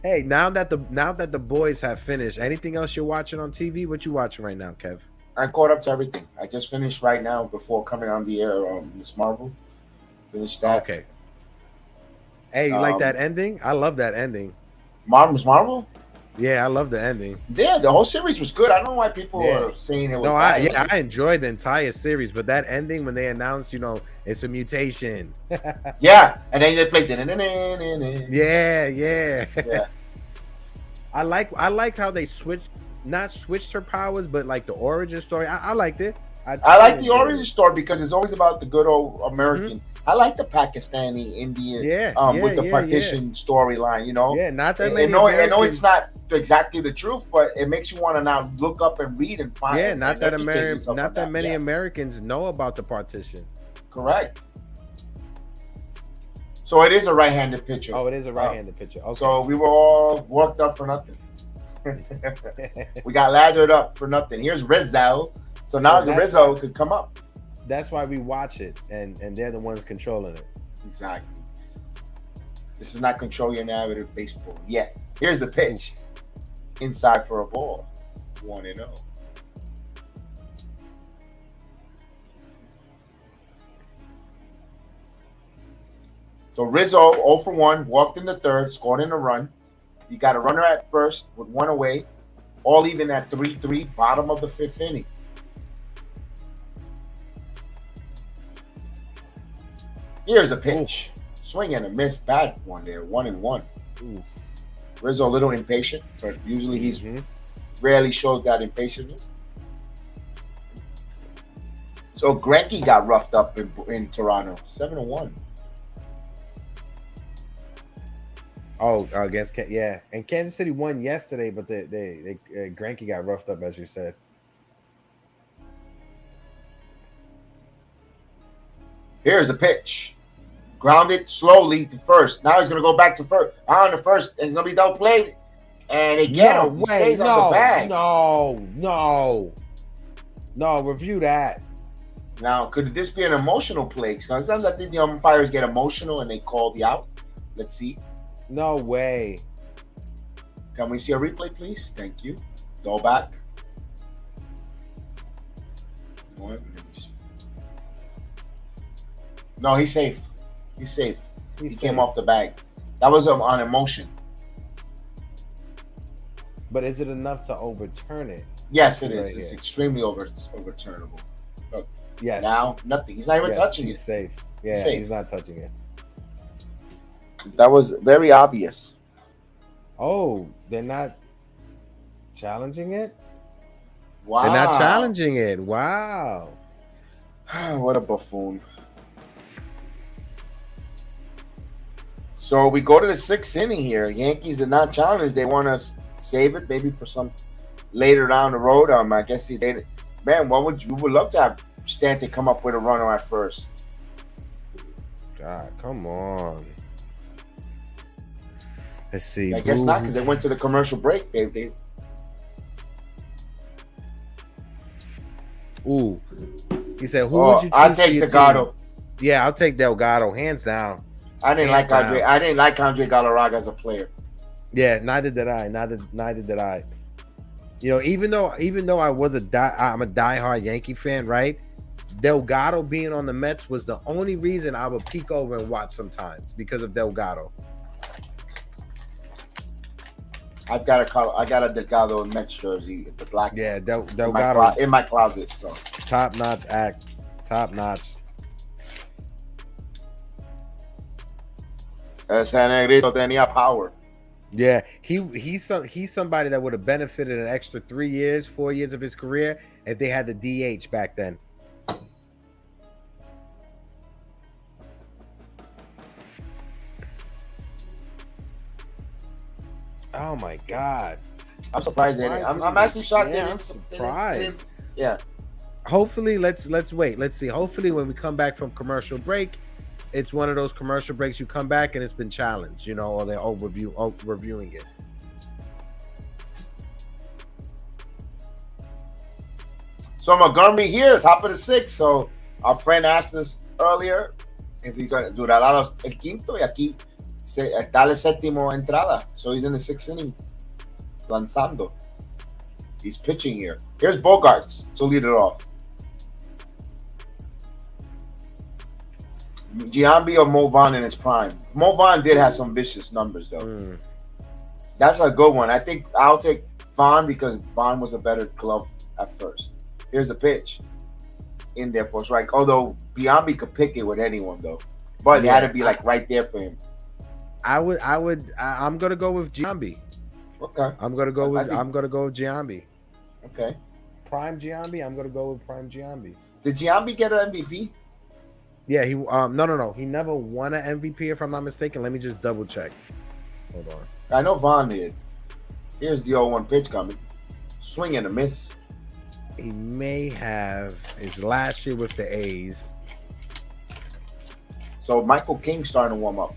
Hey, now that the boys have finished, anything else you're watching on TV? What you watching right now, Kev? I caught up to everything. I just finished right now before coming on the air. Miss Marvel, finished that. Okay. Hey, you like that ending? I love that ending. Miss Marvel? Yeah, I love the ending. Yeah, the whole series was good. I don't know why people are saying it was. No, I enjoyed the entire series, but that ending when they announced, it's a mutation. Yeah, and then they played. Yeah. I like how they not switched her powers, but like the origin story. I liked it. I like the origin story because it's always about the good old American. Mm-hmm. I like the Pakistani Indian with the partition storyline, Yeah, not that many. I know it's not exactly the truth, but it makes you want to now look up and read and find. Yeah, not that many Americans know about the partition. Correct. So it is a right-handed pitcher. Oh, it is a right-handed pitcher. Okay. So we were all worked up for nothing. We got lathered up for nothing. Here's Rizzo. So now Rizzo could come up. That's why we watch it, and they're the ones controlling it. Exactly. This is not control your narrative baseball yet. Here's the pitch. Inside for a ball. 1-0. So Rizzo 0 for 1, walked in the third, scored in a run. You got a runner at first with 1 away, all even at 3-3, bottom of the 5th inning. Here's the pitch. Ooh. Swing and a miss. Bad one there. 1-1. Ooh. Rizzo a little impatient, but usually he's rarely shows that impatience. So Greinke got roughed up in Toronto. 7-1. Oh, against and Kansas City won yesterday, but they Greinke got roughed up, as you said. Here's a pitch. Grounded slowly to first. Now he's going to go back to first. On the first, and it's going to be double played. And they get him. He stays on the bag. No, review that. Now, could this be an emotional play? Sometimes I think the umpires get emotional and they call the out. Let's see. No way. Can we see a replay, please? Thank you. Go back. No, he's safe. He's safe. He came off the bag. That was on emotion. But is it enough to overturn it? Yes, it is. It's extremely overturnable. Look, yes. Now, nothing. He's not even touching he's it. Safe. Yeah, he's not touching it. That was very obvious. Oh, they're not challenging it? Wow. They're not challenging it. Wow. What a buffoon. So we go to the 6th inning here. Yankees did not challenge. They want to save it maybe for some later down the road. I guess you would love to have Stanton come up with a runner at first. God, come on. Let's see. I guess not, because they went to the commercial break. Ooh. He said, who Oh, would you choose I'll for take your Delgado. team? Yeah, I'll take Delgado, hands down. I didn't Hands like Andre. down. I didn't like Andre Galarraga as a player. Yeah, neither did I. Neither did I. You know, even though I'm a diehard Yankee fan, right? Delgado being on the Mets was the only reason I would peek over and watch sometimes because of Delgado. I got a Delgado Mets jersey, the black. Yeah, in Delgado in my closet. So top notch act, top notch. Ese negrito tenía power. Yeah, he's somebody that would have benefited an extra 4 years of his career if they had the DH back then. Oh my God! I'm surprised they didn't. I'm actually shocked. Yeah, they I'm didn't, surprised. Yeah. Hopefully, let's wait. Let's see. Hopefully, when we come back from commercial break, it's one of those commercial breaks you come back and it's been challenged, you know, or they're reviewing it. So Montgomery here, top of the 6th. So our friend asked us earlier if he's going to do el quinto, y aquí está el séptimo entrada. So he's in the 6th inning, lanzando. He's pitching here. Here's Bogarts to lead it off. Giambi or Mo Vaughn in his prime. Mo Vaughn did have some vicious numbers, though. That's a good one. I think I'll take Vaughn because Vaughn was a better glove at first. Here's a pitch in there for a strike. Although Giambi could pick it with anyone, though. But it had to be like right there for him. I'm gonna go with Giambi. Okay. I'm gonna go with Giambi. Okay. Prime Giambi. I'm gonna go with Prime Giambi. Did Giambi get an MVP? Yeah, he no. He never won an MVP if I'm not mistaken. Let me just double check. Hold on. I know Vaughn did. Here's the 0-1 pitch coming. Swing and a miss. He may have his last year with the A's. So Michael King's starting to warm up.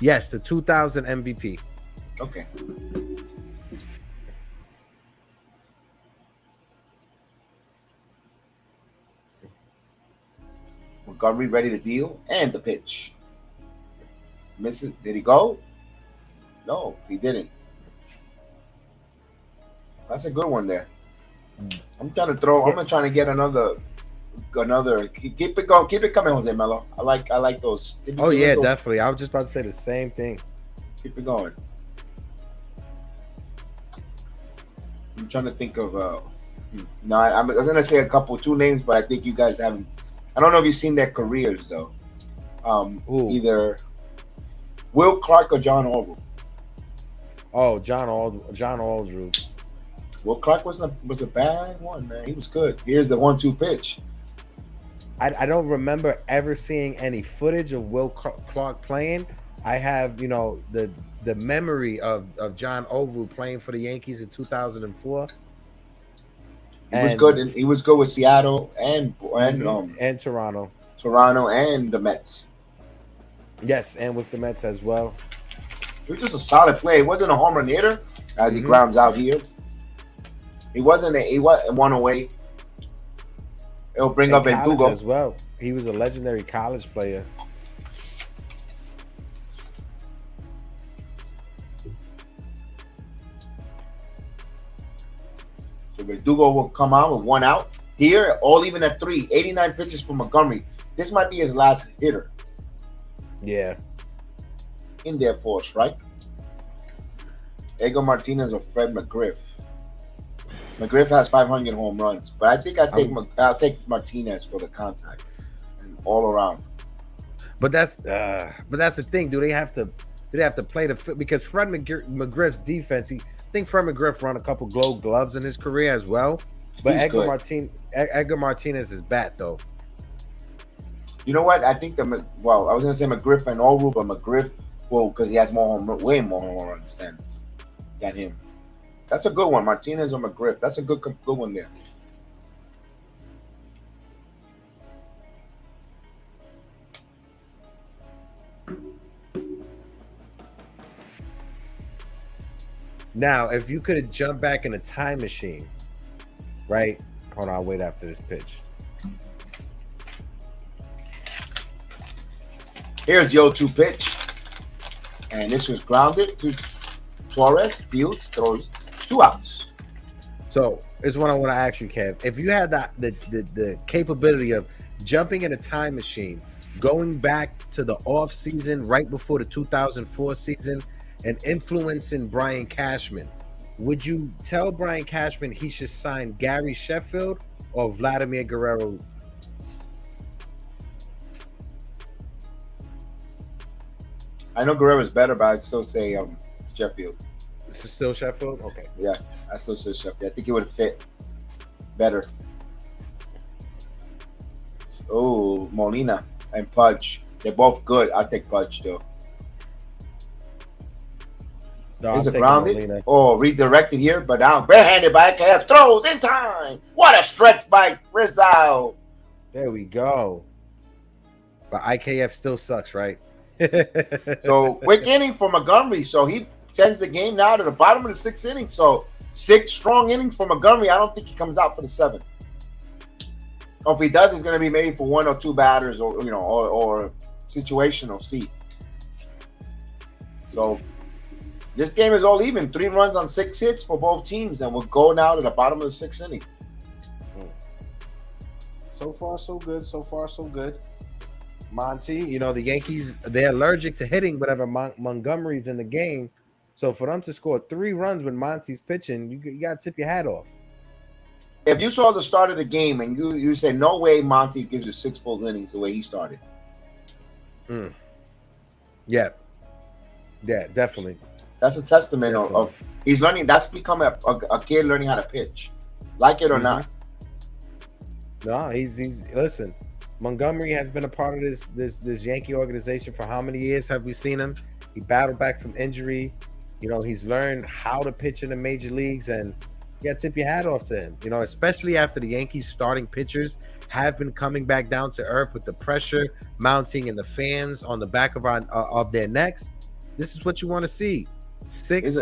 Yes, the 2000 MVP. Okay. Montgomery ready to deal, and the pitch. Misses. Did he go? No, he didn't. That's a good one there. I'm trying to throw. I'm trying to get another. Keep it going. Keep it coming, Jose Melo. I like those. Oh yeah, definitely. I was just about to say the same thing. Keep it going. I'm trying to think of. No, I was gonna say two names, but I think you guys haven't. I don't know if you've seen their careers though. Either Will Clark or John Aldridge. Oh, John Aldridge. Will Clark was a bad one, man. He was good. Here's the 1-2 pitch. I don't remember ever seeing any footage of Will Clark playing. I have, the memory of John Aldridge playing for the Yankees in 2004. He was good. And he was good with Seattle and Toronto. Toronto and the Mets. Yes, and with the Mets as well. He was just a solid play. He wasn't a home run hitter as he grounds out here. He wasn't one away. It'll bring up Verdugo as well. He was a legendary college player. So Verdugo will come out with 1 out. Here, all even at 3. 89 pitches for Montgomery. This might be his last hitter. Yeah. In there for a strike. Edgar Martinez or Fred McGriff. McGriff has 500 home runs, but I think I'll take Martinez for the contact and all around. But that's the thing. Do they have to play the because Fred McGriff's defense? I think Fred McGriff run a couple Gold Gloves in his career as well. But Edgar Martinez's bat though. You know what? I think I was gonna say McGriff and Allroot, but McGriff because he has way more home runs than him. That's a good one, Martinez or McGriff. That's a good one there. Now, if you could jump back in a time machine, right? Hold on, I'll wait after this pitch. Here's the 0-2 pitch. And this was grounded to Torres. Fields throws 2 outs. So, it's what I want to ask you, Kev. If you had the capability of jumping in a time machine, going back to the off season right before the 2004 season, and influencing Brian Cashman, would you tell Brian Cashman he should sign Gary Sheffield or Vladimir Guerrero? I know Guerrero's better, but I'd still say Sheffield. This is still Sheffield? Okay. Yeah, I still say Sheffield. I think it would fit better. Oh, Molina and Pudge. They're both good. I'll take Pudge still. No, Is I'm it taking grounded? Molina. Oh, redirected here, but now barehanded by KF. Throws in time. What a stretch by Rizzo. There we go. But IKF still sucks, right? So quick inning for Montgomery. So he sends the game now to the bottom of the 6th inning. So 6 strong innings for Montgomery. I don't think he comes out for the 7th. Or if he does, it's going to be maybe for 1 or 2 batters, or or situational. See. So this game is all even. 3 runs on 6 hits for both teams, and we'll go now to the bottom of the 6th inning. So far, so good. So far, so good. Monty, the Yankees, they're allergic to hitting whatever Montgomery's in the game. So for them to score 3 runs when Monty's pitching, you got to tip your hat off. If you saw the start of the game and you say, no way Monty gives you 6 full innings the way he started. Yeah, definitely. That's a testament of he's learning. That's become a kid learning how to pitch, like it or not. No, he's listen. Montgomery has been a part of this Yankee organization for how many years have we seen him? He battled back from injury. He's learned how to pitch in the major leagues, and you got to tip your hat off to him. Especially after the Yankees starting pitchers have been coming back down to earth with the pressure mounting and the fans on the back of their necks. This is what you want to see. 6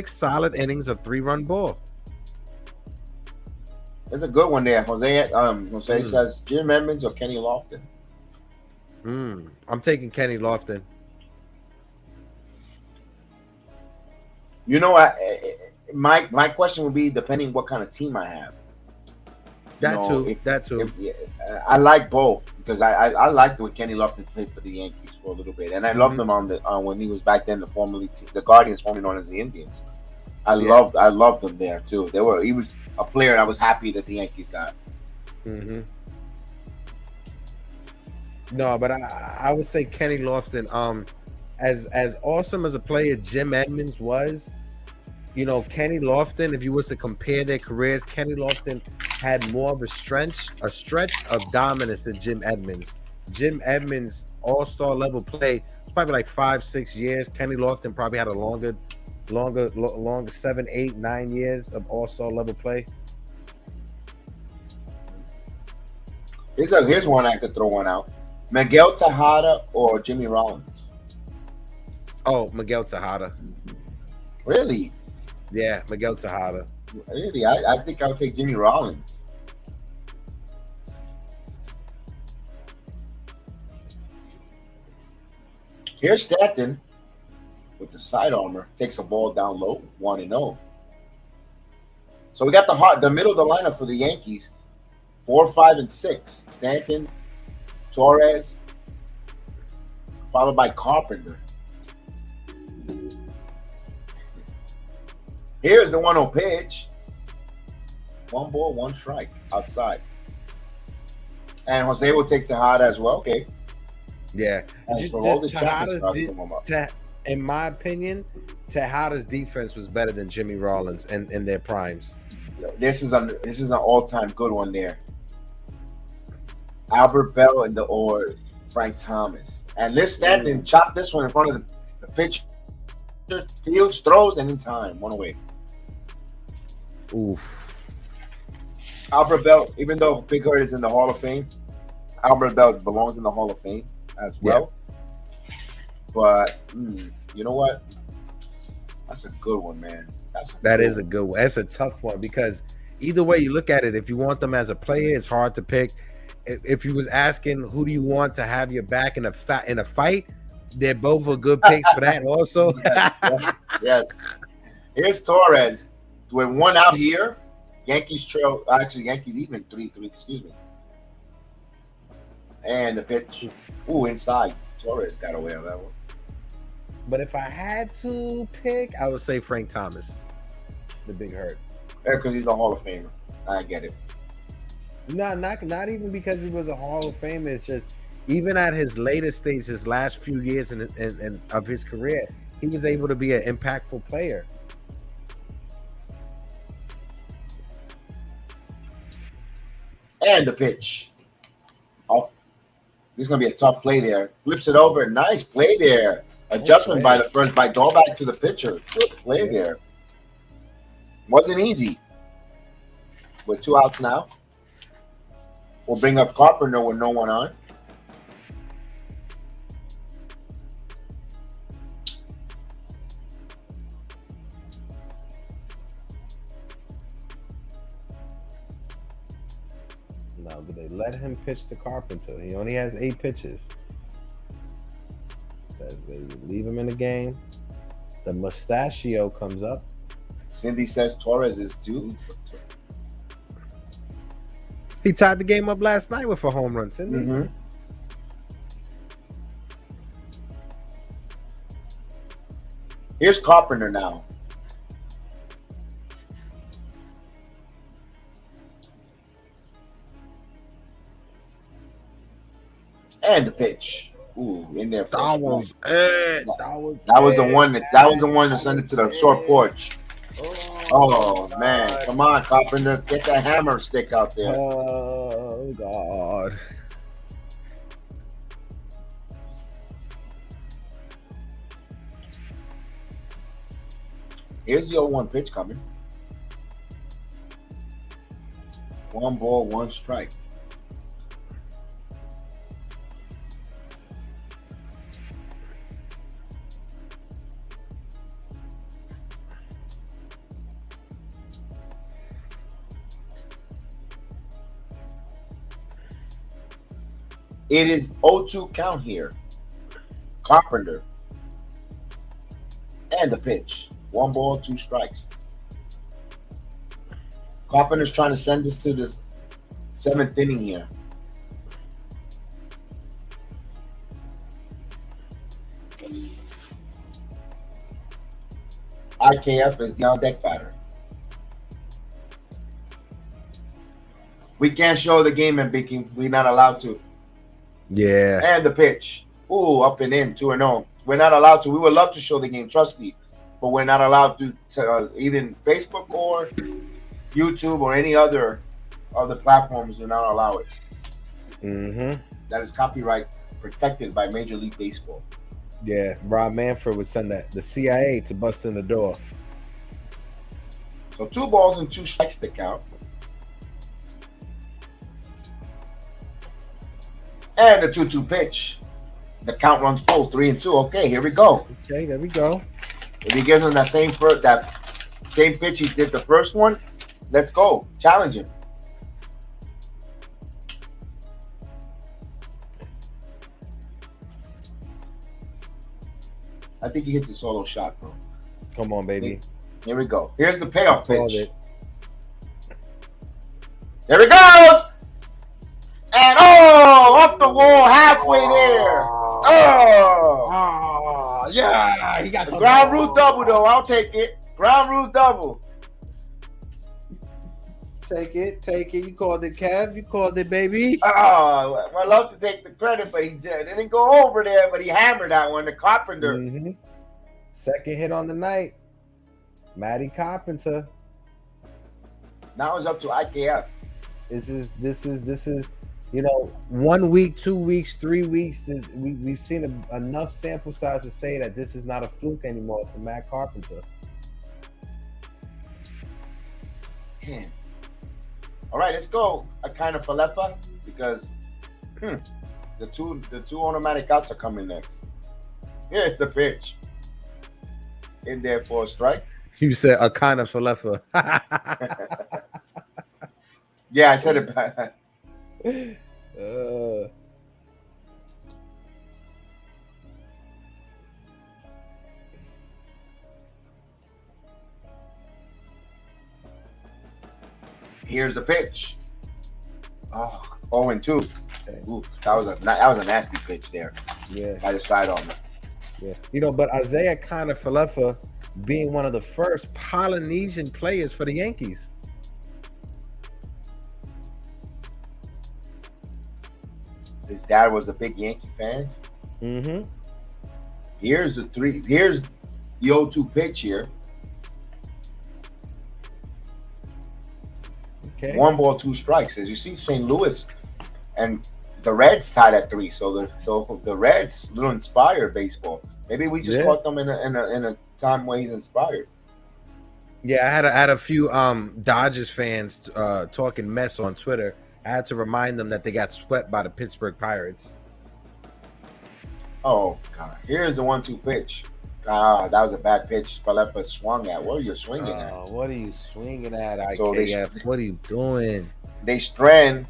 solid innings of 3-run ball. It's a good one there. Jose says Jim Edmonds or Kenny Lofton. I'm taking Kenny Lofton. My question would be depending what kind of team I have. That too. I like both because I liked what Kenny Lofton played for the Yankees for a little bit, and I loved him on when he was back then the Guardians, formerly known as the Indians. I loved him there too. He was a player I was happy that the Yankees got. No, but I would say Kenny Lofton. As awesome as a player Jim Edmonds was, Kenny Lofton, if you was to compare their careers, Kenny Lofton had more of a stretch of dominance than Jim Edmonds. Jim Edmonds' all-star level play was probably like 5-6 years. Kenny Lofton probably had a longer 7, 8, 9 years of all-star level play. Here's one I could throw one out. Miguel Tejada or Jimmy Rollins? Oh, Miguel Tejada. Really? Yeah, Miguel Tejada. Really? I think I'll take Jimmy Rollins. Here's Stanton with the side armor. Takes a ball down low, 1-0. So we got the middle of the lineup for the Yankees. 4, 5, and 6. Stanton, Torres, followed by Carpenter. Here's the 1-0 pitch. 1 ball, 1 strike outside. And Jose will take Tejada as well. Okay. Yeah. Tejada's in my opinion, Tejada's defense was better than Jimmy Rollins in their primes. This is an all-time good one there. Albert Bell or Frank Thomas. And this Stanton chopped this one in front of the pitch. Fields, throws, and in time. 1 away. Oof. Albert Bell, even though Big Hurt is in the Hall of Fame, Albert Bell belongs in the Hall of Fame as well. Yeah. But you know what? That's a good one, man. That is a good one. That's a tough one because either way you look at it, if you want them as a player, it's hard to pick. If you was asking who do you want to have your back in a fight, they're both a good picks for that also. Yes. Here's Torres with one out here. Yankees trail. Actually, Yankees even 3-3. Excuse me. And the pitch. Ooh, inside. Torres got away on that one. But if I had to pick, I would say Frank Thomas, the big hurt. Yeah, because he's a Hall of Famer. I get it. No, not even because he was a Hall of Famer. It's just even at his latest stage, his last few years in of his career, he was able to be an impactful player. And the pitch. Oh, this is going to be a tough play there. Flips it over. Nice play there. Adjustment by the first, by going back to the pitcher. Good play there. Wasn't easy. With 2 outs now. We'll bring up Carpenter with no one on. Now, do they let him pitch to Carpenter? He only has 8 pitches. Says they leave him in the game. The mustachio comes up. Cindy says Torres is due. He tied the game up last night with a home run, didn't he? Mm-hmm. Here's Carpenter now. And the pitch. Ooh, in there. That was it. That was the one that sent it to the short porch. Oh man, come on, Carpenter, get that hammer stick out there. Oh God. Here's the 0-1 pitch coming. 1 ball, 1 strike. It is 0-2 count here. Carpenter. And the pitch. 1 ball, 2 strikes. Carpenter's trying to send this to the 7th inning here. IKF is the on-deck batter. We can't show the game in Beaking. We're not allowed to. Yeah. And the pitch. Ooh, up and in, 2-0. We're not allowed to. We would love to show the game, trust me. But we're not allowed to even Facebook or YouTube or any other platforms do not allow it. Mm-hmm. That is copyright protected by Major League Baseball. Yeah, Rob Manfred would send the CIA to bust in the door. So 2 balls and 2 strikes to count. And the 2-2 pitch. The count runs full, 3-2. Okay, here we go. Okay, there we go. If he gives him that same pitch he did the first one, let's go. Challenge him. I think he hits a solo shot, bro. Come on, baby. Here we go. Here's the payoff Called pitch. it. There it goes! And off the wall, halfway there. Oh, yeah, he got the ground rule double though. I'll take it. Ground rule double. Take it. You called it, Kev. You called it, baby. Oh, I love to take the credit, but he didn't go over there. But he hammered that one. The Carpenter. Mm-hmm. Second hit on the night. Matty Carpenter. Now it's up to IKF. This is. 1 week, 2 weeks, 3 weeks. We've seen enough sample size to say that this is not a fluke anymore for Matt Carpenter. Man. All right, let's go. A kind of Falefa because the two automatic outs are coming next. Here's the pitch. in there for a strike. You said a kind of Falefa. Yeah, I said it back. Here's the pitch. Oh, 0-2. Oof, that was a nasty pitch there. Yeah, By the side on it. yeah. You know, but Isaiah kind of Falefa being one of the first Polynesian players for the Yankees. His dad was a big Yankee fan. Mm-hmm. Here's the 0-2 pitch here. Okay. 1 ball, 2 strikes. As you see, St. Louis and the Reds tied at 3. So the Reds, a little inspired baseball. Maybe we just caught them in a time where he's inspired. Yeah, I had a few Dodgers fans talking mess on Twitter. I had to remind them that they got swept by the Pittsburgh Pirates. Oh God! Here's the 1-2 pitch. That was a bad pitch. Falefa swung at. What are you swinging at? What are you swinging at, So IKF? What are you doing? They strand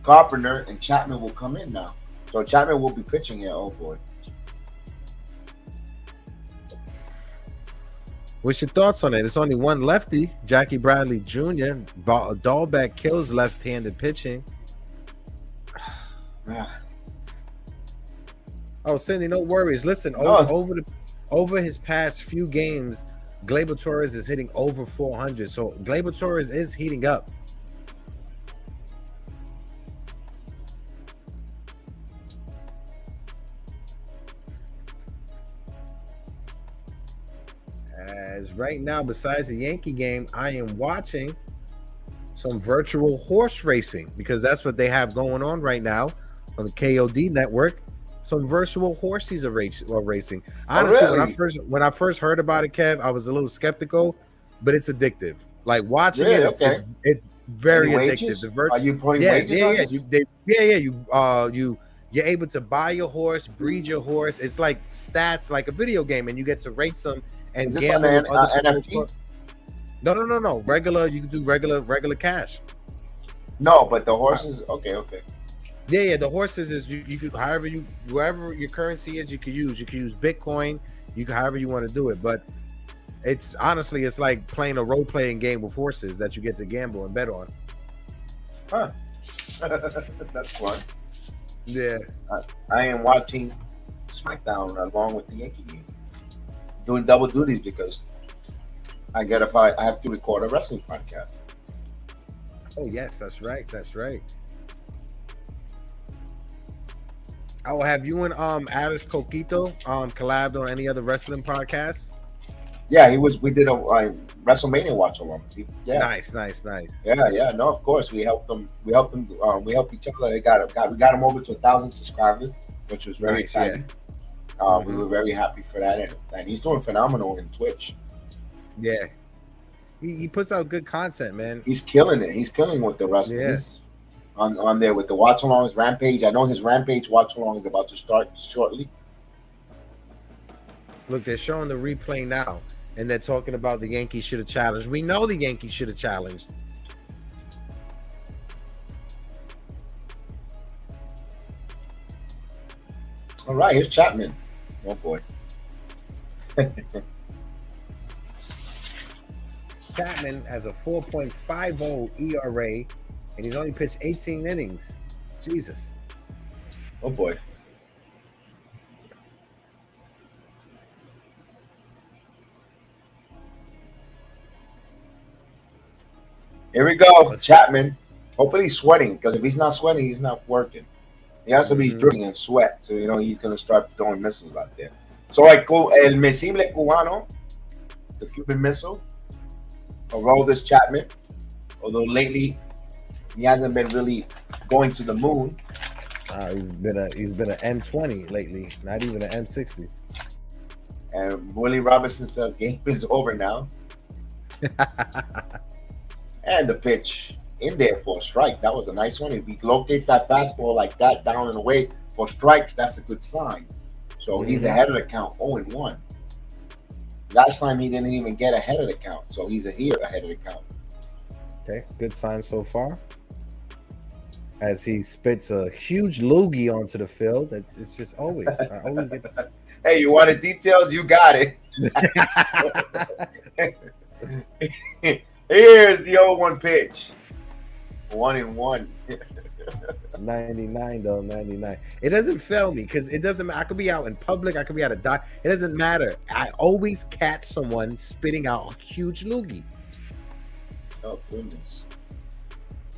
Carpenter and Chapman will come in now. So Chapman will be pitching here. Oh boy. What's your thoughts on it? It's only one lefty, Jackie Bradley Jr. Dahlbeck kills left-handed pitching. Oh, Cindy, no worries. Listen, over his past few games, Gleyber Torres is hitting over 400. So Gleyber Torres is heating up. As right now, besides the Yankee game, I am watching some virtual horse racing because that's what they have going on right now on the KOD network. Some virtual horses are racing. Honestly, really? when I first heard about it, Kev, I was a little skeptical, but it's addictive. Like watching it's very addictive. Are you putting wages on this? You're able to buy your horse, breed your horse. It's like stats, like a video game, and you get to race them and gamble. Is this on the NFT? No. Regular, you can do regular cash. No, but the horses. Okay. Yeah. The horses is you could wherever your currency is, you could use. You can use Bitcoin. You can however you want to do it, but it's honestly it's like playing a role playing game with horses that you get to gamble and bet on. Huh. That's fun. Yeah. I am watching SmackDown along with the Yankee game, doing double duties because I have to record a wrestling podcast. Oh yes, that's right. Oh, have you and Alice Coquito collabed on any other wrestling podcasts? Yeah, we did a WrestleMania watch along. Yeah. Nice. Yeah. No, of course we helped them. We helped each other. We got them over to 1,000 subscribers, which was very exciting. Yeah. We were very happy for that, and he's doing phenomenal in Twitch. Yeah, he puts out good content, man. He's killing it. He's killing with the wrestling. Yeah. On there with the watch alongs, Rampage. I know his Rampage watch along is about to start shortly. Look, they're showing the replay now, and they're talking about the Yankees should have challenged. We know the Yankees should have challenged. All right, here's Chapman. Oh boy. Chapman has a 4.50 ERA, and he's only pitched 18 innings. Jesus. Oh boy. Here we go, Chapman. Hopefully he's sweating, because if he's not sweating, he's not working. He has to be drinking and sweat, so he's going to start throwing missiles out there. So el Misible Cubano, the Cuban Missile, Aroldis Chapman, although lately he hasn't been really going to the moon. He's been an M20 lately, not even an M60. And Willie Robinson says game is over now. And the pitch in there for a strike. That was a nice one. If he locates that fastball like that down and away for strikes, that's a good sign. So he's ahead of the count, 0-1. Last time he didn't even get ahead of the count, so he's here ahead of the count. Okay, good sign so far. As he spits a huge loogie onto the field. It's just always. I always get this. Hey, you wanted details? You got it. Here's the 0-1 pitch. 1-1. 99 though, 99. It doesn't fail me because it doesn't. I could be out in public. I could be at a dock. It doesn't matter. I always catch someone spitting out a huge loogie. Oh goodness.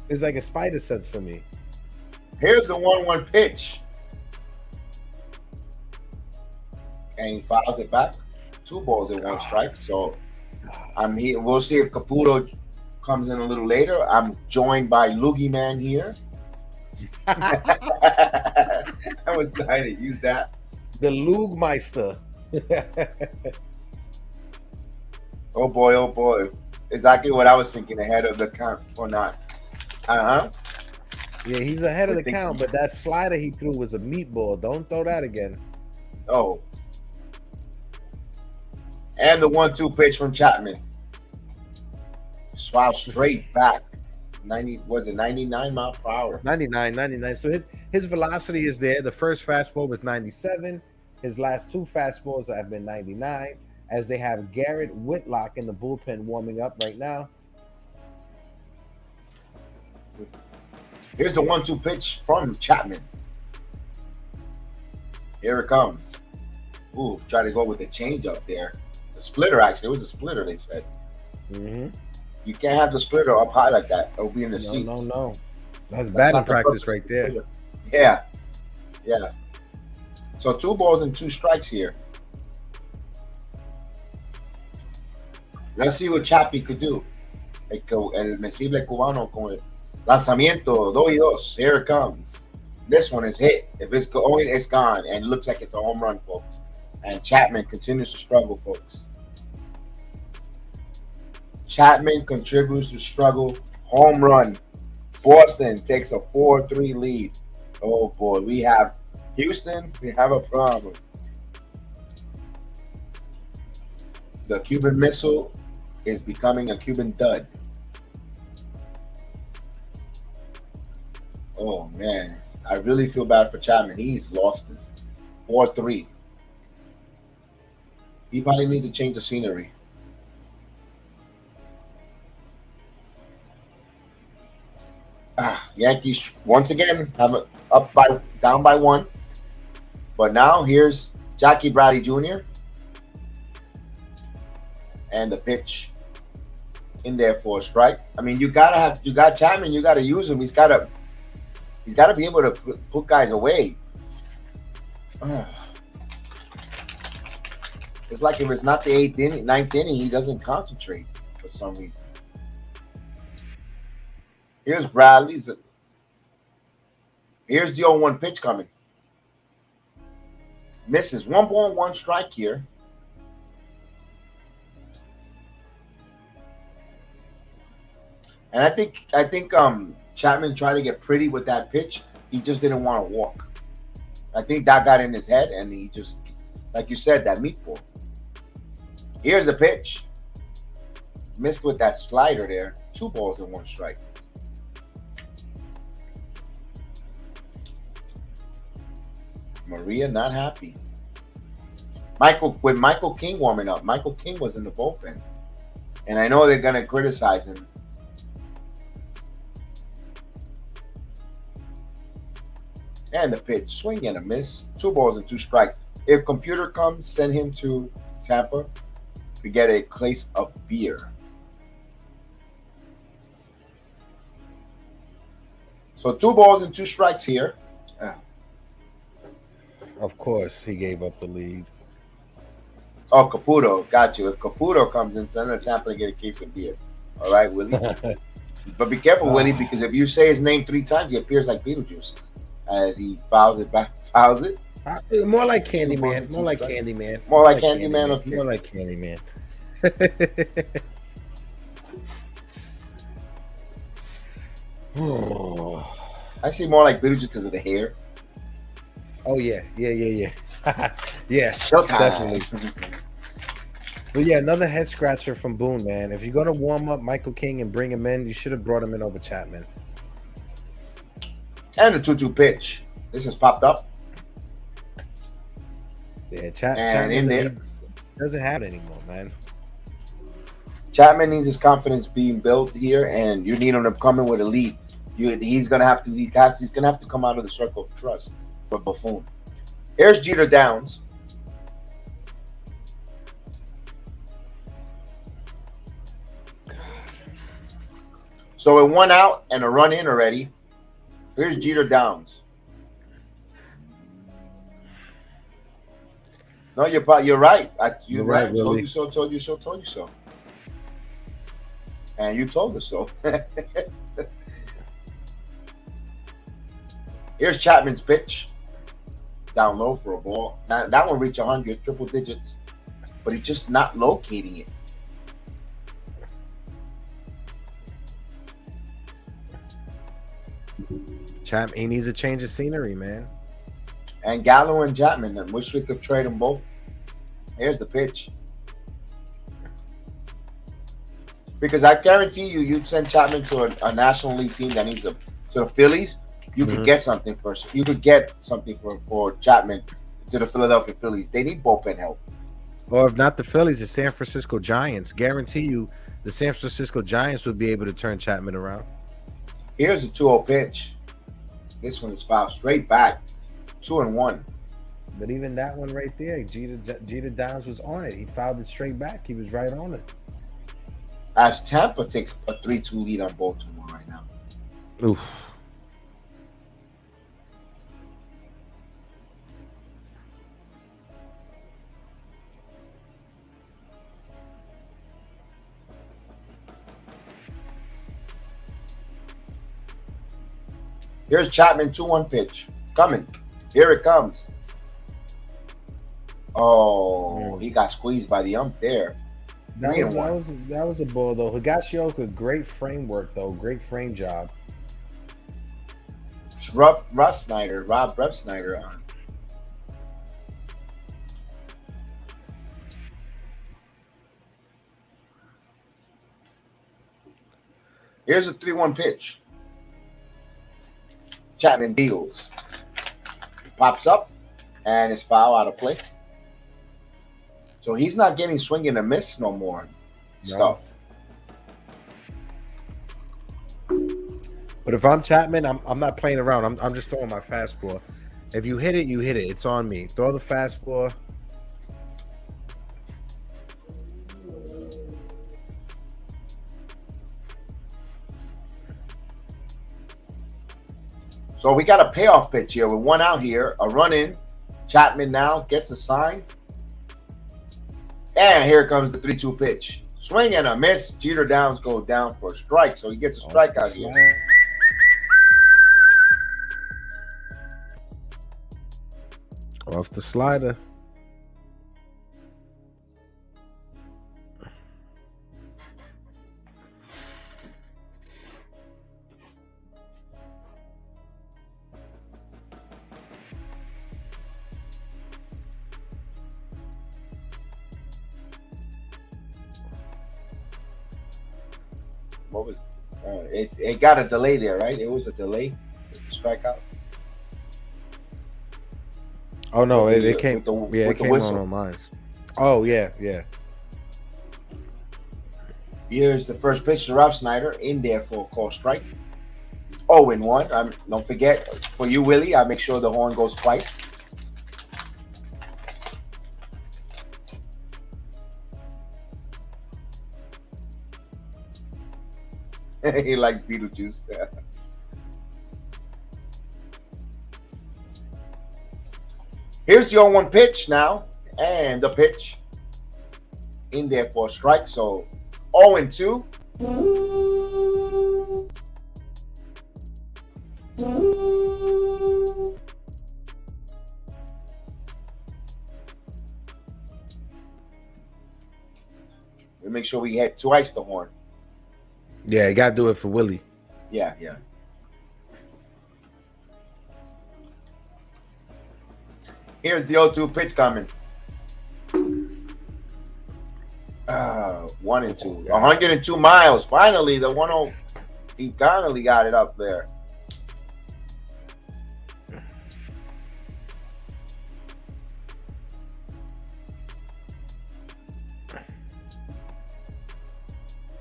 It's like a spider sense for me. Here's the 1-1 pitch. And he fouls it back. 2 balls and 1 strike. So I'm here. We'll see if Caputo comes in a little later. I'm joined by Loogie Man here. I was dying to use that. The Lugmeister. Oh boy, oh boy. Exactly what I was thinking ahead of the count or not. Yeah, he's ahead of the count, but that slider he threw was a meatball. Don't throw that again. Oh. And the 1-2 pitch from Chapman. Swell straight back. 99 miles per hour? 99. So his velocity is there. The first fastball was 97. His last 2 fastballs have been 99. As they have Garrett Whitlock in the bullpen warming up right now. Here's the 1-2 pitch from Chapman. Here it comes. Ooh, try to go with the changeup there. The splitter, actually. It was a splitter, they said. Mm-hmm. You can't have the splitter up high like that. It'll be in the seats. No. That's batting practice right there. Yeah. So 2 balls and 2 strikes here. Let's see what Chappie could do. El Mesible Cubano con el lanzamiento, 2-2. Here it comes. This one is hit. If it's going, it's gone. And it looks like it's a home run, folks. And Chapman continues to struggle, folks. Chapman contributes to struggle. Home run. Boston takes a 4-3 lead. Oh, boy. We have Houston. We have a problem. The Cuban Missile is becoming a Cuban dud. Oh, man. I really feel bad for Chapman. He's lost this. 4-3. He probably needs to change the scenery. Yankees once again have it down by 1. But now here's Jackie Bradley Jr. And the pitch in there for a strike. I mean, you got Chapman, you gotta use him. He's gotta be able to put guys away. It's like if it's not the 9th inning, he doesn't concentrate for some reason. Here's Bradley's. Here's the 0-1 pitch coming. Misses. 1 ball, 1 strike here. And I think Chapman tried to get pretty with that pitch. He just didn't want to walk. I think that got in his head, and he just, like you said, that meatball. Here's the pitch. Missed with that slider there. 2 balls and 1 strike. Maria not happy. With Michael King warming up. Michael King was in the bullpen. And I know they're going to criticize him. And the pitch. Swing and a miss. 2 balls and 2 strikes. If computer comes, send him to Tampa to get a case of beer. So 2 balls and 2 strikes here. Of course, he gave up the lead. Oh, Caputo. Got you. If Caputo comes in, send him to Tampa to get a case of beer. All right, Willie? But be careful, Willie, because if you say his name 3 times, he appears like Beetlejuice. As he fouls it back. Fouls it. More like Candyman. More like Candyman. More like Candyman. Okay. More like Candyman. I see more like Beetlejuice because of the hair. Oh, yeah. Yeah. Showtime. Definitely. But yeah, another head scratcher from Boone, man. If you're gonna warm up Michael King and bring him in, you should have brought him in over Chapman. And the 2-2 pitch. This has popped up. Yeah, And in Chapman there. he doesn't have it anymore, man. Chapman needs his confidence being built here, and you need him to come in with a lead. He's gonna have to come out of the circle of trust for Buffon. Here's Jeter Downs. So it 1 out and a run in already. Here's Jeter Downs. No, you're right. You're right. Willie. Told you so. Told you so. Told you so. And you told us so. Here's Chapman's pitch. Down low for a ball. That one reached 100, triple digits. But he's just not locating it. Chapman, he needs a change of scenery, man. And Gallo and Chapman. I wish we could trade them both. Here's the pitch. Because I guarantee you'd send Chapman to a National League team that needs to the Phillies. You could get something first. You could get something for Chapman to the Philadelphia Phillies. They need bullpen help. Or if not the Phillies, the San Francisco Giants. Guarantee you the San Francisco Giants would be able to turn Chapman around. Here's a 2-0 pitch. This one is fouled straight back. 2-1. But even that one right there, Jeter Downs was on it. He fouled it straight back. He was right on it. As Tampa takes a 3-2 lead on Baltimore right now. Oof. Here's Chapman 2-1 pitch. Coming. Here it comes. Oh, he got squeezed by the ump there. That was a ball though. Higashioka, great framework though. Great frame job. Rob Snyder on. Here's a 3-1 pitch. Chapman deals. Pops up and is foul out of play. So he's not getting swing and a miss no more stuff. But if I'm Chapman, I'm not playing around. I'm just throwing my fastball. If you hit it, you hit it. It's on me. Throw the fastball. So we got a payoff pitch here with 1 out here. A run in. Chapman now gets the sign. And here comes the 3-2 pitch. Swing and a miss. Jeter Downs goes down for a strike. So he gets a strikeout here. Off the slider. What was it got a delay there, right? It was a delay with the strikeout. Oh no, With it came. It came on mine. Oh yeah. Here's the first pitch to Rob Snyder in there for a call strike. 0-1. Don't forget, for you, Willie, I make sure the horn goes twice. He likes Beetlejuice. Here's the 0-1 pitch now. And the pitch in there for a strike. So 0-2. We make sure we hit twice the horn. Yeah, you gotta do it for Willie. Yeah. Here's the 0-2 pitch coming. 1 and 2. 102 miles. Finally, the 10. He finally got it up there.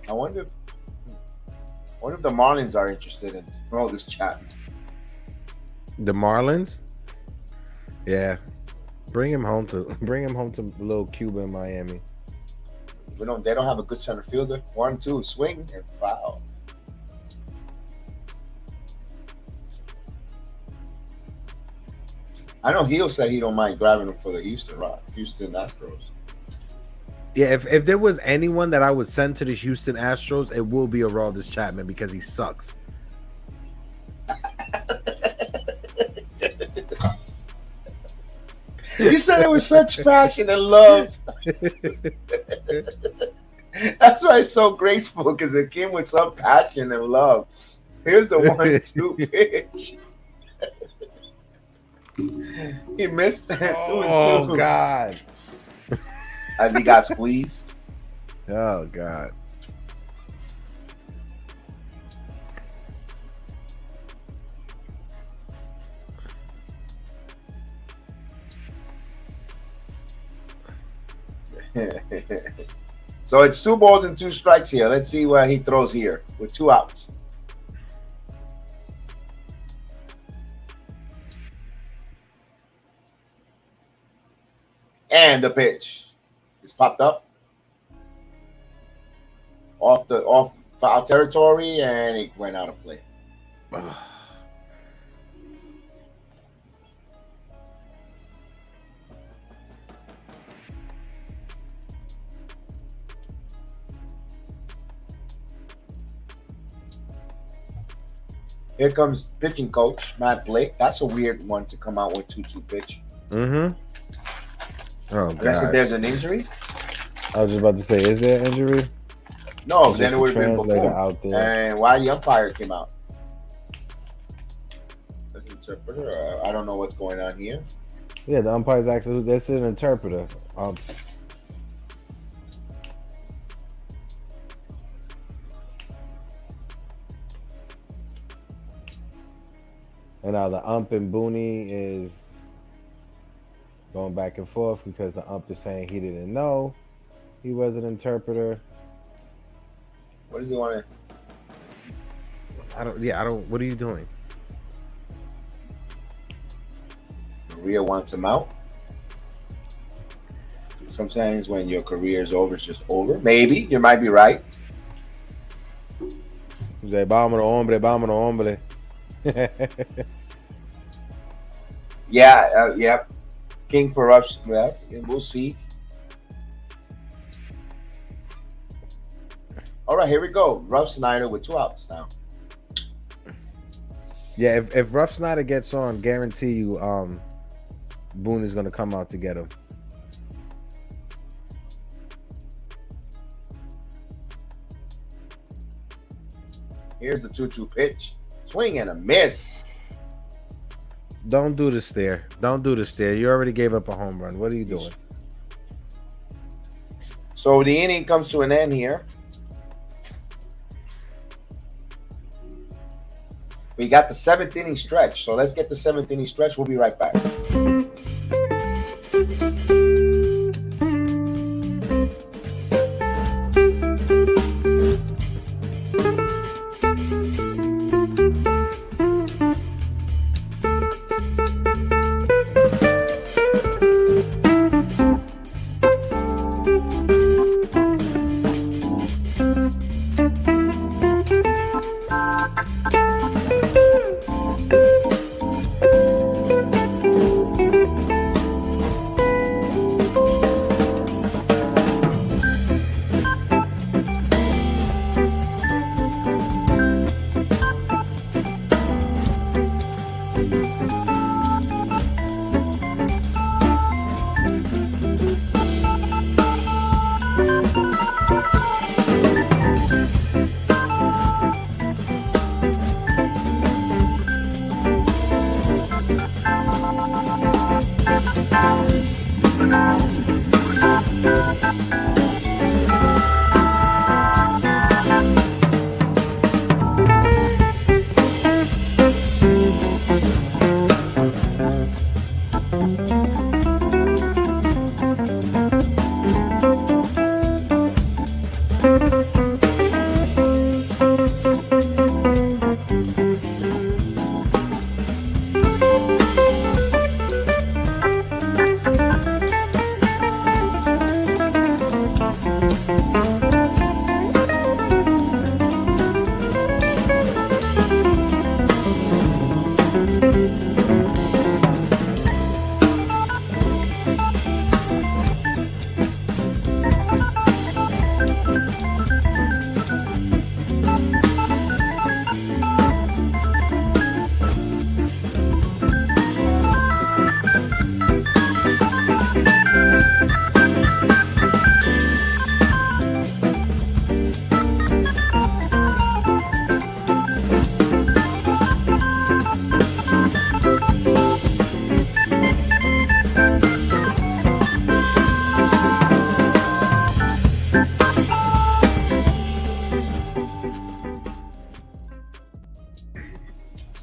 I wonder if the Marlins are interested in all this chat. The Marlins? Yeah. Bring him home to little Cuba in Miami. They don't have a good center fielder. 1-2 swing and foul. I know Heel said he don't mind grabbing him for the Houston Astros. Yeah, if there was anyone that I would send to the Houston Astros, it will be Aroldis Chapman because he sucks. You said it with such passion and love. That's why it's so graceful, because it came with some passion and love. Here's the 1-2 pitch. He missed that. Oh, God. As he got squeezed. Oh, God. So it's 2 balls and 2 strikes here. Let's see where he throws here with 2 outs. And the pitch is popped up off foul territory, and it went out of play. Here comes pitching coach Matt Blake. That's a weird one to come out with 2-2 pitch. Mm-hmm. Oh, Unless if God. there's an injury. I was just about to say, is there an injury? No, Just then it would have been translator before. out there. And why the umpire came out? That's an interpreter. I don't know what's going on here. Yeah, the umpire's actually, that's an interpreter. And now the ump and Booney is going back and forth because the ump is saying he didn't know he was an interpreter. What does he want to? What are you doing? Maria wants him out. Sometimes when your career is over, it's just over. Maybe. You might be right. He's like, vámonos, hombre. Yeah. King for us. Yeah, we'll see. All right, here we go. Ruff Snyder with 2 outs now. Yeah, if Ruff Snyder gets on, guarantee you, Boone is gonna come out to get him. Here's the 2-2 pitch. Swing and a miss. Don't do the stare. Don't do the stare. You already gave up a home run. What are you doing? So the inning comes to an end here. We got the 7th inning stretch. So let's get the 7th inning stretch. We'll be right back.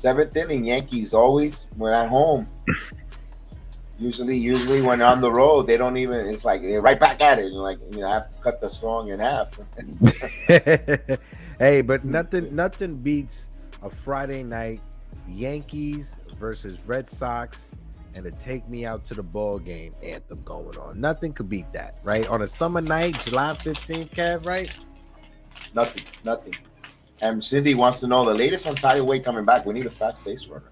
seventh inning, Yankees always when at home. Usually when on the road, they don't even. It's like they're right back at it. Like I have to cut the song in half. Hey, but nothing beats a Friday night Yankees versus Red Sox and a "Take Me Out to the Ball Game" anthem going on. Nothing could beat that, right? On a summer night, July 15th, Kev, right? Nothing. And Cindy wants to know the latest on Tyler Wade coming back. We need a fast base runner.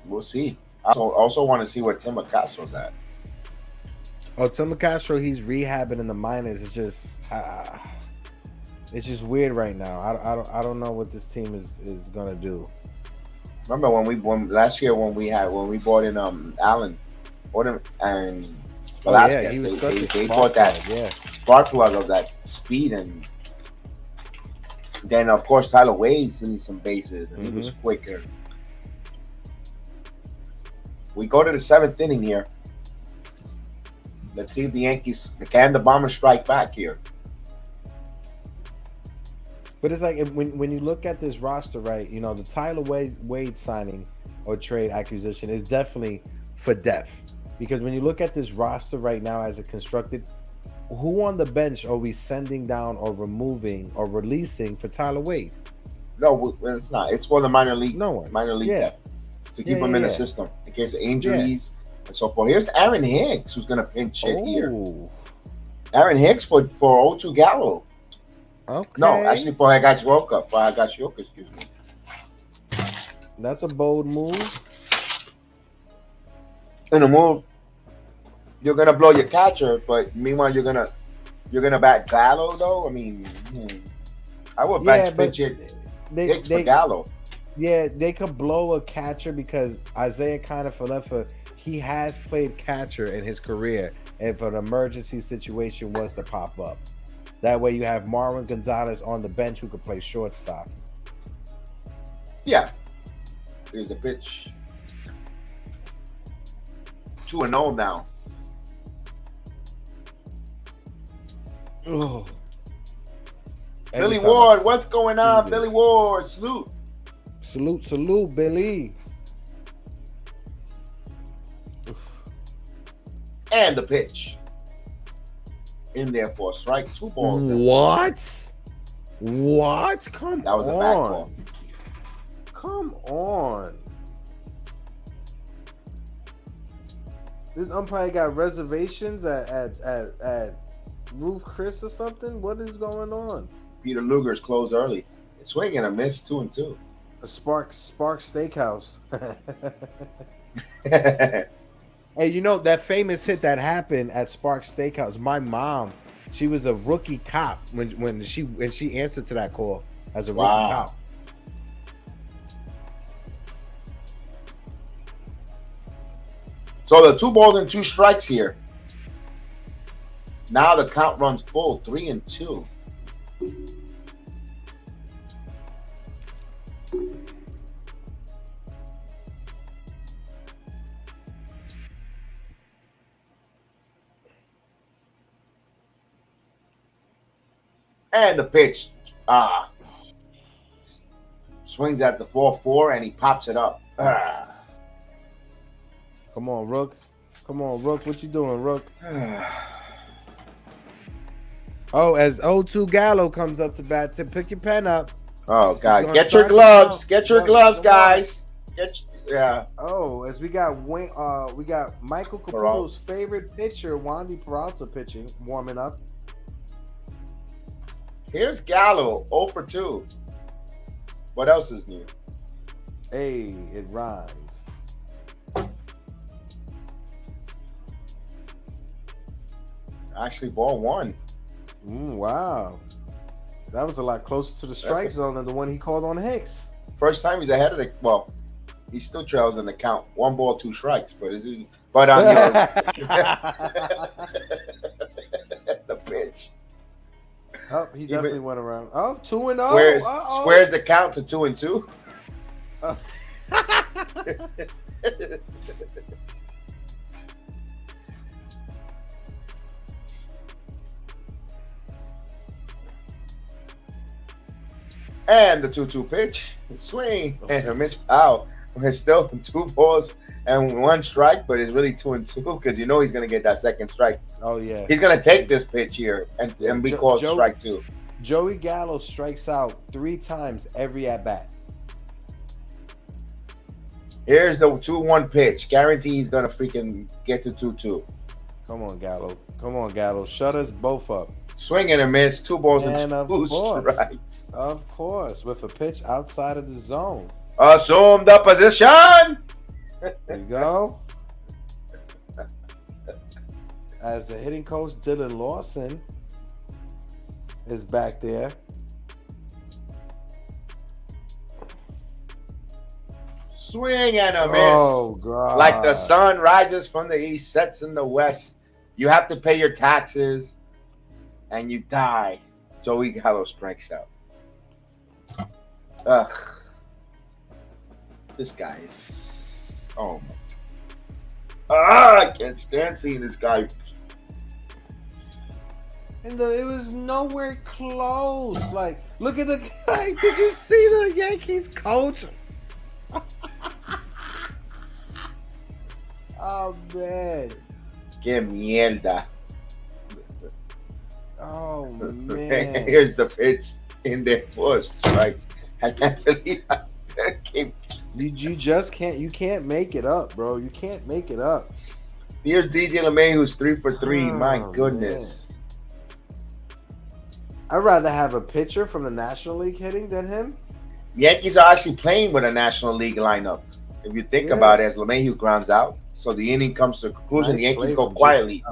We'll see. I also want to see where Tim Castro's at. Oh, Tim Castro, he's rehabbing in the minors. It's just weird right now. I don't know what this team is gonna do. Remember when last year when we bought in Allen, and Velasquez, he was they bought that spark plug of that speed, and then of course Tyler Wade's in some bases, and he was quicker. We go to the seventh inning here. Let's see if the Yankees can the Bombers strike back here. But it's like when you look at this roster, right? You know, the Tyler Wade signing or trade acquisition is definitely for depth. Because when you look at this roster right now as it constructed, who on the bench are we sending down or removing or releasing for Tyler Wade? No, it's not. It's for the minor league. No one. Minor league depth to keep them in the system in case of injuries and so forth. Here's Aaron Hicks, who's going to pinch hit here. Aaron Hicks for O2 Gallo. Okay. No, actually for Higashioka, excuse me. That's a bold move. In a move, you're gonna blow your catcher, but meanwhile you're gonna bat Gallo though. I mean, I would pitch it Hicks for Gallo. Yeah, they could blow a catcher because Isaiah Kiner-Falefa, he has played catcher in his career, and if an emergency situation was to pop up, that way you have Marwin Gonzalez on the bench who could play shortstop. Yeah, here's the pitch. 2-0 now. Oh. Billy Ward, what's going on? Billy Ward, salute. Salute, Billy. And the pitch. In there for a strike. 2 balls. What? Come on. That was a back ball. Come on. This umpire got reservations at Ruth Chris or something? What is going on? Peter Luger's closed early. Swing and a miss, 2-2. A Spark Steakhouse. Hey, you know that famous hit that happened at Spark Steakhouse? My mom, she was a rookie cop when she answered to that call as a rookie cop. So the 2 balls and 2 strikes here. Now the count runs full, 3-2. And the pitch. Swings at the 4-4 and he pops it up. Come on, Rook. What you doing, Rook? Oh, as O2 Gallo comes up to bat, to pick your pen up. Oh God! Get your gloves. Get your gloves, guys. Oh, as we got Michael Caputo's favorite pitcher, Wandy Peralta pitching, warming up. Here's Gallo, 0 for 2. What else is new? Hey, it rhymes. Actually, ball 1. Wow. That was a lot closer to the strike zone than the one he called on Hicks. First time he's ahead of the. Well, he still trails in the count. 1 ball, 2 strikes. But on the pitch. Oh, he definitely went around. Oh, 2-0. Squares the count to 2-2. And the 2-2 pitch. Swing and a miss foul. It's still 2 balls and 1 strike, but it's really 2-2 because you know he's going to get that second strike. Oh, yeah. He's going to take this pitch here and be called strike 2. Joey Gallo strikes out 3 times every at-bat. Here's the 2-1 pitch. Guarantee he's going to freaking get to 2-2. Come on, Gallo. Come on, Gallo. Shut us both up. Swing and a miss. 2 balls and 2 course, strikes. Of course, with a pitch outside of the zone. Assume the position. There you go. As the hitting coach, Dylan Lawson, is back there. Swing and a miss. Oh, God. Like the sun rises from the east, sets in the west. You have to pay your taxes, and you die. Joey Gallo strikes out. Ugh. This guy is... Oh, my... I can't stand seeing this guy. And it was nowhere close. Like, look at the guy. Did you see the Yankees coach? Oh, man. Que mierda. Oh, man. Here's the pitch in their first strikes. I can't believe I came. You just can't. You can't make it up, bro. You can't make it up. Here's DJ LeMay, who's 3 for 3. My goodness. Man. I'd rather have a pitcher from the National League hitting than him. Yankees are actually playing with a National League lineup. If you think about it, as LeMahieu grounds out, so the inning comes to a conclusion. The Yankees go quietly.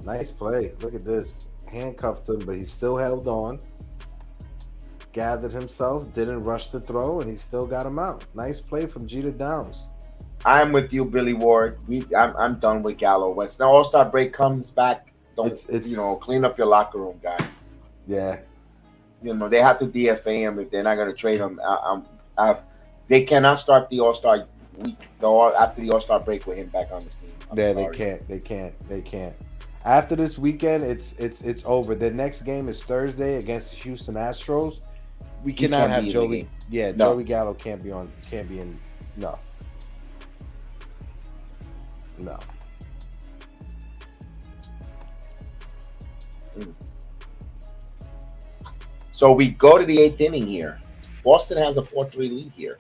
Nice play. Look at this. Handcuffed him, but he still held on. Gathered himself, didn't rush the throw, and he still got him out. Nice play from Jeter Downs. I'm with you, Billy Ward. I'm done with Gallo. When the All-Star break comes back, don't clean up your locker room, guy. Yeah. They have to DFA him if they're not going to trade him. They cannot start the All-Star week after the All-Star break with him back on the team. They can't. After this weekend, it's over. The next game is Thursday against the Houston Astros. We cannot have Joey. Yeah, no. Joey Gallo can't be in. No. So we go to the 8th inning here. Boston has a 4-3 lead here.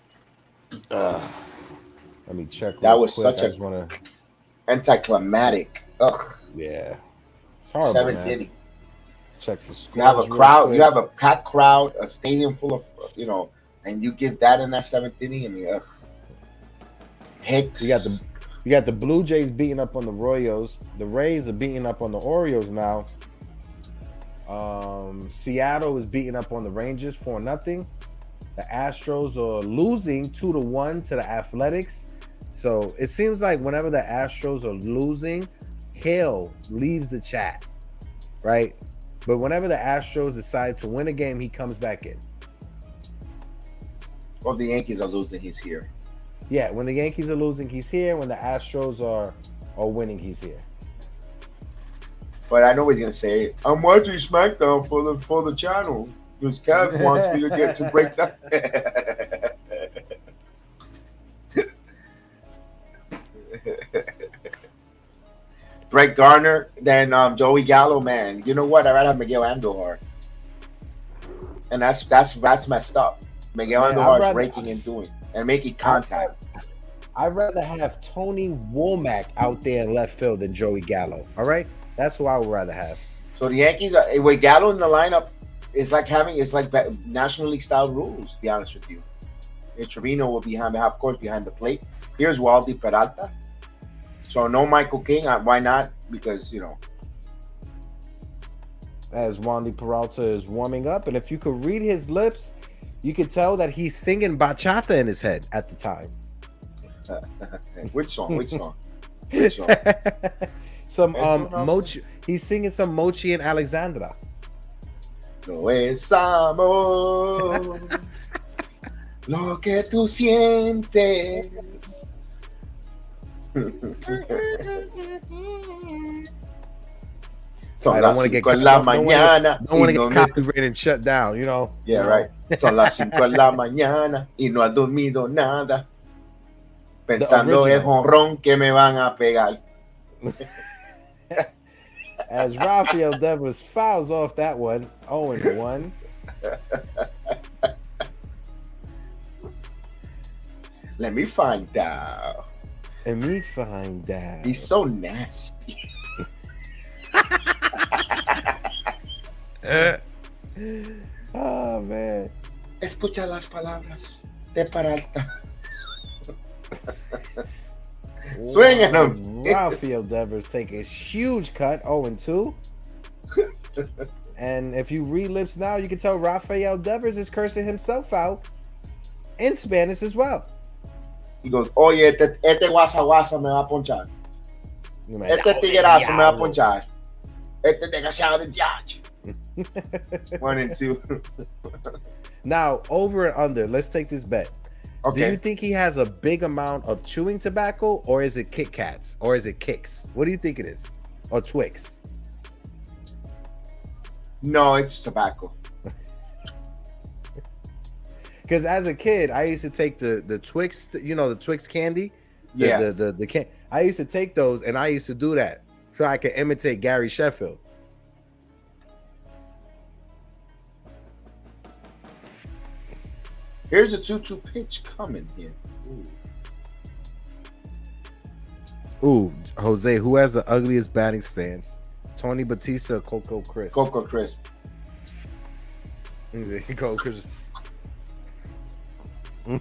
Let me check. That was such a anticlimactic. Ugh. Yeah. It's horrible, 7th inning. Check the score. You have a crowd. You have a packed crowd, a stadium full of, and you give that in that 7th inning. I mean, Hicks. You got the Blue Jays beating up on the Royals. The Rays are beating up on the Orioles now. Seattle is beating up on the Rangers 4-0. The Astros are losing 2-1 to the Athletics. So it seems like whenever the Astros are losing, Hill leaves the chat, right? But whenever the Astros decide to win a game, he comes back in. Well, the Yankees are losing, he's here. Yeah, when the Yankees are losing, he's here. When the Astros are winning, he's here. But I know what he's gonna say. I'm watching SmackDown for the channel because Kev wants me to get to break down. Brett Garner, then Joey Gallo, man. You know what? I'd rather have Miguel Andujar, and that's messed up. Miguel Andujar is breaking and doing and making contact. I'd rather have Tony Womack out there in left field than Joey Gallo. All right, that's who I would rather have. So the Yankees are with Gallo in the lineup. It's like National League style rules. To be honest with you, Trevino will be behind the plate. Here's Waldy Peralta. So no Michael King. Why not? Because as Wandy Peralta is warming up, and if you could read his lips, you could tell that he's singing bachata in his head at the time. Which song? Some Mochi. He's singing some Mochi and Alexandra. No es amor lo que tú sientes. Son I las don't want to get 5 en la don't wanna mañana. don't want y to no get me- copyrighted and shut down. You know. Yeah, right. Son las 5 en la mañana y no has dormido nada. Pensando el original. jonrón que me van a pegar. As Rafael Devers fouls off that one, 0-1. Let me find out. And me find out. He's so nasty. Oh man. Escucha las palabras de Peralta. Swing at him. Rafael Devers take a huge cut, 0-2. And if you read lips now, you can tell Rafael Devers is cursing himself out in Spanish as well. He goes, oye, este guasa guasa me va a ponchar. Este tiguerazo me va a ponchar. Este desgraciado de diacho. 1 and 2. Now, over and under, let's take this bet. Do you Okay. think he has a big amount of chewing tobacco, or is it Kit Kats, or is it Kicks? What do you think it is? Or Twix? No, it's tobacco. Because as a kid, I used to take the Twix, you know, the Twix candy. Yeah. The can. I used to take those, and I used to do that so I could imitate Gary Sheffield. Here's a 2-2 pitch coming here. Ooh, Jose, who has the ugliest batting stance? Tony Batista or Coco Crisp? Coco Crisp. Coco Crisp.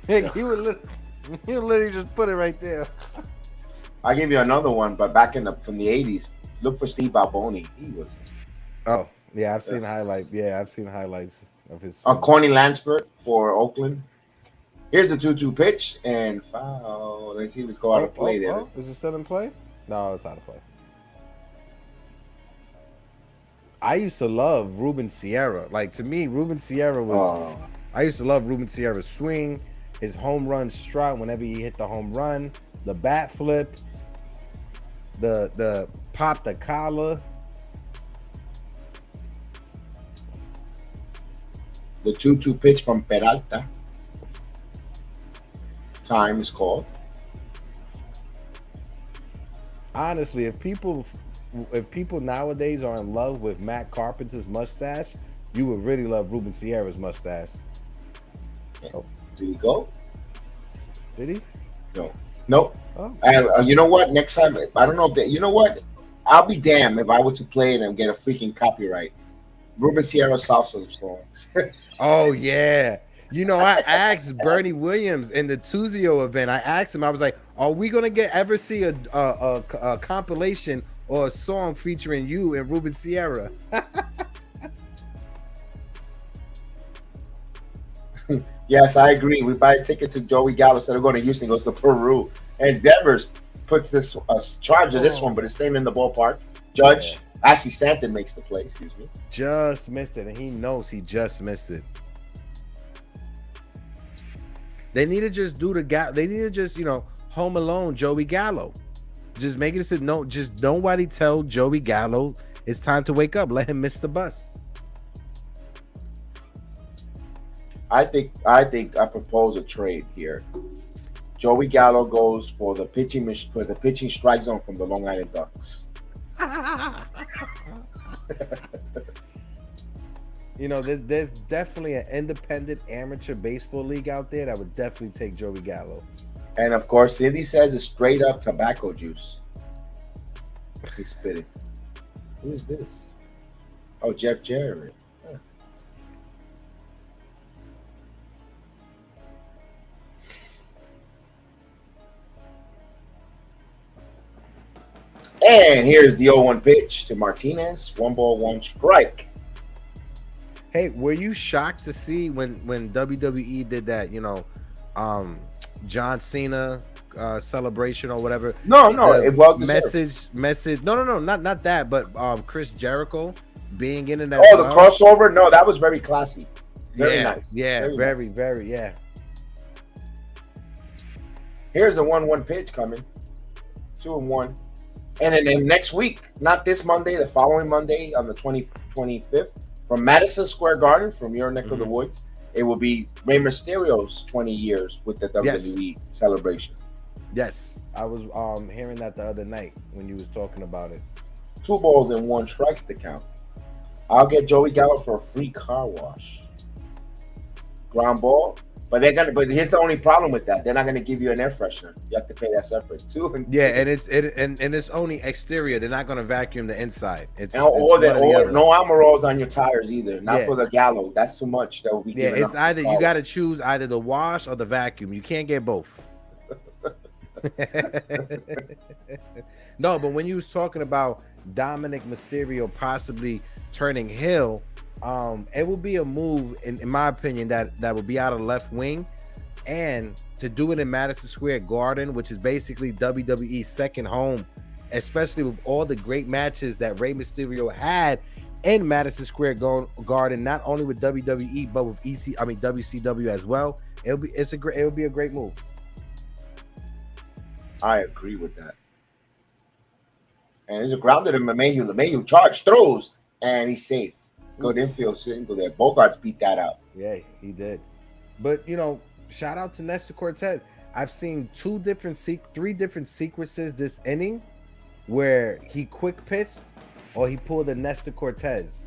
he would literally just put it right there. I'll give you another one, but back from the 80s, look for Steve Alboni. He was Oh, yeah, I've seen highlights. Yeah, I've seen highlights of his. Corny Lansford for Oakland. Here's the 2-2 pitch and foul. Let's see what's going out of play there. Is it still in play? No, it's out of play. I used to love Ruben Sierra. Like, to me, Ruben Sierra was. I used to love Ruben Sierra's swing, his home run strut whenever he hit the home run, the bat flip, the pop the collar. The 2-2 pitch from Peralta. Time is called. Honestly, if people nowadays are in love with Matt Carpenter's mustache, you would really love Ruben Sierra's mustache. Oh. Did he go? Did he? No. Nope. Oh. And you know what? Next time, I don't know if you know what? I'll be damned if I were to play it and get a freaking copyright. Ruben Sierra salsa songs. Oh yeah. You know, I asked Bernie Williams in the Tuzio event. I asked him. I was like, "Are we gonna ever see a compilation or a song featuring you and Ruben Sierra?" Yes, I agree. We buy a ticket to Joey Gallo instead of going to Houston. Goes to Peru, and Devers puts this charge of this one, but it's staying in the ballpark. Judge Ashley Stanton makes the play. Excuse me. Just missed it, and he knows he just missed it. They need to just do they need to just, Home Alone Joey Gallo. Just make it so just nobody tell Joey Gallo it's time to wake up. Let him miss the bus. I think I propose a trade here. Joey Gallo goes for the pitching strike zone from the Long Island Ducks. There's definitely an independent amateur baseball league out there that would definitely take Joey Gallo. And of course, Cindy says it's straight up tobacco juice. He's spitting. Who is this? Oh, Jeff Jarrett. Huh. And here's the 0-1 pitch to Martinez. 1 ball, 1 strike. Hey, were you shocked to see when WWE did that, John Cena celebration or whatever? No, it was message. No, not that, but Chris Jericho being in it. The crossover. No, that was very classy. Very nice. Yeah, very, yeah. Here's the 1-1 pitch coming. 2-1. And then next week, not this Monday, the following Monday on the 25th, from Madison Square Garden, from your neck of the woods, it will be Rey Mysterio's 20 years with the WWE celebration. Yes, I was hearing that the other night when you was talking about it. 2 balls and 1 strikes to count. I'll get Joey Gallo for a free car wash. Ground ball. But here's the only problem with that. They're not gonna give you an air freshener. You have to pay that separate too. Yeah, and it's only exterior. They're not gonna vacuum the inside. Or no armor rolls on your tires either. Not for the Gallo. That's too much. That would be it's either you got to choose either the wash or the vacuum. You can't get both. No, but when you was talking about Dominic Mysterio possibly turning heel, it would be a move, in my opinion, that would be out of the left wing, and to do it in Madison Square Garden, which is basically WWE's second home, especially with all the great matches that Rey Mysterio had in Madison Square Garden, not only with WWE but with WCW as well. It would be a great move. I agree with that. And there's a grounded in LeMahieu. LeMahieu charge, throws, and he's safe. Good infield single there. Bogarts beat that out. Yeah, he did. But, shout out to Nestor Cortez. I've seen 3 different sequences this inning where he quick pitched or he pulled a Nestor Cortez.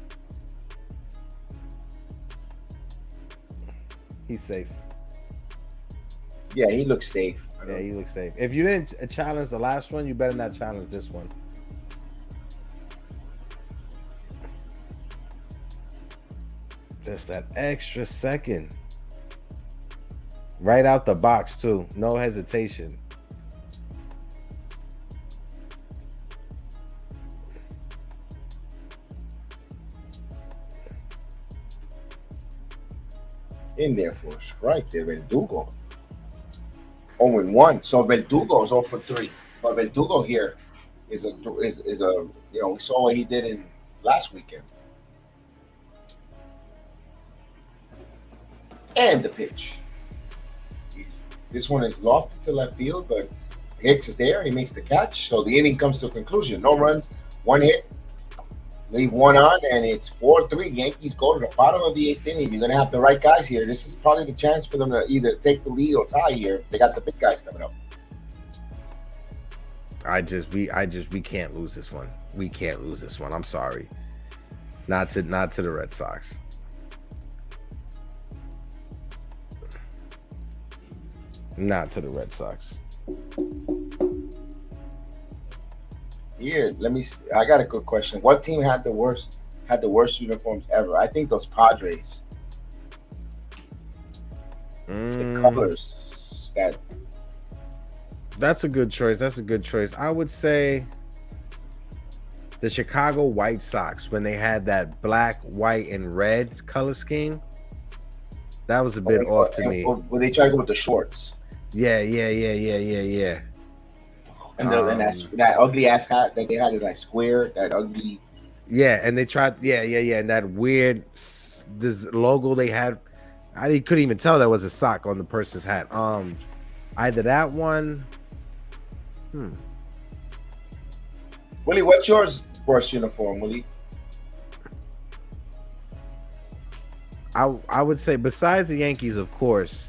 He's safe. Yeah, he looks safe. Yeah, he looks safe. If you didn't challenge the last one, you better not challenge this one. Just that extra second. Right out the box, too. No hesitation. In there for a strike there, Verdugo. 0-1. So Verdugo is 0-3. But Verdugo here is a we saw what he did in last weekend. And the pitch. This one is lofted to left field, but Hicks is there and he makes the catch. So the inning comes to a conclusion. No runs, 1 hit, leave 1 on, and it's 4-3. Yankees go to the bottom of the 8th inning. You're going to have the right guys here. This is probably the chance for them to either take the lead or tie here. They got the big guys coming up. We can't lose this one. We can't lose this one. I'm sorry. Not to the Red Sox. Not to the Red Sox. Here, let me see. I got a good question. What team had the worst uniforms ever? I think those Padres. The colors That's a good choice. I would say the Chicago White Sox, when they had that black, white, and red color scheme. That was a bit off to me. When they tried to go with the shorts. Yeah. And that ugly ass hat that they had is like square. That ugly. Yeah, and they tried. Yeah. And that weird this logo they had. I couldn't even tell that was a sock on the person's hat. Either that one. Willie, what's yours worst uniform, Willie? I would say, besides the Yankees, of course,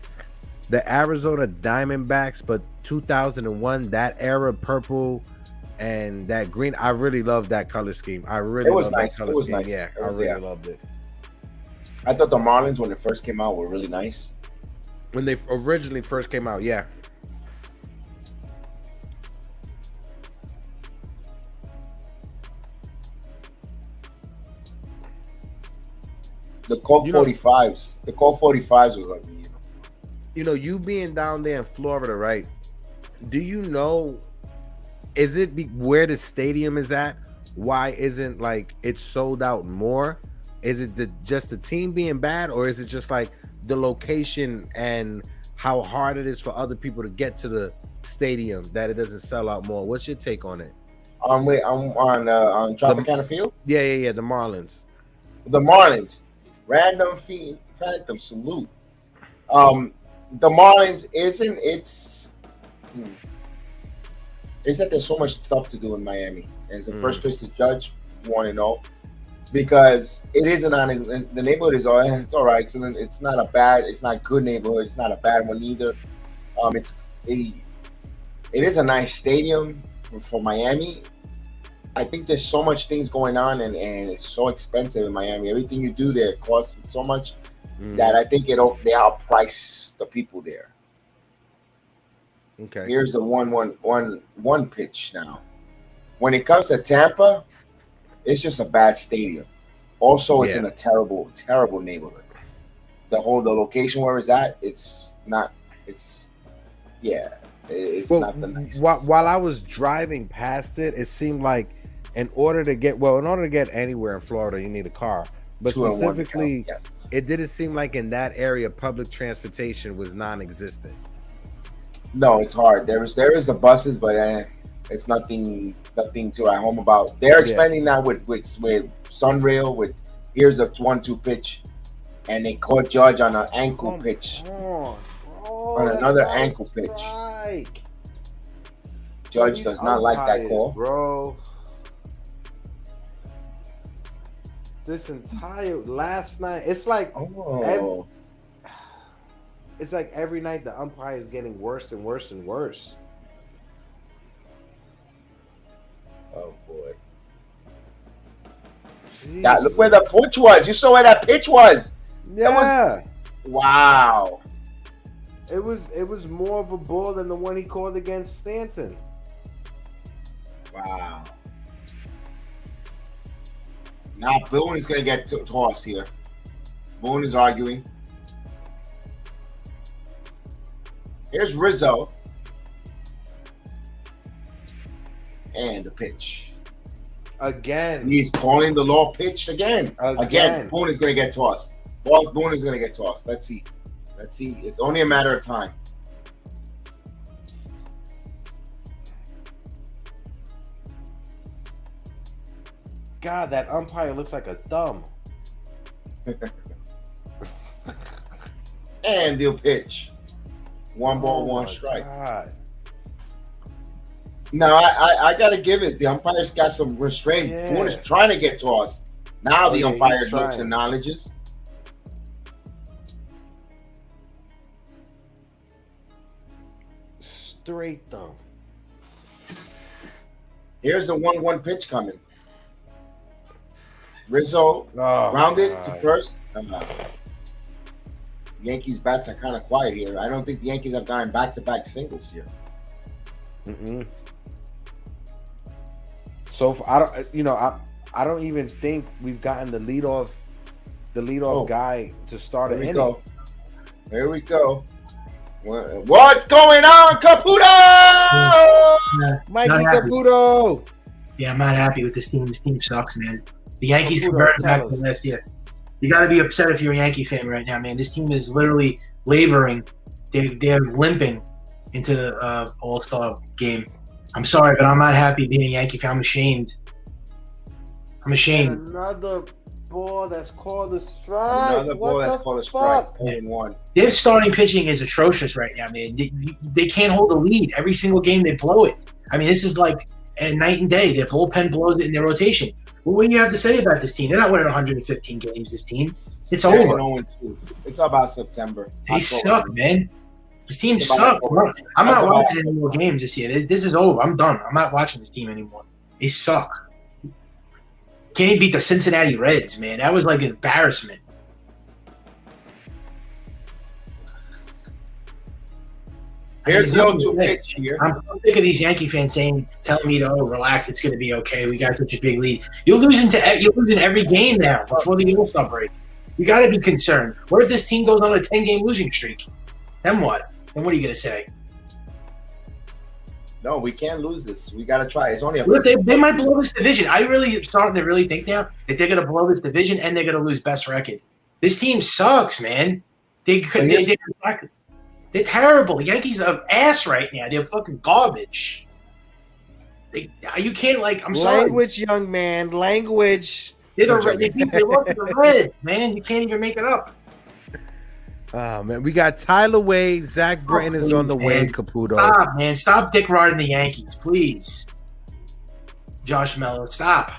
the Arizona Diamondbacks, but 2001, that era, purple and that green. I really love that color scheme. I really love that color scheme. Nice. Yeah, I really loved it. I thought the Marlins, when they first came out, were really nice. When they originally first came out, yeah. The Colt 45s. The Colt 45s was ugly. You being down there in Florida, right? Do you know? Is it where the stadium is at? Why isn't like it's sold out more? Is it just the team being bad, or is it just like the location and how hard it is for other people to get to the stadium that it doesn't sell out more? What's your take on it? I'm on Tropicana Field. Yeah. The Marlins. The Marlins. Random feed, phantom salute. The Marlins isn't. It's is that there's so much stuff to do in Miami. And it's the first place to judge, 1-0, because it is the neighborhood is it's all right. So it's not a good neighborhood. It's not a bad one either. It is a nice stadium for Miami. I think there's so much things going on, and it's so expensive in Miami. Everything you do there costs so much that I think they outprice the people there. Okay. Here's the 1-1 pitch now. When it comes to Tampa, it's just a bad stadium. Also, it's in a terrible, terrible neighborhood. The location where it's at, it's not the nicest. While I was driving past it, it seemed like in order to get anywhere in Florida, you need a car. But specifically, it didn't seem like in that area public transportation was non-existent. No, it's hard. There is the buses, but it's nothing to write home about. They're expanding now with Sunrail. Here's a 1-2 pitch, and they caught Judge on an ankle pitch. On another ankle pitch. Strike. Judge does not like that call, bro. This entire last night, it's like it's like every night the umpire is getting worse and worse and worse. Oh boy! Yeah, look where the pitch was. You saw where that pitch was. Yeah. Wow. It was more of a ball than the one he called against Stanton. Wow. Now Boone is going to get tossed here. Boone is arguing. Here's Rizzo. And the pitch. Again. He's calling the law pitch again. Again. Boone is going to get tossed. Boone is going to get tossed. Let's see. It's only a matter of time. God, that umpire looks like a thumb. And the pitch. 1 ball, 1 strike. God. No, I got to give it. The umpire's got some restraint. Yeah. Boone is trying to get tossed. Now the umpire looks and acknowledges. Straight thumb. Here's the 1-1 pitch coming. Rizzo rounded to first. Yankees bats are kind of quiet here. I don't think the Yankees have gotten back-to-back singles here. So I don't even think we've gotten the leadoff guy to start an inning. Here we go. What's going on, Caputo? Mikey Caputo. Yeah, I'm not happy with this team. This team sucks, man. The Yankees converted back to last year. You got to be upset if you're a Yankee fan right now, man. This team is literally laboring. They're limping into the All-Star game. I'm sorry, but I'm not happy being a Yankee fan. I'm ashamed. And another ball that's called a strike. Another ball that's called a strike. 0-1. Their starting pitching is atrocious right now, man. They can't hold a lead. Every single game they blow it. I mean, this is like a night and day. Their bullpen blows it in their rotation. Well, what do you have to say about this team? They're not winning 115 games, this team. It's over. It's about September. They suck, man. This team sucks. I'm not watching any more games this year. This is over. I'm done. I'm not watching this team anymore. They suck. Can't even beat the Cincinnati Reds, man. That was like an embarrassment. Here's the 0-2 pitch here. I'm sick of these Yankee fans telling me to relax, it's going to be okay. We got such a big lead. You're losing every game now before the All-Star break. You got to be concerned. What if this team goes on a 10-game losing streak? Then what? Then what are you going to say? No, we can't lose this. We got to try. It's only a Look, they might blow this division. I really am starting to really think now that they're going to blow this division and they're going to lose best record. This team sucks, man. They're terrible. The Yankees are ass right now. They're fucking garbage. You can't I'm sorry. Language, young man. Language. They lost to the Reds, man. You can't even make it up. Oh man, we got Tyler Wade. Zach Britton is on the way. Caputo. Stop, man. Stop dick riding the Yankees, please. Josh Mello, stop.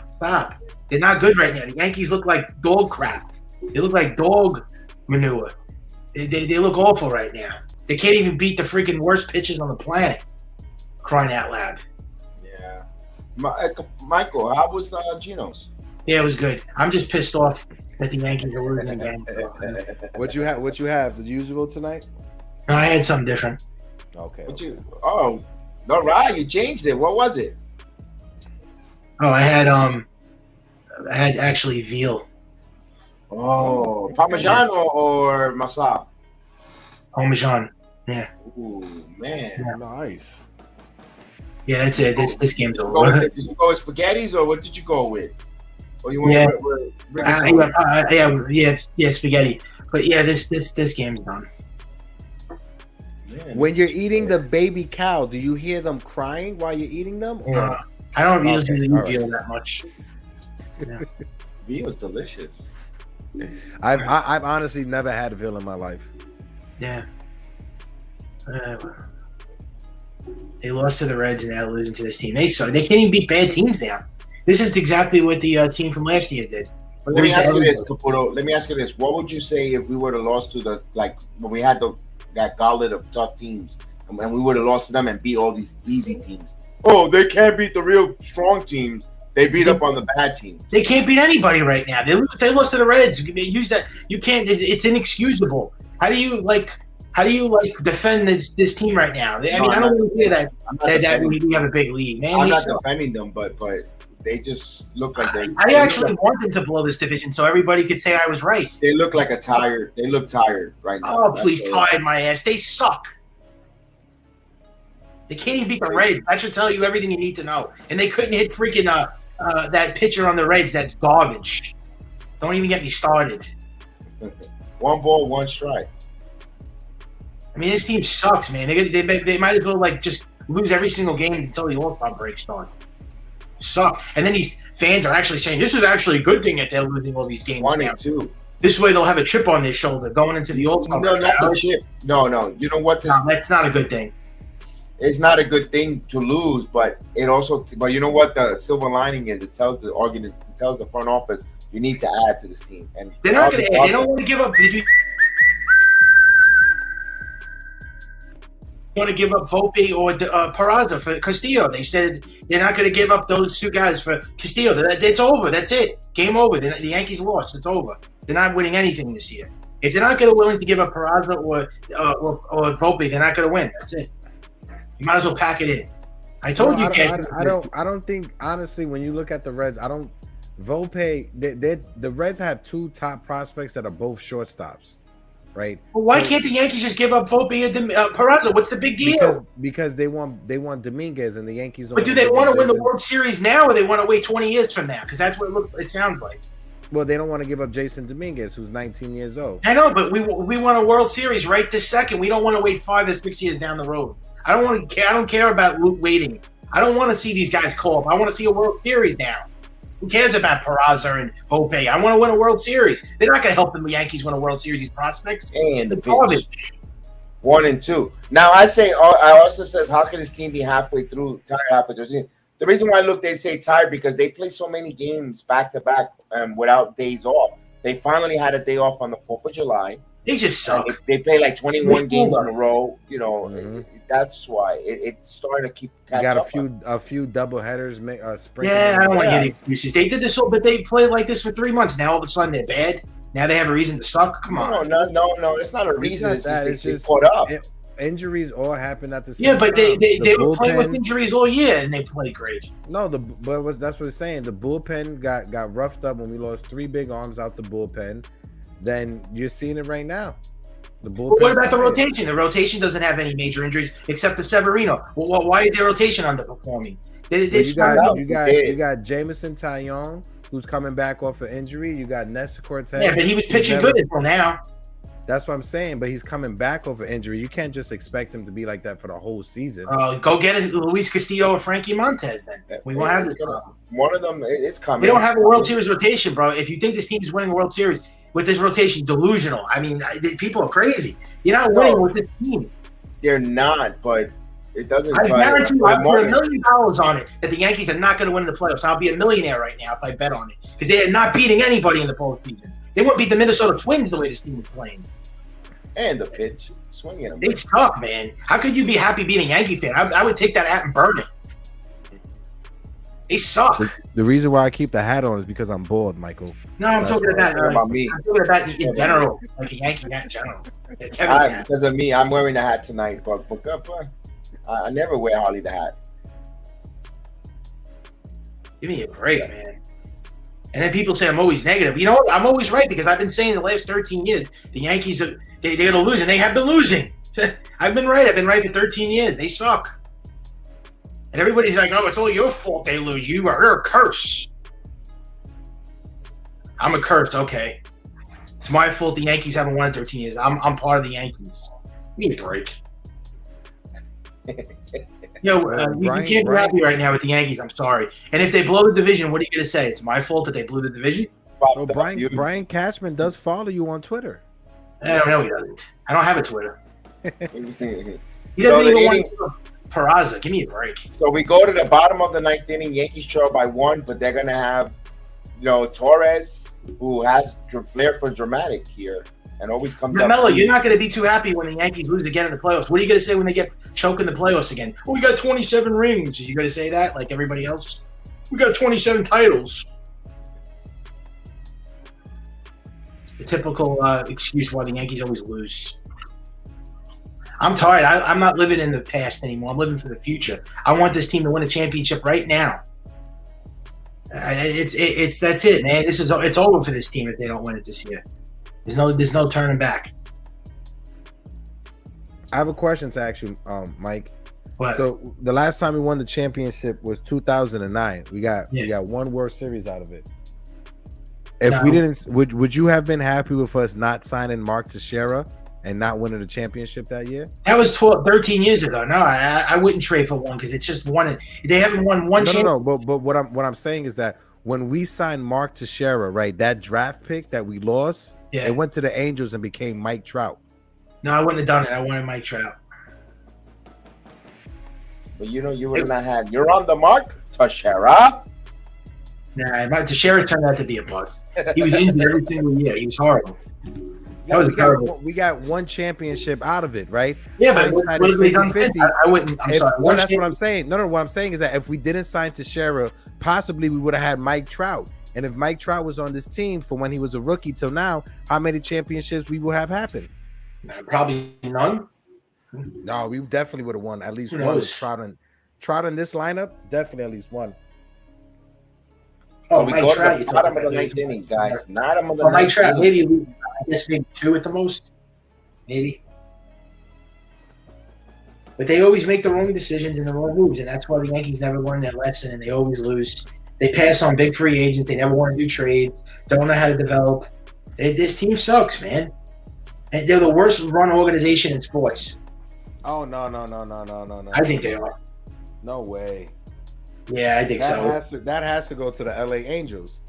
They're not good right now. The Yankees look like dog crap. They look like dog manure. They look awful right now. They can't even beat the freaking worst pitchers on the planet. Crying out loud. Yeah. Michael, how was Geno's? Yeah, it was good. I'm just pissed off that the Yankees are losing again. What you have? The usual tonight? No, I had something different. Okay. All right, you changed it. What was it? Oh, I had actually veal. Oh, Parmesan or Masa? Parmesan. Yeah. Ooh, man. Yeah. Nice. Yeah, that's it. This game's over. Did you go with spaghettis or what did you go with? Or you went yeah, spaghetti. But yeah, this game's done. Man. When you're eating the baby cow, do you hear them crying while you're eating them? Or? I don't usually eat veal that much. Yeah. Veal is delicious. I've honestly never had veal in my life. Yeah. They lost to the Reds and now losing to this team. They suck. They can't even beat bad teams now. This is exactly what the team from last year did. Let me ask you this, Caputo. Let me ask you this. What would you say if we would have lost to when we had that gauntlet of tough teams and we would have lost to them and beat all these easy teams? Oh, they can't beat the real strong teams. They beat up on the bad teams. They can't beat anybody right now. They lost to the Reds. They use that. You can't. It's inexcusable. How do you defend this team right now? I don't want to hear that we have a big lead, man. I'm not defending them, but they just look like they. I actually want them to blow this division so everybody could say I was right. They look like They look tired right now. Oh, please, tired my ass. They suck. They can't even beat the Reds. That should tell you everything you need to know. And they couldn't hit freaking that pitcher on the Reds. That's garbage. Don't even get me started. 1 ball, 1 strike. I mean, this team sucks, man. They might as well just lose every single game until the All-Star break starts. Suck. And then these fans are actually saying this is actually a good thing that they're losing all these games. 1 and 2. This way they'll have a chip on their shoulder going into the All-Star break. No, not the chip. No. You know what? No, that's not a good thing. It's not a good thing to lose, but you know what the silver lining is? It tells the front office you need to add to this team, and they're not going to. They don't want to give up. Did you want to give up Volpe or Peraza for Castillo? They said they're not going to give up those 2 guys for Castillo. It's over. That's it. Game over. The Yankees lost. It's over. They're not winning anything this year. If they're not going to willing to give up Peraza or Volpe, they're not going to win. That's it. You might as well pack it in. I told you guys. I don't think, honestly, when you look at the Reds, Volpe, the Reds have 2 top prospects that are both shortstops, right? Well, why can't the Yankees just give up Volpe and Peraza? What's the big deal? Because they want Dominguez and the Yankees. But do they want to win the World Series now, or they want to wait 20 years from now? Because that's what it sounds like. Well, they don't want to give up Jason Dominguez, who's 19 years old. I know, but we want a World Series right this second. We don't want to wait 5 or 6 years down the road. I don't care about waiting. I don't want to see these guys call up. I want to see a World Series now. Who cares about Peraza and Volpe? I want to win a World Series. They're not going to help the Yankees win a World Series. These prospects and the garbage. 1 and 2. Now I also says, how can this team be tired halfway through? The reason why they say tired because they play so many games back to back without days off. They finally had a day off on the 4th of July. They just suck. They play like 21 games in a row. That's why it's starting to keep. You got a few double headers. Yeah, I don't want to hear the excuses. They did this, but they played like this for 3 months. Now all of a sudden they're bad. Now they have a reason to suck. Come on. No. It's not a reason. It's just caught up. Injuries all happened at the same time. Yeah, but they were playing with bullpen, injuries all year and they played great. No, that's what it's saying. The bullpen got roughed up when we lost 3 big arms out the bullpen. Then you're seeing it right now. But what about the rotation? The rotation doesn't have any major injuries except for Severino. Well, why is their rotation underperforming? You got Jameson Taillon, who's coming back off an injury. You got Nestor Cortez. Yeah, but he was pitching good until now. That's what I'm saying, but he's coming back off an injury. You can't just expect him to be like that for the whole season. Go get Luis Castillo or Frankie Montez then. We won't have this. One of them is coming. We don't have a World Series rotation, bro. If you think this team is winning a World Series, with this rotation. Delusional. I mean, people are crazy. You're not winning with this team. They're not, but it doesn't. I guarantee you, I put $1 million on it that the Yankees are not going to win the playoffs. I'll be a millionaire right now if I bet on it because they are not beating anybody in the postseason. They won't beat the Minnesota Twins the way this team is playing. And the pitch, swinging them. They suck, man. How could you be happy being a Yankee fan? I would take that hat and burn it. They suck. The reason why I keep the hat on is because I'm bored, Michael. No, I'm talking about me. I'm talking about in general, like a Yankee hat in general. Kevin's hat. Because of me, I'm wearing the hat tonight, but I never wear hardly the hat. Give me a break, man. And then people say I'm always negative. You know what? I'm always right because I've been saying the last 13 years the Yankees they're going to lose, and they have been losing. I've been right. I've been right for 13 years. They suck. And everybody's like, "Oh, it's all your fault they lose. You're a curse." I'm a curse. Okay, it's my fault. The Yankees haven't won in 13 years. I'm part of the Yankees. Give me a break. You can't be happy right now with the Yankees. I'm sorry. And if they blow the division, what are you going to say? It's my fault that they blew the division? Well, Brian Cashman does follow you on Twitter. I don't know. He doesn't. I don't have a Twitter. He doesn't even want to. Peraza, give me a break. So we go to the bottom of the ninth inning. Yankees trail by 1, but they're going to have, Torres, who has flair for dramatic here and always comes up. Mello, you're not going to be too happy when the Yankees lose again in the playoffs. What are you going to say when they get choked in the playoffs again? Oh, we got 27 rings. Are you going to say that like everybody else? We got 27 titles. The typical excuse why the Yankees always lose. I'm tired. I'm not living in the past anymore. I'm living for the future. I want this team to win a championship right now. That's it, man. It's over for this team if they don't win it this year. There's no turning back. I have a question to ask you, Mike. What? So the last time we won the championship was 2009. We got one World Series out of it. If we didn't, would you have been happy with us not signing Mark Teixeira and not winning the championship that year? That was 13 years ago. No, I wouldn't trade for one because it's just one. They haven't won one championship. No. But what I'm saying is that when we signed Mark Teixeira, right, that draft pick that we lost, it went to the Angels and became Mike Trout. No, I wouldn't have done it. I wanted Mike Trout. But you would not have. You're on the mark, Teixeira. Nah, Mike Teixeira turned out to be a bust. He was injured every single year. He was horrible. That was terrible. We got one championship out of it, right? Yeah, but what have they done since? I wouldn't. I'm sorry. No, that's what I'm saying. No. What I'm saying is that if we didn't sign Teixeira, possibly we would have had Mike Trout. And if Mike Trout was on this team from when he was a rookie till now, how many championships we will have happened? Probably none. No, we definitely would have won at least one with Trout in this lineup. Definitely at least one. Oh, Mike Trout. The bottom of the ninth inning, guys. Mike Trout, maybe I guess maybe 2 at the most. Maybe. But they always make the wrong decisions and the wrong moves, and that's why the Yankees never learn that lesson, and they always lose. They pass on big free agents. They never want to do trades. Don't know how to develop. This team sucks, man. And they're the worst run organization in sports. Oh, no. I think they are. No way. Yeah, I think so. That has to go to the LA Angels.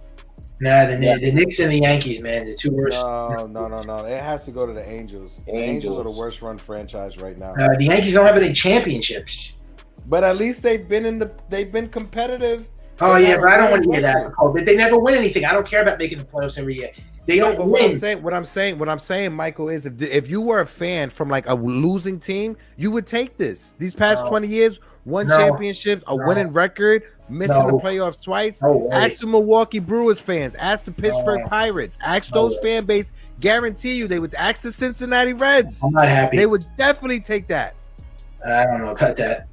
Nah, the Knicks and the Yankees, man, the two worst. No. It has to go to the Angels. The Angels are the worst run franchise right now. The Yankees don't have any championships. But at least they've been competitive. Oh yeah, but I don't want to hear that. But they never win anything. I don't care about making the playoffs every year. They don't win. What I'm saying, Michael, is if you were a fan from like a losing team, you would take this. These past 20 years, one championship, a winning record, missing the playoffs twice. Ask the Milwaukee Brewers fans, ask the Pittsburgh Pirates, ask those fan base. Guarantee you, they would ask the Cincinnati Reds. I'm not happy. They would definitely take that. I don't know about that.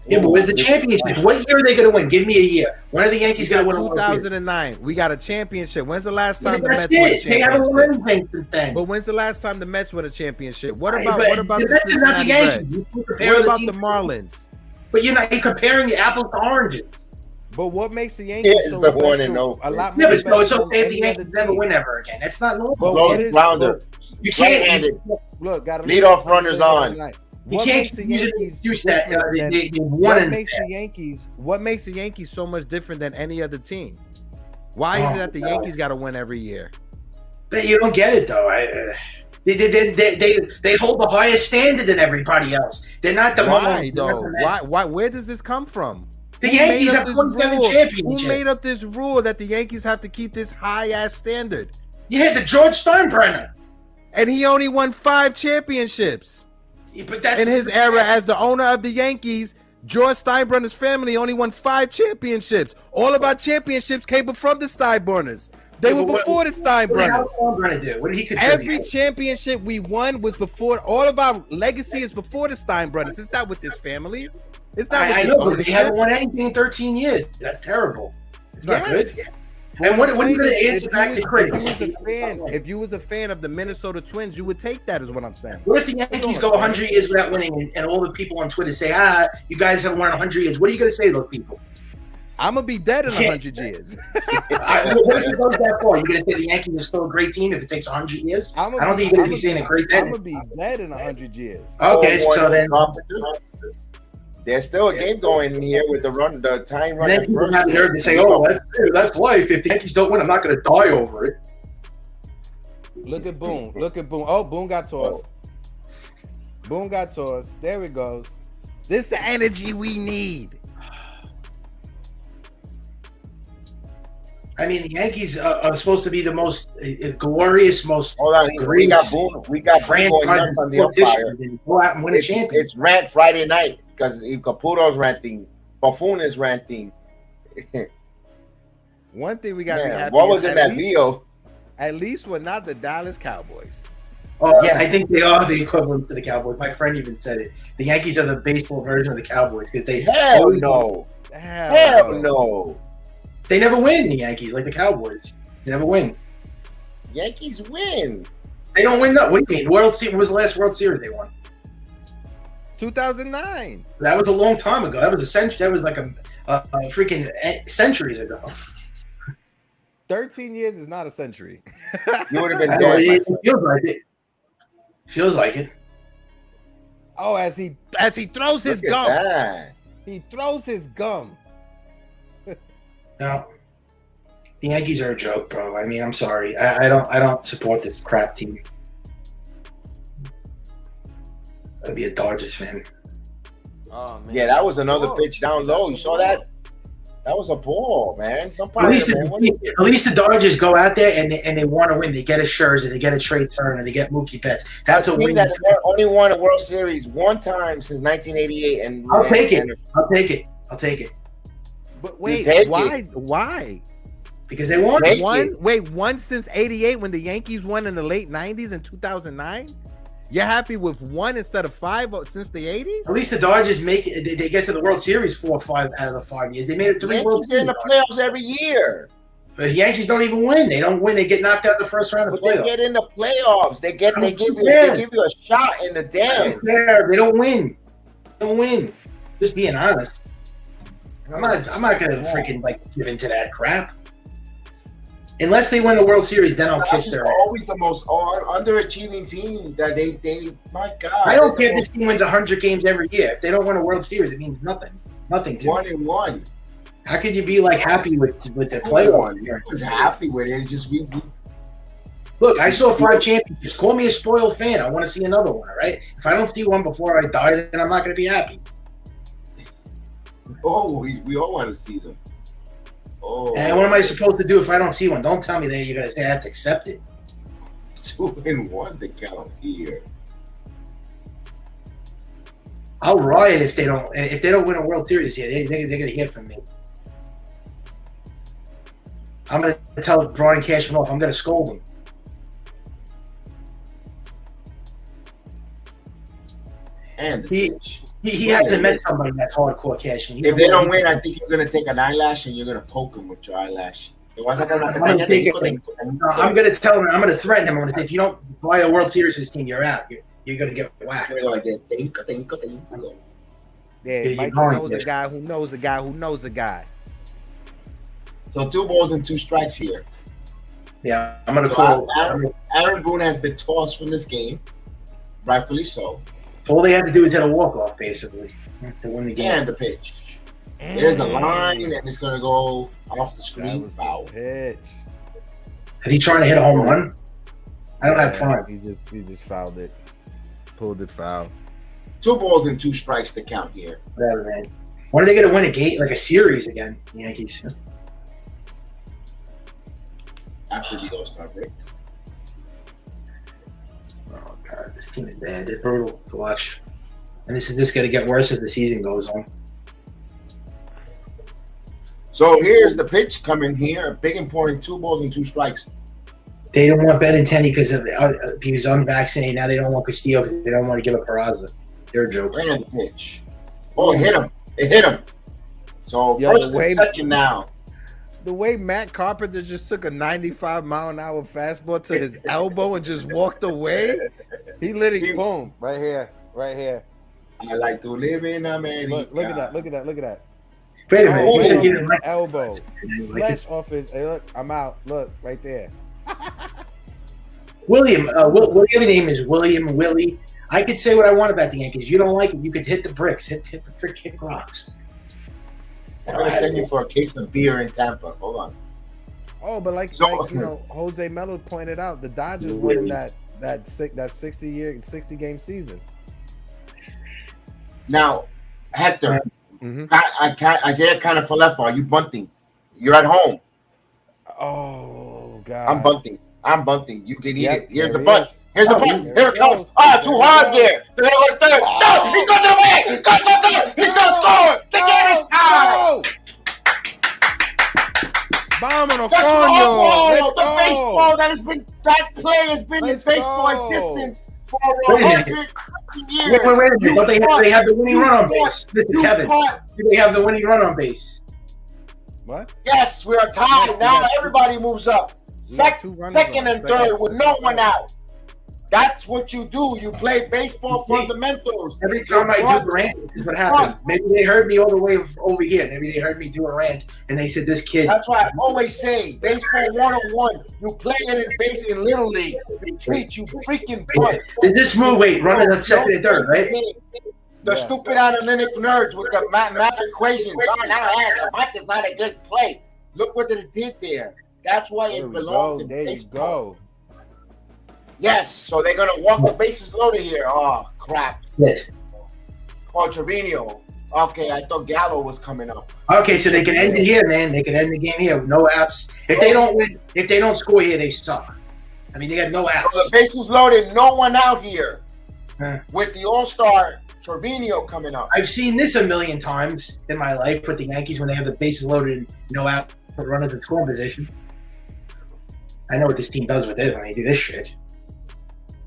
Yeah, but where's the championship? What year are they going to win? Give me a year. When are the Yankees going to win? 2009. We got a championship. When's the last time the Mets won a championship? They haven't won anything since then. But when's the last time the Mets won a championship? What about the Mets is not the Yankees? What about the Marlins? But you're comparing the apples to oranges. But what makes the Yankees so special? A lot more. Yeah, but it's okay if the Yankees never win ever again. That's not normal. Flounder. You can't look. Got lead off runners on. What makes the Yankees so much different than any other team? Why is it that the Yankees got to win every year? But you don't get it though. They hold the highest standard than everybody else. They're not the Why though? Why? Where does this come from? The Yankees have 27 championships. Who made up this rule that the Yankees have to keep this high ass standard? Yeah, the George Steinbrenner. And he only won 5 championships. Yeah, but that's In his era as the owner of the Yankees, George Steinbrenner's family only won 5 championships. All of our championships came from the Steinbrenners. They were before the Steinbrenners. What did Steinbrenner do? What did he contribute? Every championship we won was before. All of our legacy is before the Steinbrenners. It's not with this family. It's not. I know, but they haven't won anything in 13 years. That's terrible. It's not good. And what are you going to answer back to critics? If you was a fan of the Minnesota Twins, you would take that, is what I'm saying. What if the Yankees go 100 years without winning, and all the people on Twitter say, you guys haven't won 100 years? What are you going to say to those people? I'm going to be dead in 100 years. What if it goes that far? You're going to say the Yankees are still a great team if it takes 100 years? I don't think you're going to be saying a great team. I'm going to be dead in 100 years. Okay, so then... There's still a game going in here with the time run. And then people have the nerve to say, that's life. If the Yankees don't win, I'm not going to die over it. Look at Boone. Oh, Boone got tossed. There it goes. This is the energy we need. I mean, the Yankees are supposed to be the most glorious, most. Hold on, we got Boone. We got Boone going nuts on the umpire. Go out and win a championship. It's rant Friday night because Caputo's ranting, Buffon is ranting. One thing we got to be happy. What was in that video? At least we're not the Dallas Cowboys. Oh yeah, I think they are the equivalent to the Cowboys. My friend even said it. The Yankees are the baseball version of the Cowboys because they hell no. They never win, the Yankees, like the Cowboys. They never win. Yankees win. They don't win, no. What do you mean? What was the last World Series they won? 2009. That was a long time ago. That was a century. That was like a freaking centuries ago. 13 years is not a century. You would have been dead. It feels like it. Feels like it. Oh, as he throws his gum. He throws his gum. No, the Yankees are a joke, bro. I mean, I'm sorry. I don't support this crap team. I'd be a Dodgers fan. Oh man. Yeah, that was another pitch down low. You saw that? That was a ball, man. At least the Dodgers go out there and they want to win. They get a Scherzer, they get a Trey Turner, they get Mookie Betts. That's a win. That only won a World Series one time since 1988, and I'll take it. But wait, why? Because they won. One since '88 when the Yankees won in the late '90s and 2009. You're happy with one instead of 5 since the '80s? At least the Dodgers make it. They get to the World Series 4 or 5 out of the 5 years. They made it 3 World Series. They're in the playoffs every year. But the Yankees don't even win. They don't win. They get knocked out in the first round of the playoffs. They get in the playoffs. They give you a shot in the dance. They don't win. They don't win. Just being honest. I'm not gonna freaking give into that crap. Unless they win the World Series, then I'll kiss their ass. Always the most underachieving team that they. My God, I don't care if this team wins 100 games every year. If they don't win a World Series, it means nothing. Nothing to me. 1-1. How could you be happy with the playoff? I was happy with it. It's just we. Look, I saw 5 championships. Call me a spoiled fan. I want to see another one. All right. If I don't see one before I die, then I'm not going to be happy. Oh, we all want to see them. Oh. And what am I supposed to do if I don't see one? Don't tell me that you're going to say I have to accept it. 2-1 to count here. I'll riot if they don't win a World Series here. They're going to hear from me. I'm going to tell Brian Cashman off. I'm going to scold him. And he hasn't met somebody that's hardcore Cashman. If they don't win, I think you're going to take an eyelash and you're going to poke him with your eyelash. I'm going to tell him. I'm going to threaten him. If you don't buy a World Series for this team, you're out. You're going to get whacked. Yeah, Mike knows a guy who knows a guy who knows a guy. So 2 balls and 2 strikes here. Yeah, I'm going to call. Aaron Boone has been tossed from this game, rightfully so. All they have to do is hit a walk-off, basically, to win the game. And the pitch. There's a line, and it's going to go off the screen. Foul. Is he trying to hit a home run? I don't have time. He just fouled it, pulled it foul. 2 balls and 2 strikes to count here. Whatever, man. When are they going to win a game, like a series again, the Yankees? After the All-Star break. Oh God, this team is bad. They're brutal to watch, and this is just going to get worse as the season goes on. So here's the pitch coming here. Big important 2 balls and 2 strikes. They don't want Benintendi because he was unvaccinated. Now they don't want Castillo because they don't want to give up Peraza. They're a joke. And the pitch. Oh, it hit him. It hit him. So Yo, first and second now. The way Matt Carpenter just took a 95-mile-an-hour fastball to his elbow and just walked away, he literally boom right here. I like to live in America. Look at that. Wait a minute. Oh, You said right you on didn't his like elbow. Flesh off his. Hey, look, I'm out. Look right there. William. Your name is William Willie. I could say what I want about the Yankees. You don't like it, you could hit the bricks, hit the freaking rocks. I'm gonna send you for a case of beer in Tampa. Hold on. Oh, but like Jose Melo pointed out, the Dodgers winning that 60 game season. Now, Hector, Mhm. Isaiah kind of left. Are you bunting? You're at home. Oh God, I'm bunting. You can eat Yep, it. Here's there the he bunt. is. Here's the bunt. There Here it it comes. goes. Too There it hard goes. there. They're gonna go to third. No, he's going to the way. Go. He's gonna score. The game is tied. Bomb on a The corner. the baseball that play has been in Let's baseball go. existence for Wait a minute. 100 years. Wait a minute. Don't they have the winning run on base? Mr. Kevin, punt. do they have the winning run on base? What? Yes, we are tied. Yes, we Now got two. everybody moves up. We got two runners Second on. and third with no one out. That's what you do. You play baseball fundamentals. Every time I do the rant, this is what happens. Maybe they heard me all the way over here. Maybe they heard me do a rant, and they said, this kid. That's why I always say, baseball 101. You play it in Little League. They teach you freaking punt. Did this move, wait, running at second and third, right? The stupid analytic nerds with the math equations. Oh, now the punt is not a good play. Look what it did there. That's why There it we belongs go. in There you baseball. go. Yes, so they're gonna walk the bases loaded here. Oh crap! Yes. Oh, Trevino. Okay, I thought Gallo was coming up. Okay, so they can end it here, man. They can end the game here with no outs. If they don't win, if they don't score here, they suck. I mean, they got no So the outs. bases loaded, no one out here. Huh. With the All-Star Trevino coming up. I've seen this a million times in my life with the Yankees when they have the bases loaded and no out, put runners in scoring position. I know what this team does with it when they do this shit.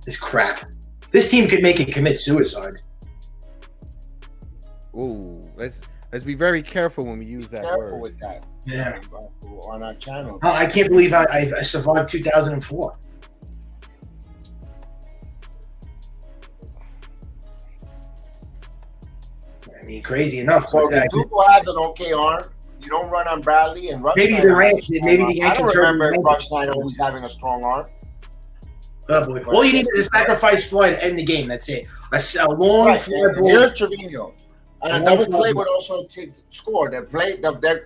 This crap. This team could make it commit suicide. Ooh, let's be very careful when we use that Careful word. with that. Yeah. On our channel. I can't believe I survived 2004. I mean, crazy enough. So but, Duval has an okay arm. You don't run on Bradley and Rush. Maybe Snyder the has a Yankees- strong maybe arm. the I don't Yankees remember are- Rush Snyder always having a strong arm. oh boy. All you need is a sacrifice fly to end the game. That's it. A long Right. fly And ball. here's Trevino. And a And double also- play would also score. The play,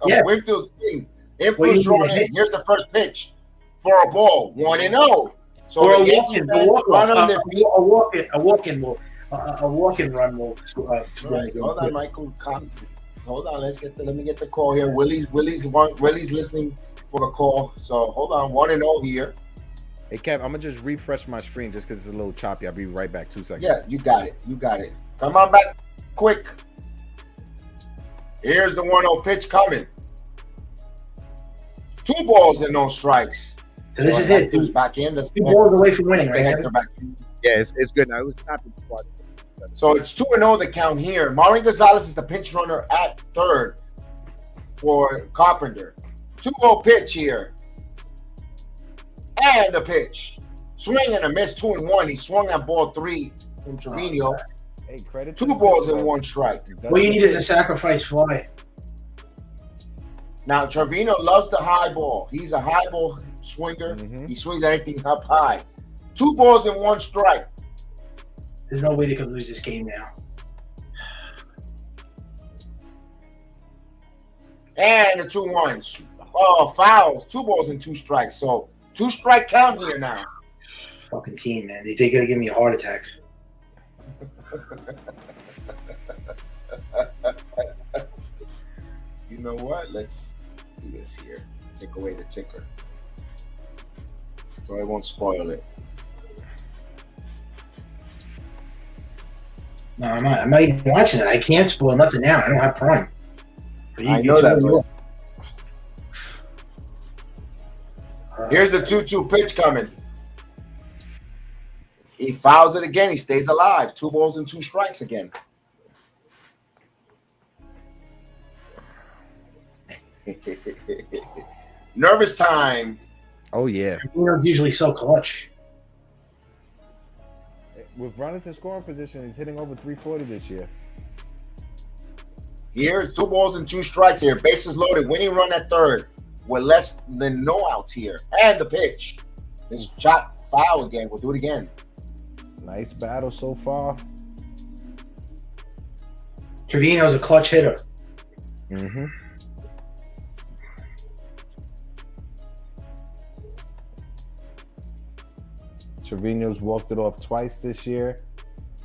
Yeah. Winfield's thing. Well, Influence he needs drawn a in. hit. Here's the first pitch for a ball. 1-0. So Or the a Yankees walk-in, fans run on their feet. a walk-in run will. Right. Hold on, Michael. Hold on. Let me get the call here. Willie's listening for the call. So hold on. 1-0 here. Hey, Kev, I'm gonna just refresh my screen just because it's a little choppy. I'll be right back. 2 seconds. Yeah, you got it. Come on back quick. Here's the 1-0 pitch coming. 2 balls and no strikes. So this is it. Who's back in? That's 2 balls away from winning, right? Hector Kevin? back in. Yeah, it's good now. It was choppy. So it's 2-0 the count here. Maureen Gonzalez is the pinch runner at third for Carpenter. 2-0 pitch here. And the pitch. Swing and a miss, 2-1. He swung at ball 3 from Trevino. Hey, credit. 2 balls and 1 strike. All you need is a sacrifice fly. Now, Trevino loves the high ball. He's a high ball swinger. Mhm. He swings anything up high. 2 balls and 1 strike. There's no way they could lose this game now. And the 2-1. Oh, fouls. 2 balls and 2 strikes. So 2 strike count here now. Fucking team, man. They're gonna give me a heart attack. You know what? Let's do this here. Take away the ticker, so I won't spoil it. No, I'm not even watching it. I can't spoil nothing now. I don't have Prime. I know that. Here's the 2-2 pitch coming. He fouls it again. He stays alive. 2 balls and 2 strikes again. Nervous time. Oh yeah. We're usually so clutch. With runners in scoring position, he's hitting over 340 this year. Here's 2 balls and 2 strikes here. Bases loaded. Winning run at third. With less than no outs here. And the pitch. This chop foul again. We'll do it again. Nice battle so far. Trevino's a clutch hitter. Mm-hmm. Trevino's walked it off twice this year.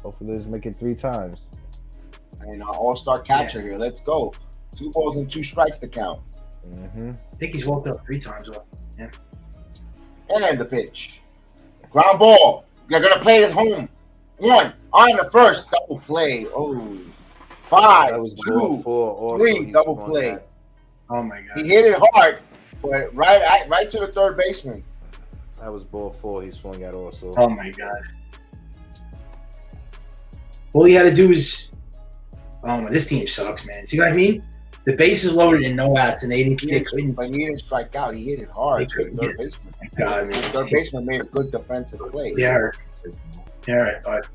Hopefully, let's make it 3 times. And our all-star catcher here. Let's go. 2 balls and 2 strikes to count. Mm-hmm. I think he's walked up 3 times. Yeah. And the pitch. Ground ball. You're going to play it home. 1 on the first. Double play. Oh. 5, That was 2, ball 4. 3. Double play. That. Oh my god. He hit it hard, but right to the third baseman. That was ball 4. He swung at also. Oh my god. All you had to do is, oh my, this team sucks, man. See what I mean? The bases loaded and no outs, and they couldn't. But he didn't strike out. He hit it hard to the third baseman. God, The man. third baseman made a good defensive play. Yeah. All right, bud.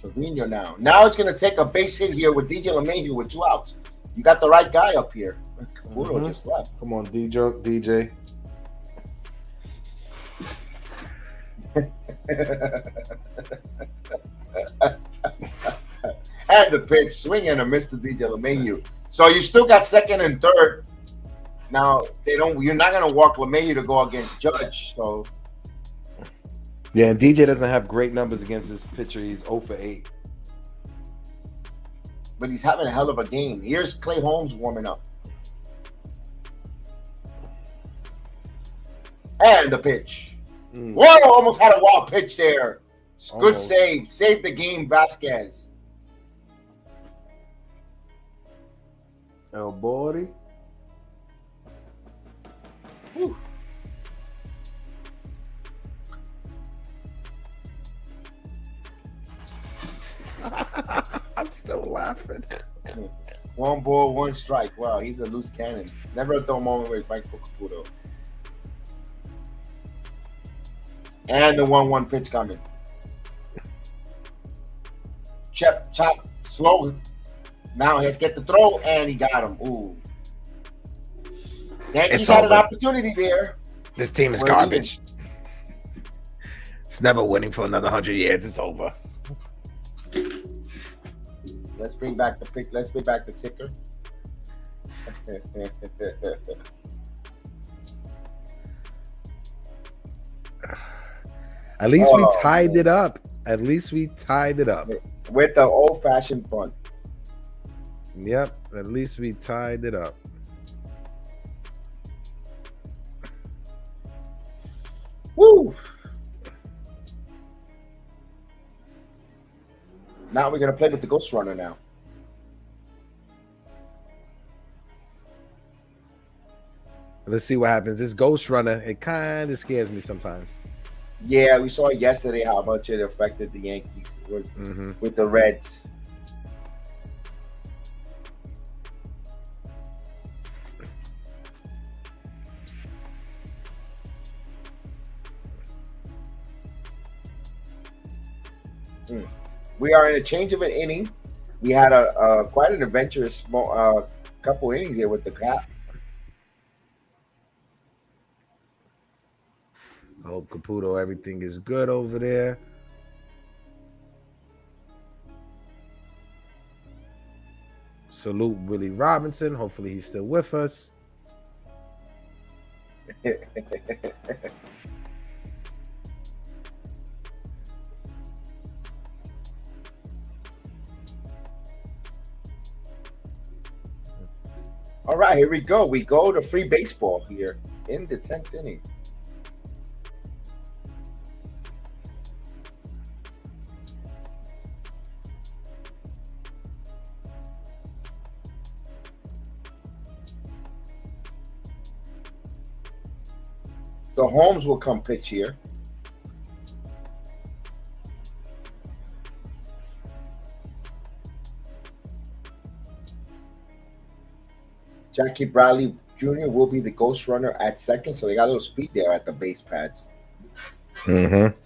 Trevino now. Now it's going to take a base hit here with DJ LeMahieu with 2 outs. You got the right guy up here. Caputo just left. Come on, DJ. And the pitch, swing and a miss to DJ LeMahieu. So you still got second and third. Now you're not gonna walk LeMahieu to go against Judge. So Yeah, and DJ doesn't have great numbers against his pitcher. He's 0 for 8. but he's having a hell of a game. Here's Clay Holmes warming up. And the pitch. Whoa, almost had a wild pitch there. Good save. Saved the game, Vasquez. El Bordy. Whew. I'm still laughing. 1 ball, 1 strike. Wow, he's a loose cannon. Never a dull moment with Frank Caputo. And the 1-1 pitch coming. Chop, slow. Now he has to get the throw, and he got him. Ooh. Yankees had an opportunity there. This team is garbage. It's never winning for another 100 years. It's over. Let's bring back the pick. Let's bring back the ticker. At least we tied it up. At least we tied it up. With the old-fashioned bunt. Yep. At least we tied it up. Woo! Now we're going to play with the Ghost Runner now. Let's see what happens. This Ghost Runner, it kind of scares me sometimes. Yeah, we saw yesterday how much it affected the Yankees. It was with the Reds. We are in a change of an inning. We had a quite an adventurous couple innings here with the Cap. I hope Caputo, everything is good over there. Salute Willie Robinson. Hopefully he's still with us. All right, here we go. We go to free baseball here in the 10th inning. So Holmes will come pitch here. Jackie Bradley Jr. will be the ghost runner at second, so they got a little speed there at the base pads. Mm-hmm.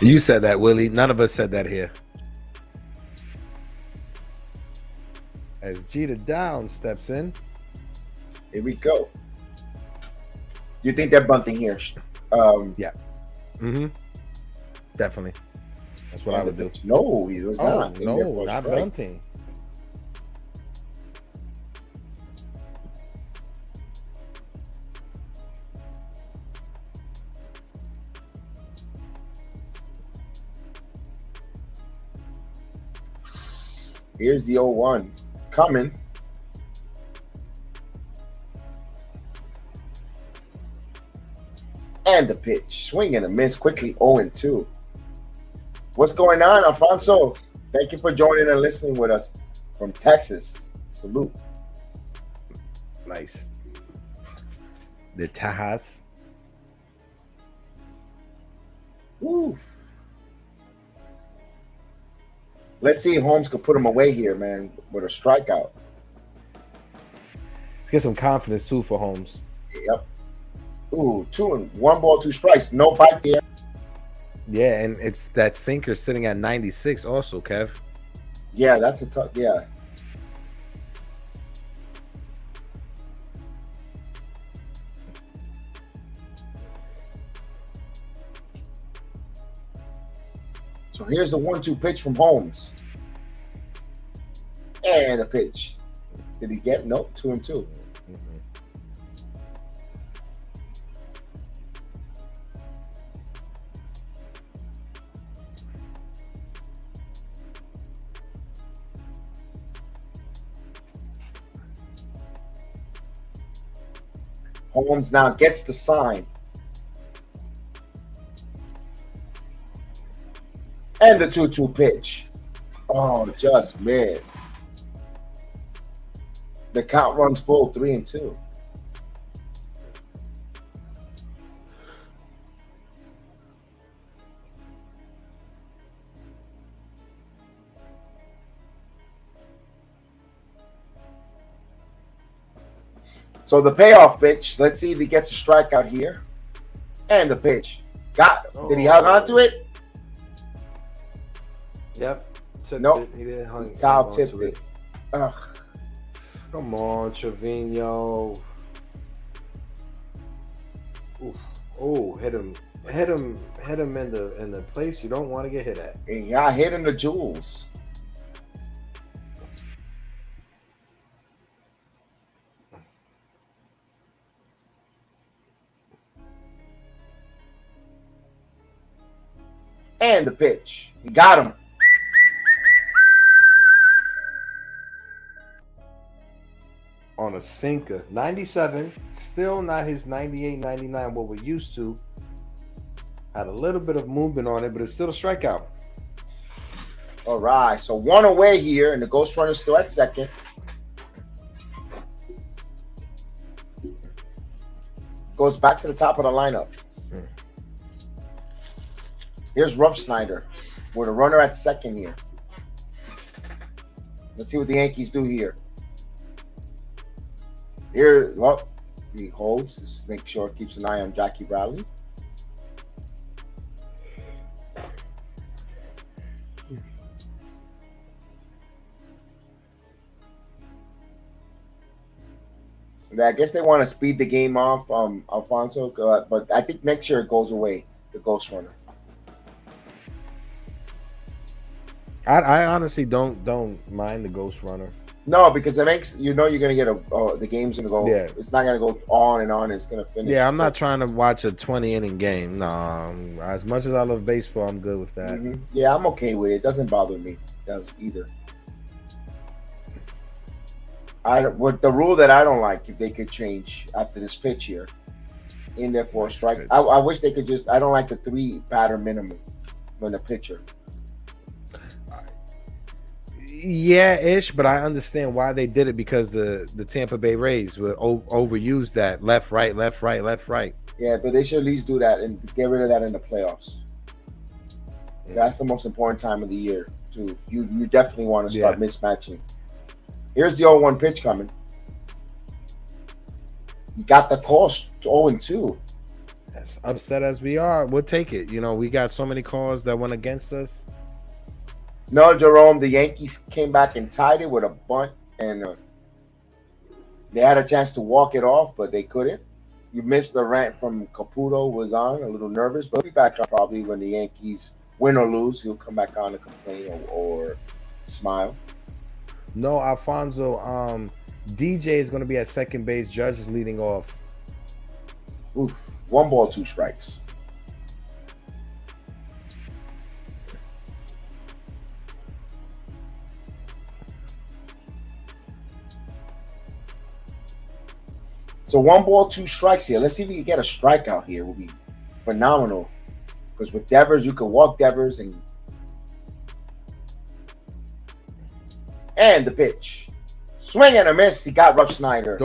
You said that, Willie. None of us said that here. As Jeter down steps in. Here we go. You think they're bunting here? Yeah. Mm-hmm. Definitely. That's what I would do. No, he was not. No, not bunting. Here's the 0-1 coming. And the pitch. Swing and a miss quickly. 0-2. What's going on, Alfonso? Thank you for joining and listening with us from Texas. Salute. Nice. The Tajas. Woo. Let's see if Holmes could put him away here, man, with a strikeout. Let's get some confidence, too, for Holmes. Yep. Ooh, 1 ball, 2 strikes. No bite there. Yeah, and it's that sinker sitting at 96 also, Kev. Yeah, that's a tough, yeah. So here's the 1-2 pitch from Holmes. And the pitch. Did he get? Nope, 2-2. Mm-hmm. Holmes now gets the sign. And the 2-2 pitch. Oh, just missed. The count runs full, 3-2. So the payoff pitch, let's see if he gets a strikeout here. And the pitch. Did he hang on to it? Yep. Nope. He didn't hang Foul on tipped to it. Ugh. Come on, Trevino. Oof. Oh, hit him in the place you don't want to get hit at. He got hit in the jewels. And the pitch. He got him. On a sinker. 97. Still not his 98, 99, what we're used to. Had a little bit of movement on it, but it's still a strikeout. All right. So 1 away here, and the ghost runner's still at second. Goes back to the top of the lineup. Here's Rough Snyder with a runner at second here. Let's see what the Yankees do here. Here, well, he holds. Just make sure it keeps an eye on Jackie Bradley. I guess they want to speed the game off, Alfonso, but I think next year it goes away, the ghost runner. I honestly don't mind the ghost runner. No, because it makes you're gonna get the game's gonna go. Yeah. It's not gonna go on and on. It's gonna finish. Yeah, I'm not trying to watch a 20-inning game. No, as much as I love baseball, I'm good with that. Mhm. Yeah, I'm okay with it. It doesn't bother me. It does either. What the rule that I don't like, if they could change after this pitch here, in there for a strike. I wish they could just. I don't like the 3 batter minimum on the pitcher. Yeah, ish, but I understand why they did it because the Tampa Bay Rays would overuse that left, right, left, right, left, right. Yeah, but they should at least do that and get rid of that in the playoffs. That's the most important time of the year, too. You definitely want to start mismatching. Here's the 0-1 pitch coming. You got the call 0-2. As upset as we are, we'll take it. We got so many calls that went against us. No, Jerome, the Yankees came back and tied it with a bunt, and they had a chance to walk it off, but they couldn't. You missed the rant from Caputo was on, a little nervous, but he'll be back on probably when the Yankees win or lose. He'll come back on to complain or smile. No, Alfonso, DJ is going to be at second base. Judge is leading off. Oof, 1 ball, 2 strikes. So 1 ball, 2 strikes here. Let's see if we can get a strikeout here. It will be phenomenal. Because with Devers, you can walk Devers and the pitch. Swing and a miss. He got Rough Snyder.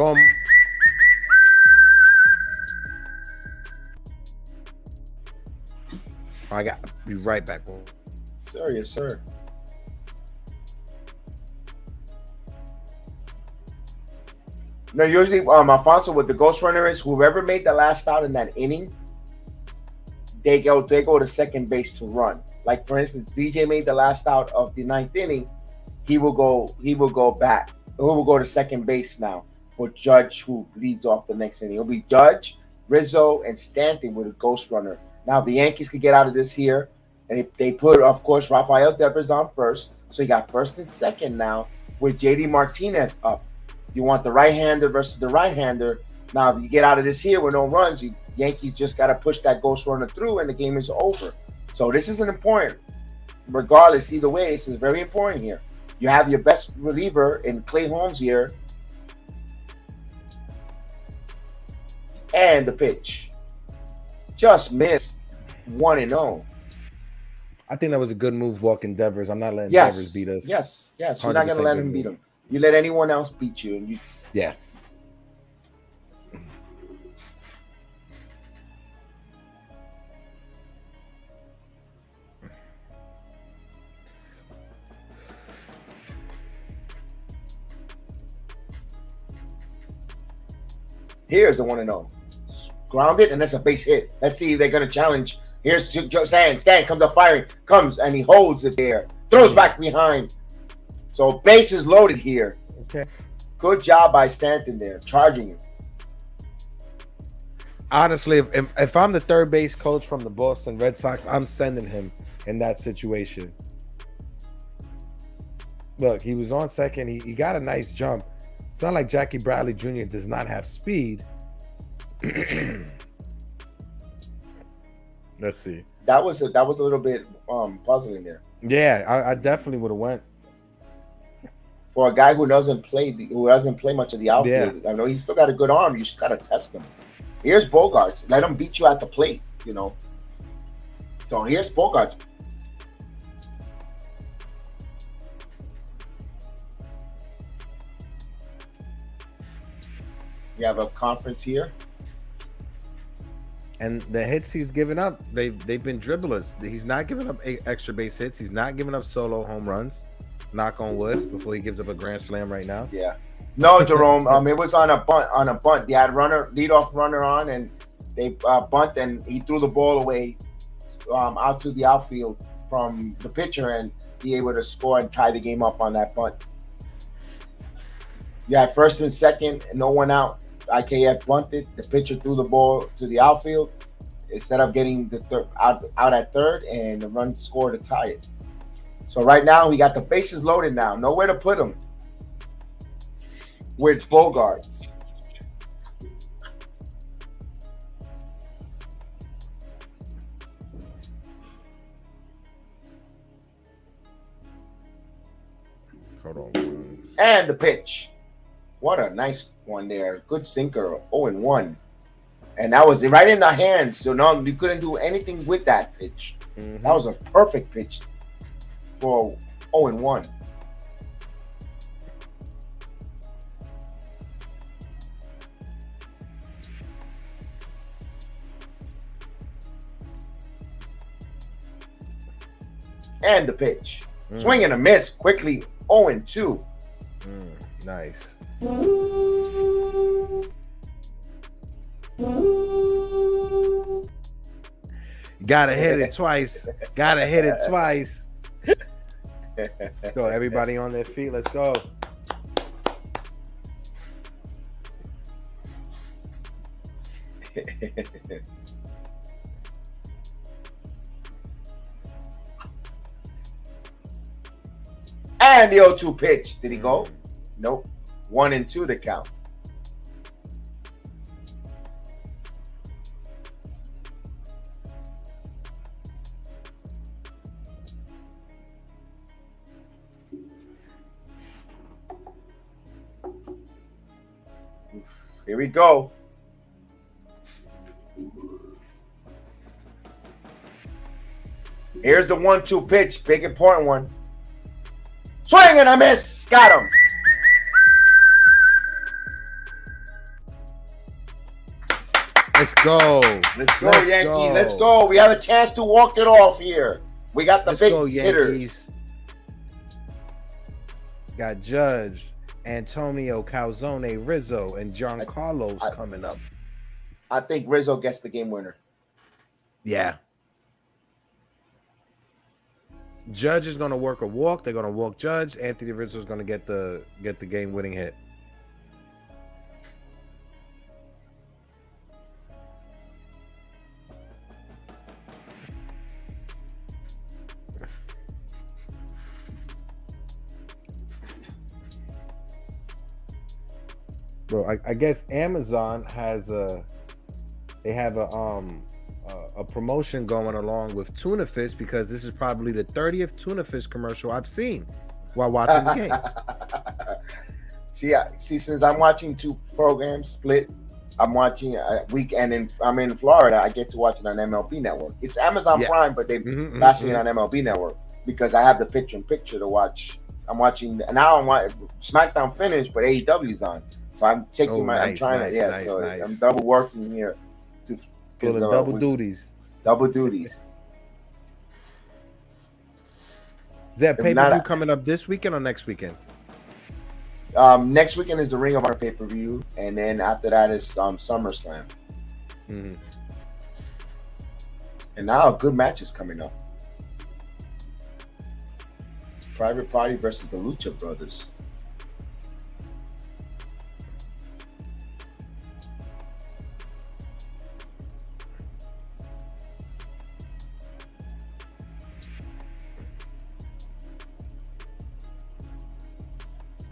I got to be right back. Sir, yes, sir. No, usually Alfonso, what the ghost runner is, whoever made the last out in that inning, they go to second base to run. Like for instance, DJ made the last out of the 9th inning, he will go back. He will go to second base now for Judge, who leads off the next inning. It'll be Judge, Rizzo, and Stanton with a ghost runner. Now the Yankees could get out of this here, and they put, of course, Rafael Devers on first, so you got first and second now with JD Martinez up. You want the right-hander versus the right-hander. Now, if you get out of this here with no runs, Yankees just got to push that ghost runner through, and the game is over. So this is an important. Regardless, either way, this is very important here. You have your best reliever in Clay Holmes here. And the pitch. Just missed 1-0. I think that was a good move walking Devers. I'm not letting Devers beat us. Yes. You're not going to let him beat him. You let anyone else beat you. And yeah. Here's the 1-0. Grounded, and that's a base hit. Let's see if they're going to challenge. Here's Stan comes up firing. Comes, and he holds it there. Throws back behind. So base is loaded here. Okay. Good job by Stanton there, charging him. Honestly, if I'm the third base coach from the Boston Red Sox, I'm sending him in that situation. Look, he was on second. He got a nice jump. It's not like Jackie Bradley Jr. does not have speed. Let's see. That was a little bit puzzling there. Yeah, I definitely would have went. For a guy who doesn't play much of the outfield, I know he's still got a good arm. You just got to test him. Here's Bogarts. Let him beat you at the plate, So here's Bogarts. We have a conference here. And the hits he's given up, they've been dribblers. He's not giving up extra base hits. He's not giving up solo home runs. Knock on wood before he gives up a grand slam right now. Yeah. No, Jerome. It was on a bunt. They had leadoff runner on, and they bunt, and he threw the ball away out to the outfield from the pitcher, and be able to score and tie the game up on that bunt. You had first and second, and no one out. IKF bunted. The pitcher threw the ball to the outfield instead of getting the out at third, and the run scored to tie it. So right now we got the bases loaded now. Nowhere to put them. with Bogarts. Hold on. And the pitch. What a nice one there. Good sinker. 0-1. And that was right in the hands. So no, you couldn't do anything with that pitch. Mhm. That was a perfect pitch for 0-1. And the pitch. Swing and a miss quickly. 0-2. Nice. Gotta hit it twice. Gotta hit it twice. Let's go. Everybody on their feet. Let's go. And the 0-2 pitch. Did he go? Nope. 1-2 the count. Here we go. Here's the 1-2 pitch. Big important one. Swing and a miss. Got him. Let's go. Let's go, Yankees. Let's go. We have a chance to walk it off here. We got the big hitters. Got Judge, Antonio, Calzone, Rizzo, and Giancarlo's coming up. I think Rizzo gets the game winner. Yeah. Judge is going to work a walk. They're going to walk Judge. Anthony Rizzo is going to get the game winning hit. Bro, I guess Amazon has a promotion going along with Tuna Fish because this is probably the 30th Tuna Fish commercial I've seen while watching the game. See, since I'm watching two programs split, I'm watching a weekend and I'm in Florida. I get to watch it on MLB Network. It's Amazon Prime, but they're passing it on MLB Network because I have the picture-in-picture to watch. I'm watching now. I'm watching SmackDown finished, but AEW's on. So I'm checking I'm trying to, I'm double working here. Pulling double duties. Double duties. Is that pay-per-view coming up this weekend or next weekend? Next weekend is the Ring of Honor pay-per-view, and then after that is SummerSlam. And now a good match is coming up. Private Party versus the Lucha Brothers.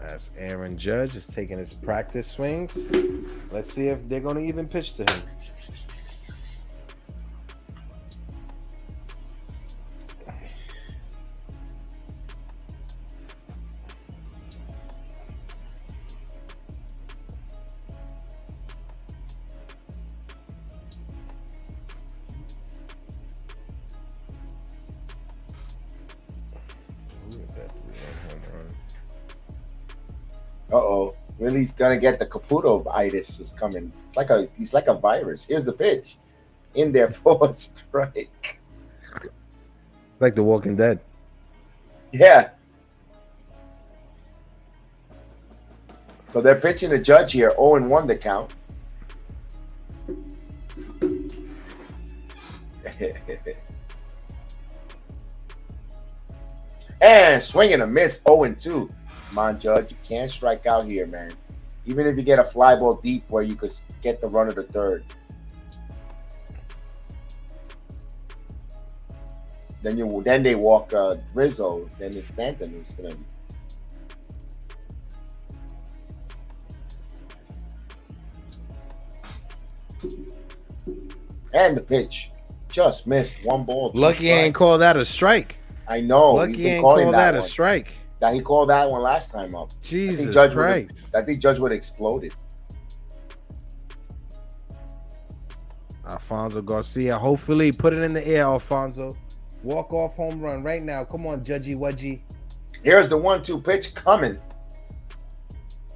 As Aaron Judge is taking his practice swings. Let's see if they're going to even pitch to him. Willie's gonna get the Caputo-itis is coming. He's like a virus. Here's the pitch. In there for a strike. Like The Walking Dead. Yeah. So they're pitching the Judge here. 0-1 the count. And swing and a miss. 0-2. Come on, Judge. You can't strike out here, man. Even if you get a fly ball deep where you could get the run of the third. Then they walk Rizzo. Then it's Stanton who's gonna. And the pitch. Just missed one ball. Lucky ain't call that a strike. I know. Lucky ain't call that a strike. That he called that one last time up. Jesus Christ. I think Judge would have exploded. Alfonso Garcia. Hopefully, put it in the air, Alfonso. Walk off home run right now. Come on, Judgy Wudgy. Here's the 1-2 pitch coming.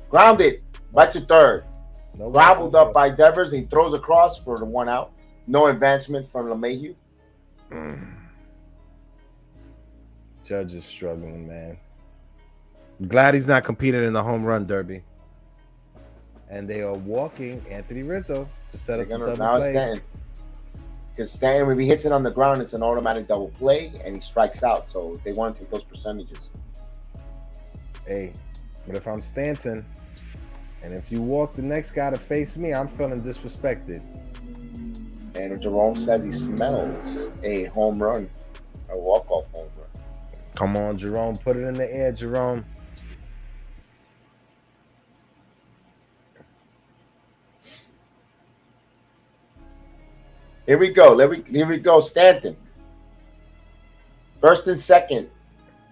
Grounded. Right to third. No Gobbled up by Devers. He throws across for the 1 out. No advancement from LeMahieu. Judge is struggling, man. I'm glad he's not competing in the home run derby. And they are walking Anthony Rizzo to set up the double play. Stanton. Because Stanton, when he hits it on the ground, it's an automatic double play, and he strikes out. So they want to take those percentages. Hey, but if I'm Stanton, and if you walk the next guy to face me, I'm feeling disrespected. And Jerome says he smells a home run, a walk-off home run. Come on, Jerome. Put it in the air, Jerome. Here we go. Here we go. Stanton. First and second.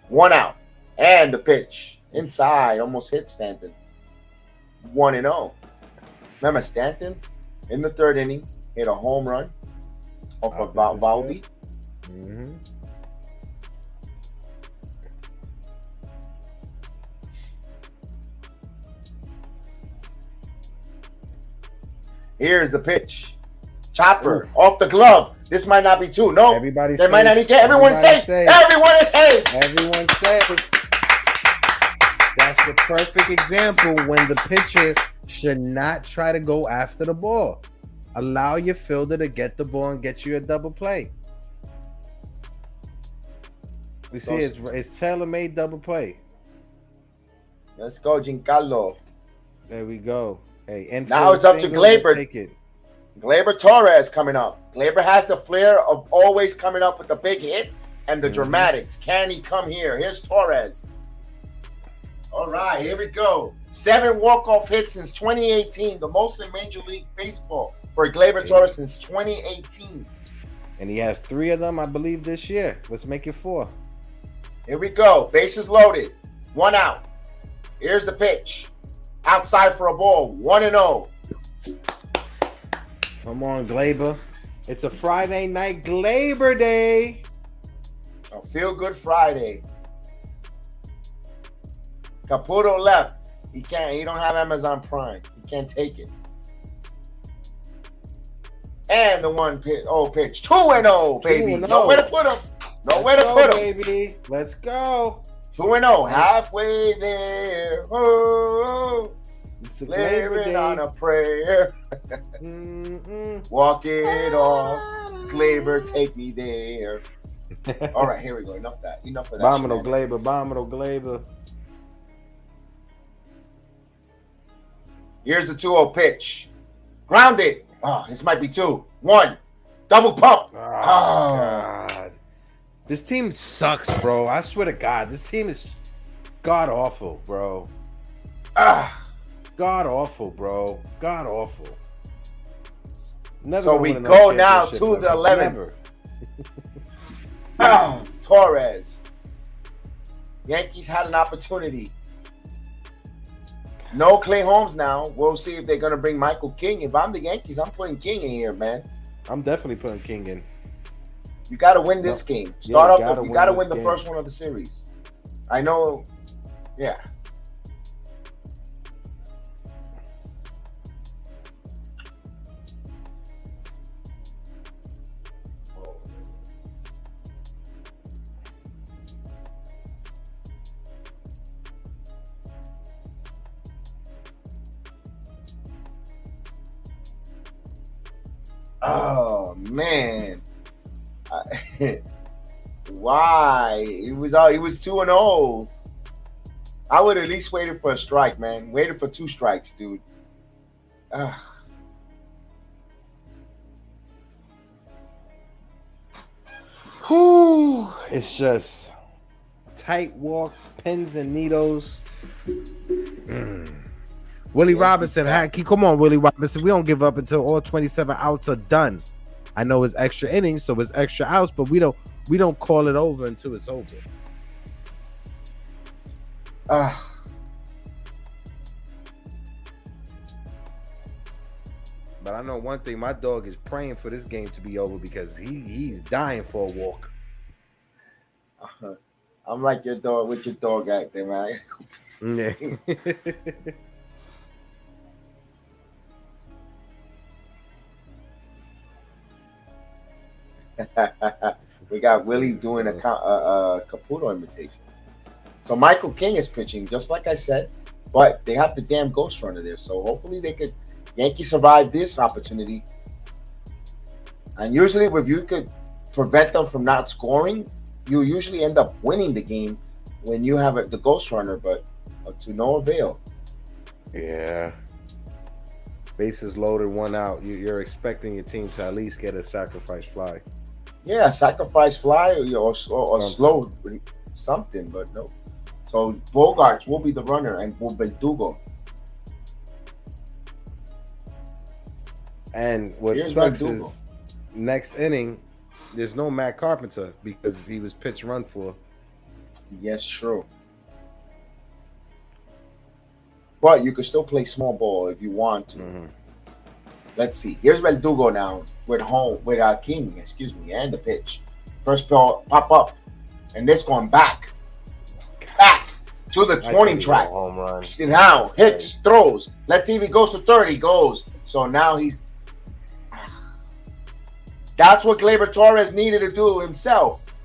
1 out. And the pitch. Inside. Almost hit Stanton. 1-0. Remember Stanton in the 3rd inning hit a home run off of Valdi. Mm-hmm. – Here's the pitch. Chopper off the glove. This might not be 2. No, everybody. They might not get. Everyone's safe. Everyone is safe. Everyone's safe. That's the perfect example when the pitcher should not try to go after the ball. Allow your fielder to get the ball and get you a double play. You see, it's tailor-made double play. Let's go, Giancarlo. There we go. Hey, and now it's up to Gleyber. Gleyber Torres coming up. Gleyber has the flair of always coming up with the big hit and the dramatics. Can he come here? Here's Torres. All right, here we go. 7 walk-off hits since 2018, the most in Major League Baseball for Gleyber Torres since 2018. And he has 3 of them, I believe, this year. Let's make it 4. Here we go. Bases loaded. 1 out. Here's the pitch. Outside for a ball. 1-0. Come on, Gleyber. It's a Friday night Gleyber Day. A feel-good Friday. Caputo left. He can't. He don't have Amazon Prime. He can't take it. And the 1 pitch. Oh, pitch. 2-0, baby. 2-0. Nowhere to put him. Nowhere to put him, baby. Let's go. 2-0. Halfway there. Oh, it's a living on a prayer. Walk it off. Gleyber, take me there. All right, here we go. Enough of that. Bomino Gleyber. Here's the 2-0 pitch. Grounded. Oh, this might be 2. 1. Double pump. Oh, God. This team sucks, bro. I swear to God. This team is god awful, bro. God awful, bro. God awful. Never so we go now to the 11th. Torres. Yankees had an opportunity. No Clay Holmes now. We'll see if they're going to bring Michael King. If I'm the Yankees, I'm putting King in here, man. I'm definitely putting King in. You got to win this game. You got to win the first one of the series. I know. Yeah. Oh man, why? He was 2-0. I would at least waited for a strike, man. Waited for 2 strikes, dude. Whew. It's just tight walk, pins and needles. Willie Yes, Robinson, come on, Willie Robinson. We don't give up until all 27 outs are done. I know it's extra innings, so it's extra outs, but we don't call it over until it's over. But I know one thing: my dog is praying for this game to be over because he's dying for a walk. I'm like your dog with your dog acting, man. Yeah. We got Willie doing a Caputo imitation. So Michael King is pitching, just like I said, but they have the damn ghost runner there. So hopefully Yankees survive this opportunity. And usually if you could prevent them from not scoring, you usually end up winning the game when you have the ghost runner, but to no avail. Yeah. Bases loaded, 1 out. You're expecting your team to at least get a sacrifice fly. Yeah, sacrifice fly or slow something, but no. So Bogarts will be the runner and will Verdugo. And what Here's sucks Verdugo. is next inning, there's no Matt Carpenter because he was pitch run for. Yes, true. But you can still play small ball if you want to. Mm-hmm. Let's see. Here's Verdugo now with King, and the pitch. First ball pop up, and this going back to the 20 track. Home run. Now hits, throws. Let's see if he goes to 30. Goes. So now he's. That's what Gleyber Torres needed to do himself.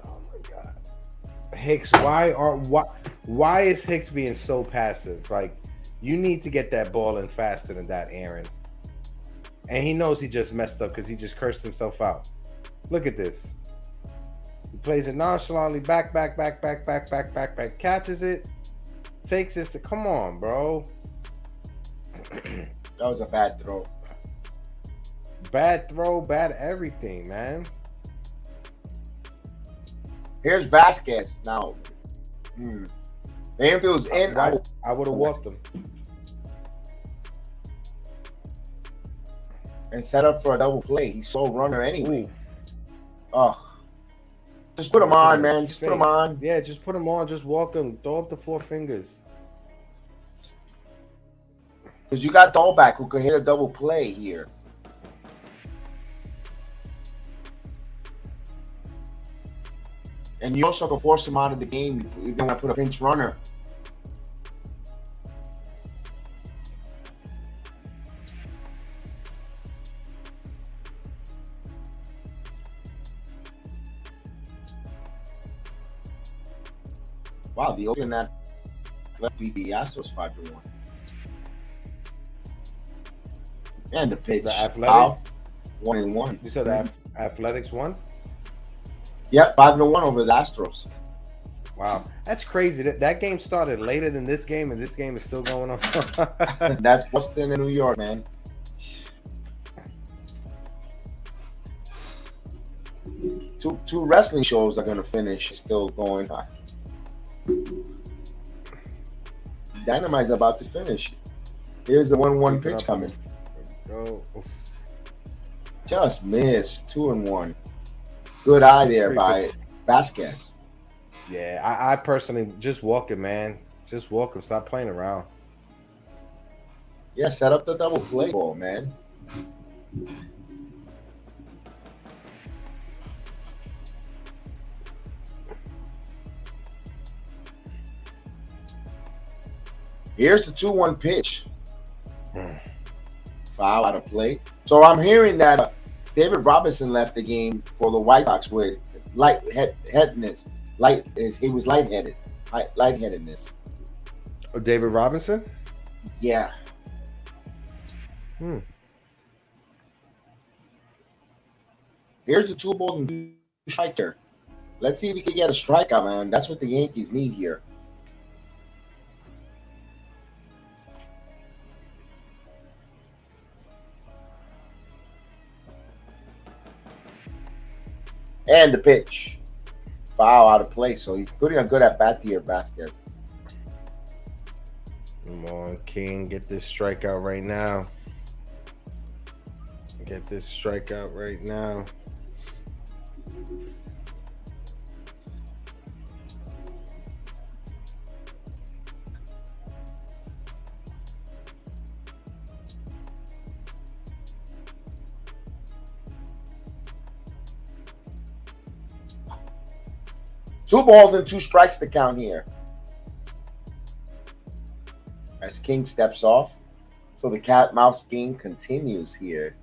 Oh my God. Hicks, why is Hicks being so passive? Like, you need to get that ball in faster than that, Aaron. And he knows he just messed up because he just cursed himself out. Look at this. He plays it nonchalantly, back, catches it, takes it. Come on, bro. That was a bad throw. Bad throw, bad everything, man. Here's Vasquez now. The infield's in. I would have walked him. And set up for a double play. He's slow runner anyway. Oh, just put him on, man. Just put him on. Yeah, just put him on. Just walk him. Throw up the 4 fingers. Because you got Dahlback who can hit a double play here. And you also can force him out of the game if you want to put a pinch runner. Wow, the open that left beat the Astros 5-1. And the pitch. The Athletics? 1-1. You said the Athletics won? Yep, 5-1 over the Astros. Wow. That's crazy. That game started later than this game, and this game is still going on. That's Boston and New York, man. Two wrestling shows are going to finish still going on. Dynamite's about to finish. Here's the 1-1 pitch coming. Just missed. 2-1. Good eye there by Vasquez. Yeah, I personally just walk him, man. Just walk him. Stop playing around. Yeah, set up the double play ball, man. Here's the 2-1 pitch. Foul out of play. So I'm hearing that David Robinson left the game for the White Sox with lightheadedness. He was lightheaded. Lightheadedness. Oh, David Robinson? Yeah. Here's the 2 balls and 2 strike there. Let's see if we can get a strikeout, man. That's what the Yankees need here. And the pitch. Foul out of play. So he's putting a good at bat here, Vasquez. Come on, King, get this strikeout right now. Get this strikeout right now. Two balls and two strikes to count here. As King steps off. So the cat-mouse game continues here.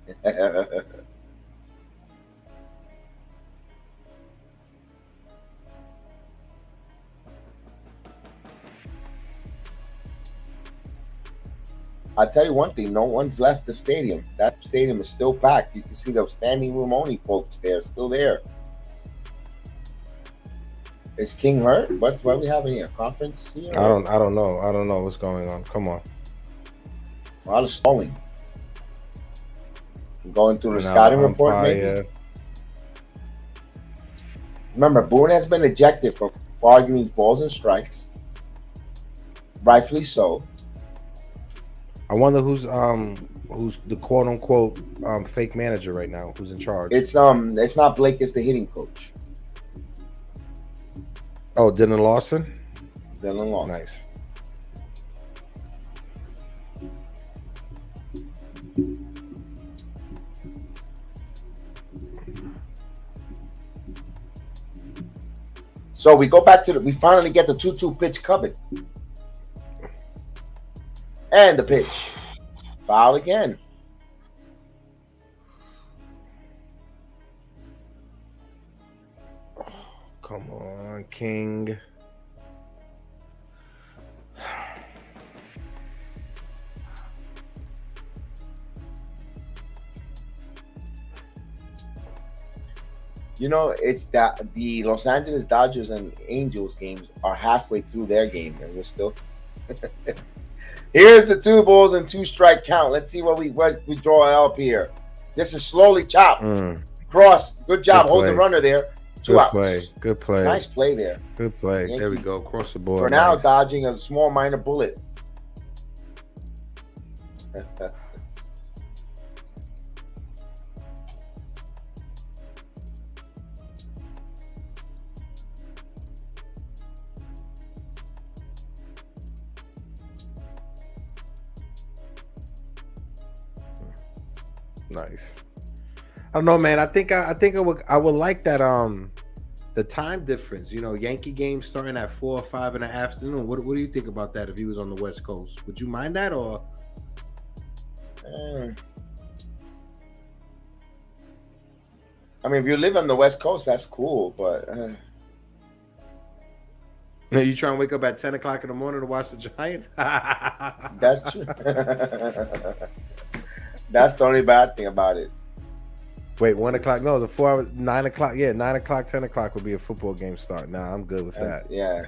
I'll tell you one thing, no one's left the stadium. That stadium is still packed. You can see those standing room only folks there, still there. Is King hurt? What are we having here? Conference here? I don't know. I don't know what's going on. Come on. A lot of stalling. Going through the scouting report, maybe. Remember, Boone has been ejected for arguing balls and strikes. Rightfully so. I wonder who's the quote unquote fake manager right now. Who's in charge? It's not Blake. It's the hitting coach. Oh, Dylan Lawson. Dylan Lawson. Nice. So we go back to we finally get the 2-2 pitch covered. And the pitch. Foul again. Come on, King. You know, it's that the Los Angeles Dodgers and Angels games are halfway through their game, and we're still. Here's the 2 balls and 2 strike count. Let's see what we draw up here. This is slowly chopped. Cross. Good job. Hold the runner there. 2 outs. Good play. Nice play there. Good play. Yankees. There we go. Across the board. For now, dodging a small minor bullet. Nice. I don't know, man. I think I would like that the time difference. You know, Yankee games starting at 4 or 5 in the afternoon. What do you think about that if he was on the West Coast? Would you mind that or? I mean, if you live on the West Coast, that's cool, but you trying to wake up at 10 o'clock in the morning to watch the Giants? That's true. That's the only bad thing about it. Wait, 1 o'clock? No, the 4 hours, 9 o'clock. Yeah, 9 o'clock, 10 o'clock would be a football game start. Nah, I'm good with that. Yeah.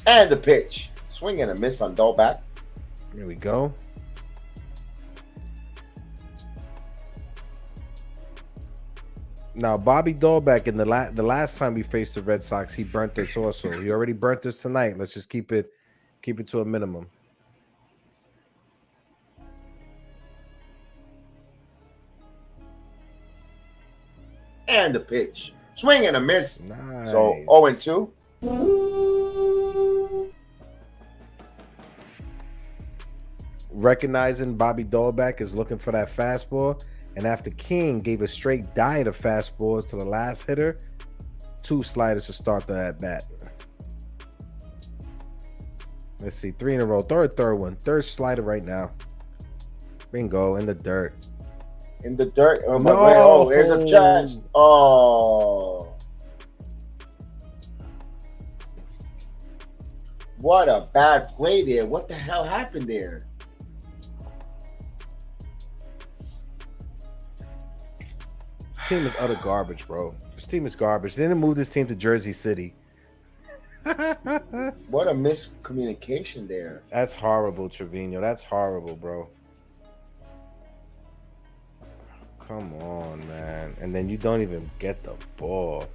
And the pitch. Swing and a miss on Dolbeck. Here we go. Now, Bobby Dolbeck, in the last time we faced the Red Sox, he burnt us also. He already burnt us tonight. Let's just keep it to a minimum. And the pitch. Swing and a miss. Nice. So 0-2. Recognizing Bobby Dolbeck is looking for that fastball. And after King gave a straight diet of fastballs to the last hitter, 2 sliders to start the at-bat. Let's see, 3 in a row. Third one. Third slider right now. Bingo, in the dirt. In the dirt. Oh, no. Oh, there's a chest. Oh. What a bad play there. What the hell happened there? This team is utter garbage, bro. This team is garbage. They didn't move this team to Jersey City. What a miscommunication there. That's horrible, Trevino. That's horrible, bro. Come on, man. And then you don't even get the ball.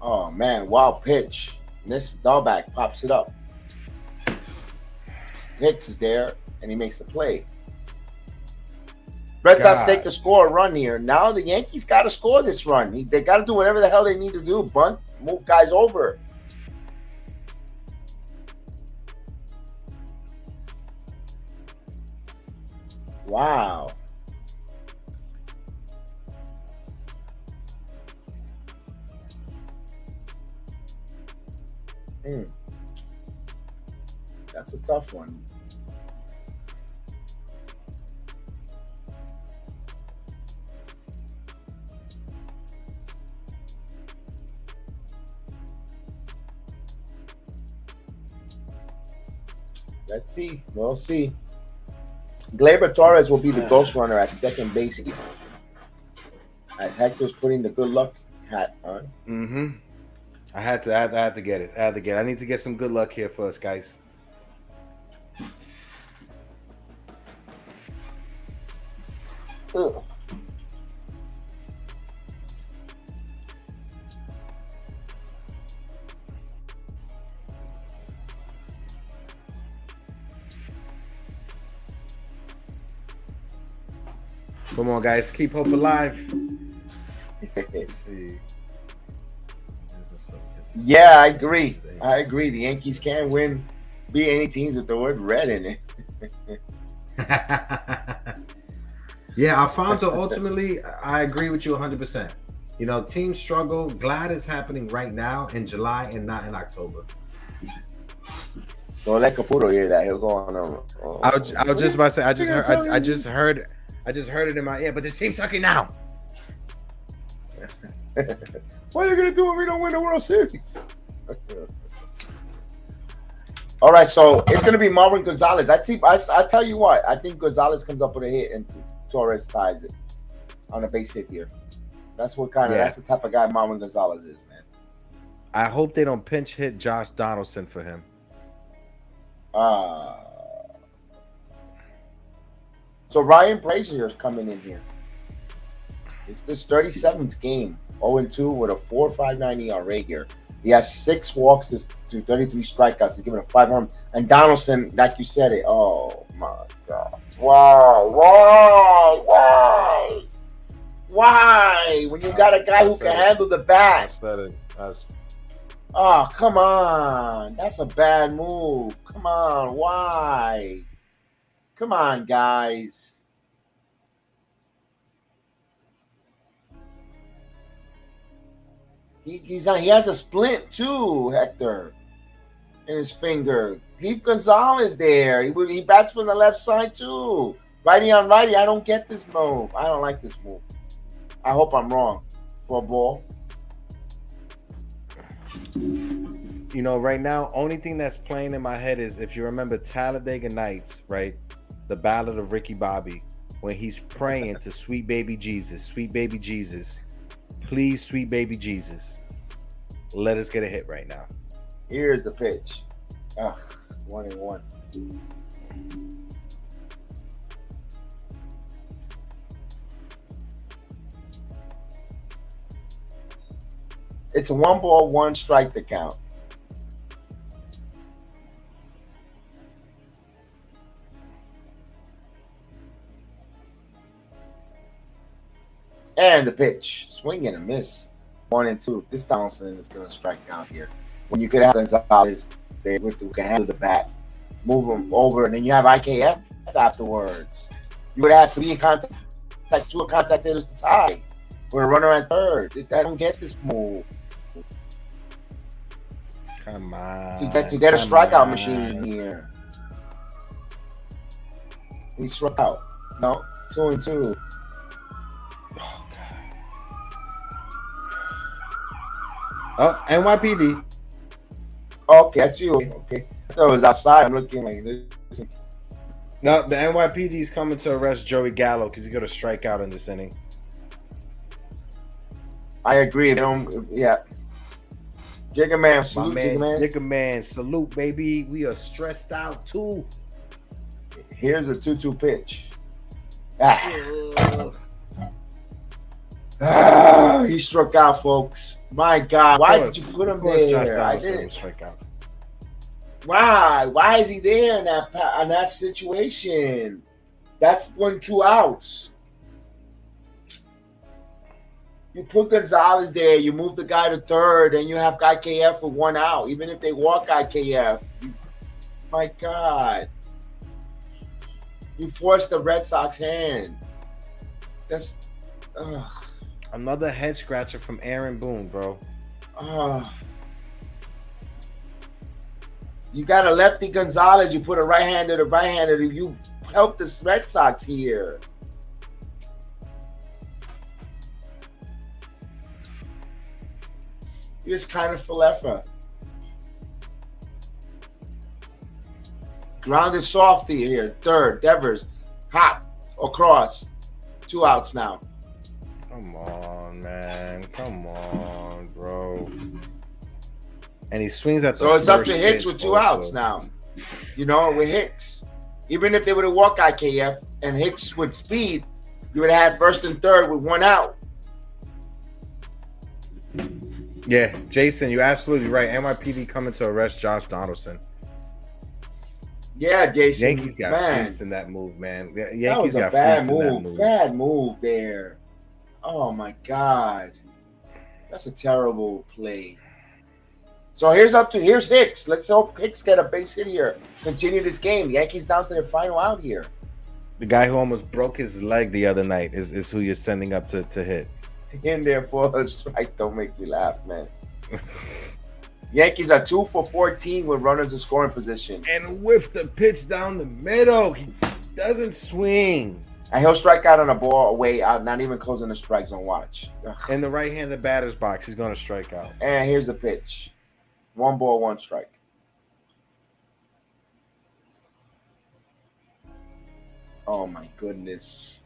Oh man, wild pitch. And this Dahlback pops it up. Hicks is there, and he makes the play. Red Sox take the score, run here. Now the Yankees got to score this run. They got to do whatever the hell they need to do. Bunt, move guys over. Wow. That's a tough one. Let's see. We'll see. Gleyber Torres will be the ghost runner at second base here. As Hector's putting the good luck hat on. Mm-hmm. I had to get it. I need to get some good luck here first, guys. Ugh. Come on, guys. Keep hope alive. Yeah, I agree. The Yankees can win, beat any teams with the word red in it. Yeah, Alfonso, ultimately, I agree with you 100%. You know, teams struggle. Glad it's happening right now in July and not in October. Don't let Caputo hear that. He'll go on. I was just about to say, I just heard it in my ear, but this team's sucking now. What are you gonna do when we don't win the World Series? All right, so it's gonna be Marwin Gonzalez. I tell you what, I think Gonzalez comes up with a hit and Torres ties it on a base hit here. That's the type of guy Marwin Gonzalez is, man. I hope they don't pinch hit Josh Donaldson for him. So Ryan Brazier is coming in here. It's this 37th game, 0-2 with a 4.59 ERA here. He has 6 walks to 33 strikeouts. He's given a 5 home. And Donaldson, like you said it. Oh my God! Why? When you got a guy who can handle the bat. Oh, come on. That's a bad move. Come on. Why? Come on, guys. He has a splint too, Hector, in his finger. Keep Gonzalez there. He bats from the left side too. Righty on righty. I don't get this move. I don't like this move. I hope I'm wrong. For a ball. You know, right now, only thing that's playing in my head is if you remember Talladega Nights, right? The Ballad of Ricky Bobby, when he's praying to sweet baby Jesus, please, sweet baby Jesus, let us get a hit right now. Here's the pitch. 1-1. It's a 1 ball, 1 strike to count. And the pitch. Swing and a miss. 1-2. This Donaldson is going to strike out here. When you could have Gonzalez there who can handle the bat, move him over, and then you have IKF afterwards. You would have 3 in contact, 2 contact hitters to tie with a runner at third. I don't get this move. Come on. To get a strikeout machine here. He struck out. No, 2-2. Oh, NYPD. Okay, that's you. Okay. I thought it was outside. I'm looking like this. No, the NYPD is coming to arrest Joey Gallo because he's going to strike out in this inning. I agree. Yeah. Jigga man, salute, Jigga man, salute, baby. We are stressed out too. Here's a 2-2 pitch. He struck out, folks. My God, why did you put him Of course, Josh there? I Donaldson didn't. will strike out. Why? Why is he there in that situation? That's 2 outs. You put Gonzalez there. You move the guy to third, and you have IKF for 1 out. Even if they walk IKF, my God, you forced the Red Sox hand. That's another head scratcher from Aaron Boone, bro. You got a lefty Gonzalez. You put a right-hander to right-hander. You help the Red Sox here. Here's kind of Falefa. Grounded softy here. Third. Devers. Hop. Across. 2 outs now. Come on, man. Come on, bro. And he swings at the So it's up to first Hicks pitch with 2 also. outs now. You know, with Hicks. Even if they would have walked IKF and Hicks with speed, you would have had first and third with 1 out. Yeah, Jason, you're absolutely right. NYPD coming to arrest Josh Donaldson. Yeah, Jason. Yankees got fleeced in that move, man. That Yankees was a got bad fleeced in that move. move. Bad move there. Oh, my God. That's a terrible play. So here's Hicks. Let's hope Hicks get a base hit here. Continue this game. The Yankees down to their final out here. The guy who almost broke his leg the other night is who you're sending up to hit. In there for a strike. Don't make me laugh, man. Yankees are 2 for 14 with runners in scoring position. And with the pitch down the middle, he doesn't swing. And he'll strike out on a ball away out, not even closing the strike zone. Watch. In the right-handed batter's box, he's going to strike out. And here's the pitch. 1 ball, 1 strike. Oh, my goodness.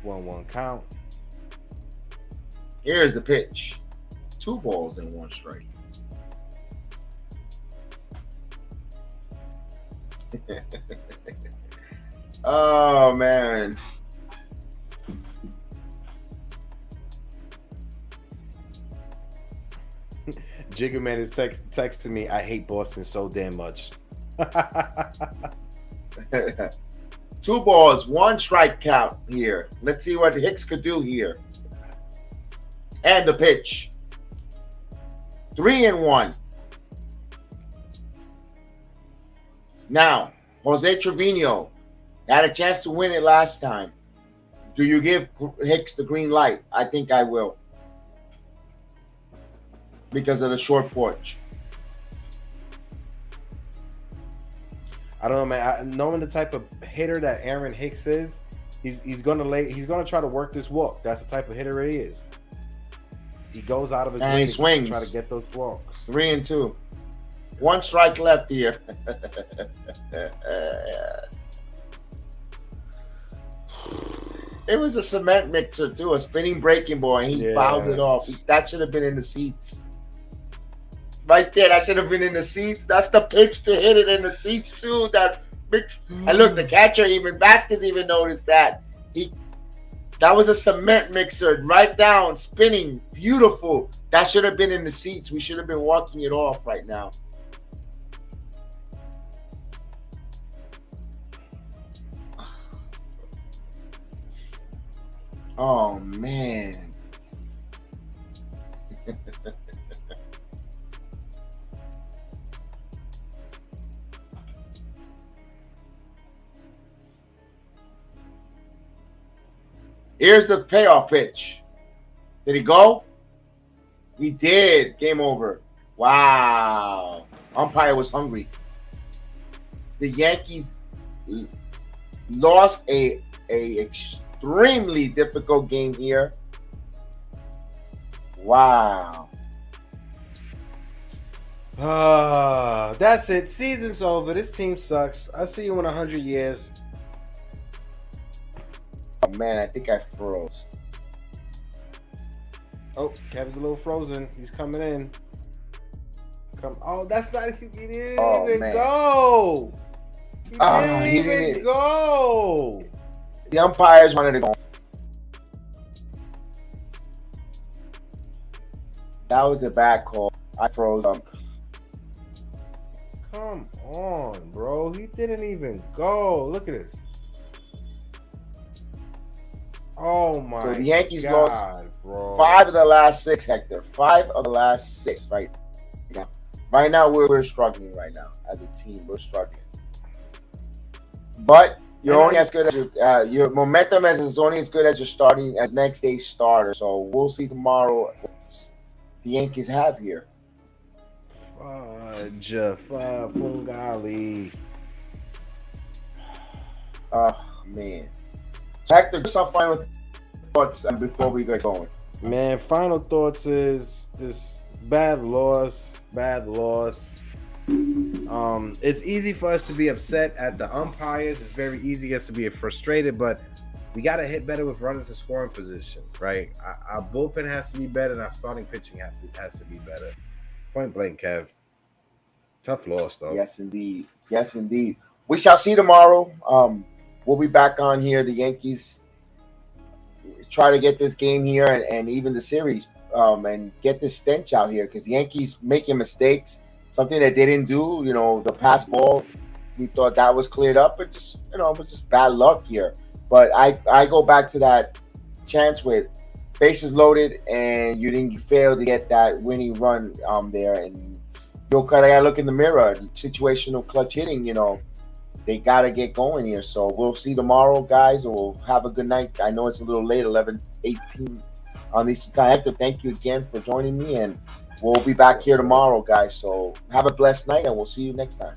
One count. Here's the pitch. 2 balls and 1 strike. Oh, man. Jigga Man is texting me, I hate Boston so damn much. 2 balls, 1 strike count here. Let's see what Hicks could do here. And the pitch. 3-1. Now, Jose Trevino had a chance to win it last time. Do you give Hicks the green light? I think I will. Because of the short porch. I don't know, man. Knowing the type of hitter that Aaron Hicks is, he's gonna try to work this walk. That's the type of hitter he is. He goes out of his way he swings. to try to get those walks. 3-2. 1 strike left here. It was a cement mixer too, a spinning breaking ball, and he fouls it off. That should have been in the seats. Right there, that should have been in the seats. That's the pitch to hit it in the seats too. And look, the catcher Vasquez even noticed that. That was a cement mixer, right down, spinning, beautiful. That should have been in the seats. We should have been walking it off right now. Oh, man. Here's the payoff pitch. Did he go? He did. Game over. Wow. Umpire was hungry. The Yankees lost a extremely difficult game here. Wow. That's it. Season's over. This team sucks. I'll see you in 100 years. Oh, man, I think I froze. Oh, Kevin's a little frozen. He's coming in. Come. Oh, that's not. He didn't Oh, even man. go. He didn't He even didn't- go. The umpires wanted to go. That was a bad call. I froze up. Come on, bro. He didn't even go. Look at this. Oh my So the Yankees God, lost bro. 5 of the last 6, Hector. 5 of the last 6 right now. Right now, we're struggling right now. As a team, we're struggling. But you're only as good as your momentum is only as good as your starting as next day's starter. So we'll see tomorrow what the Yankees have here. Fudge, Fungali. Oh man. Hector, just some final thoughts before we get going. Man, final thoughts is this bad loss. It's easy for us to be upset at the umpires. It's very easy for us to be frustrated, but we got to hit better with runners in scoring position, right? Our bullpen has to be better, and our starting pitching has to be better. Point blank, Kev. Tough loss, though. Yes, indeed. Yes, indeed. We shall see tomorrow. We'll be back on here. The Yankees try to get this game here and even the series and get this stench out here because the Yankees making mistakes, something that they didn't do. You know, the pass ball, we thought that was cleared up, but just, you know, it was just bad luck here. But I go back to that chance with bases loaded and you failed to get that winning run there. And you kind of got to look in the mirror. Situational clutch hitting, you know, they got to get going here. So we'll see tomorrow, guys. We'll have a good night. I know it's a little late, 11:18 on Eastern time. Hector, thank you again for joining me, and we'll be back here tomorrow, guys. So have a blessed night, and we'll see you next time.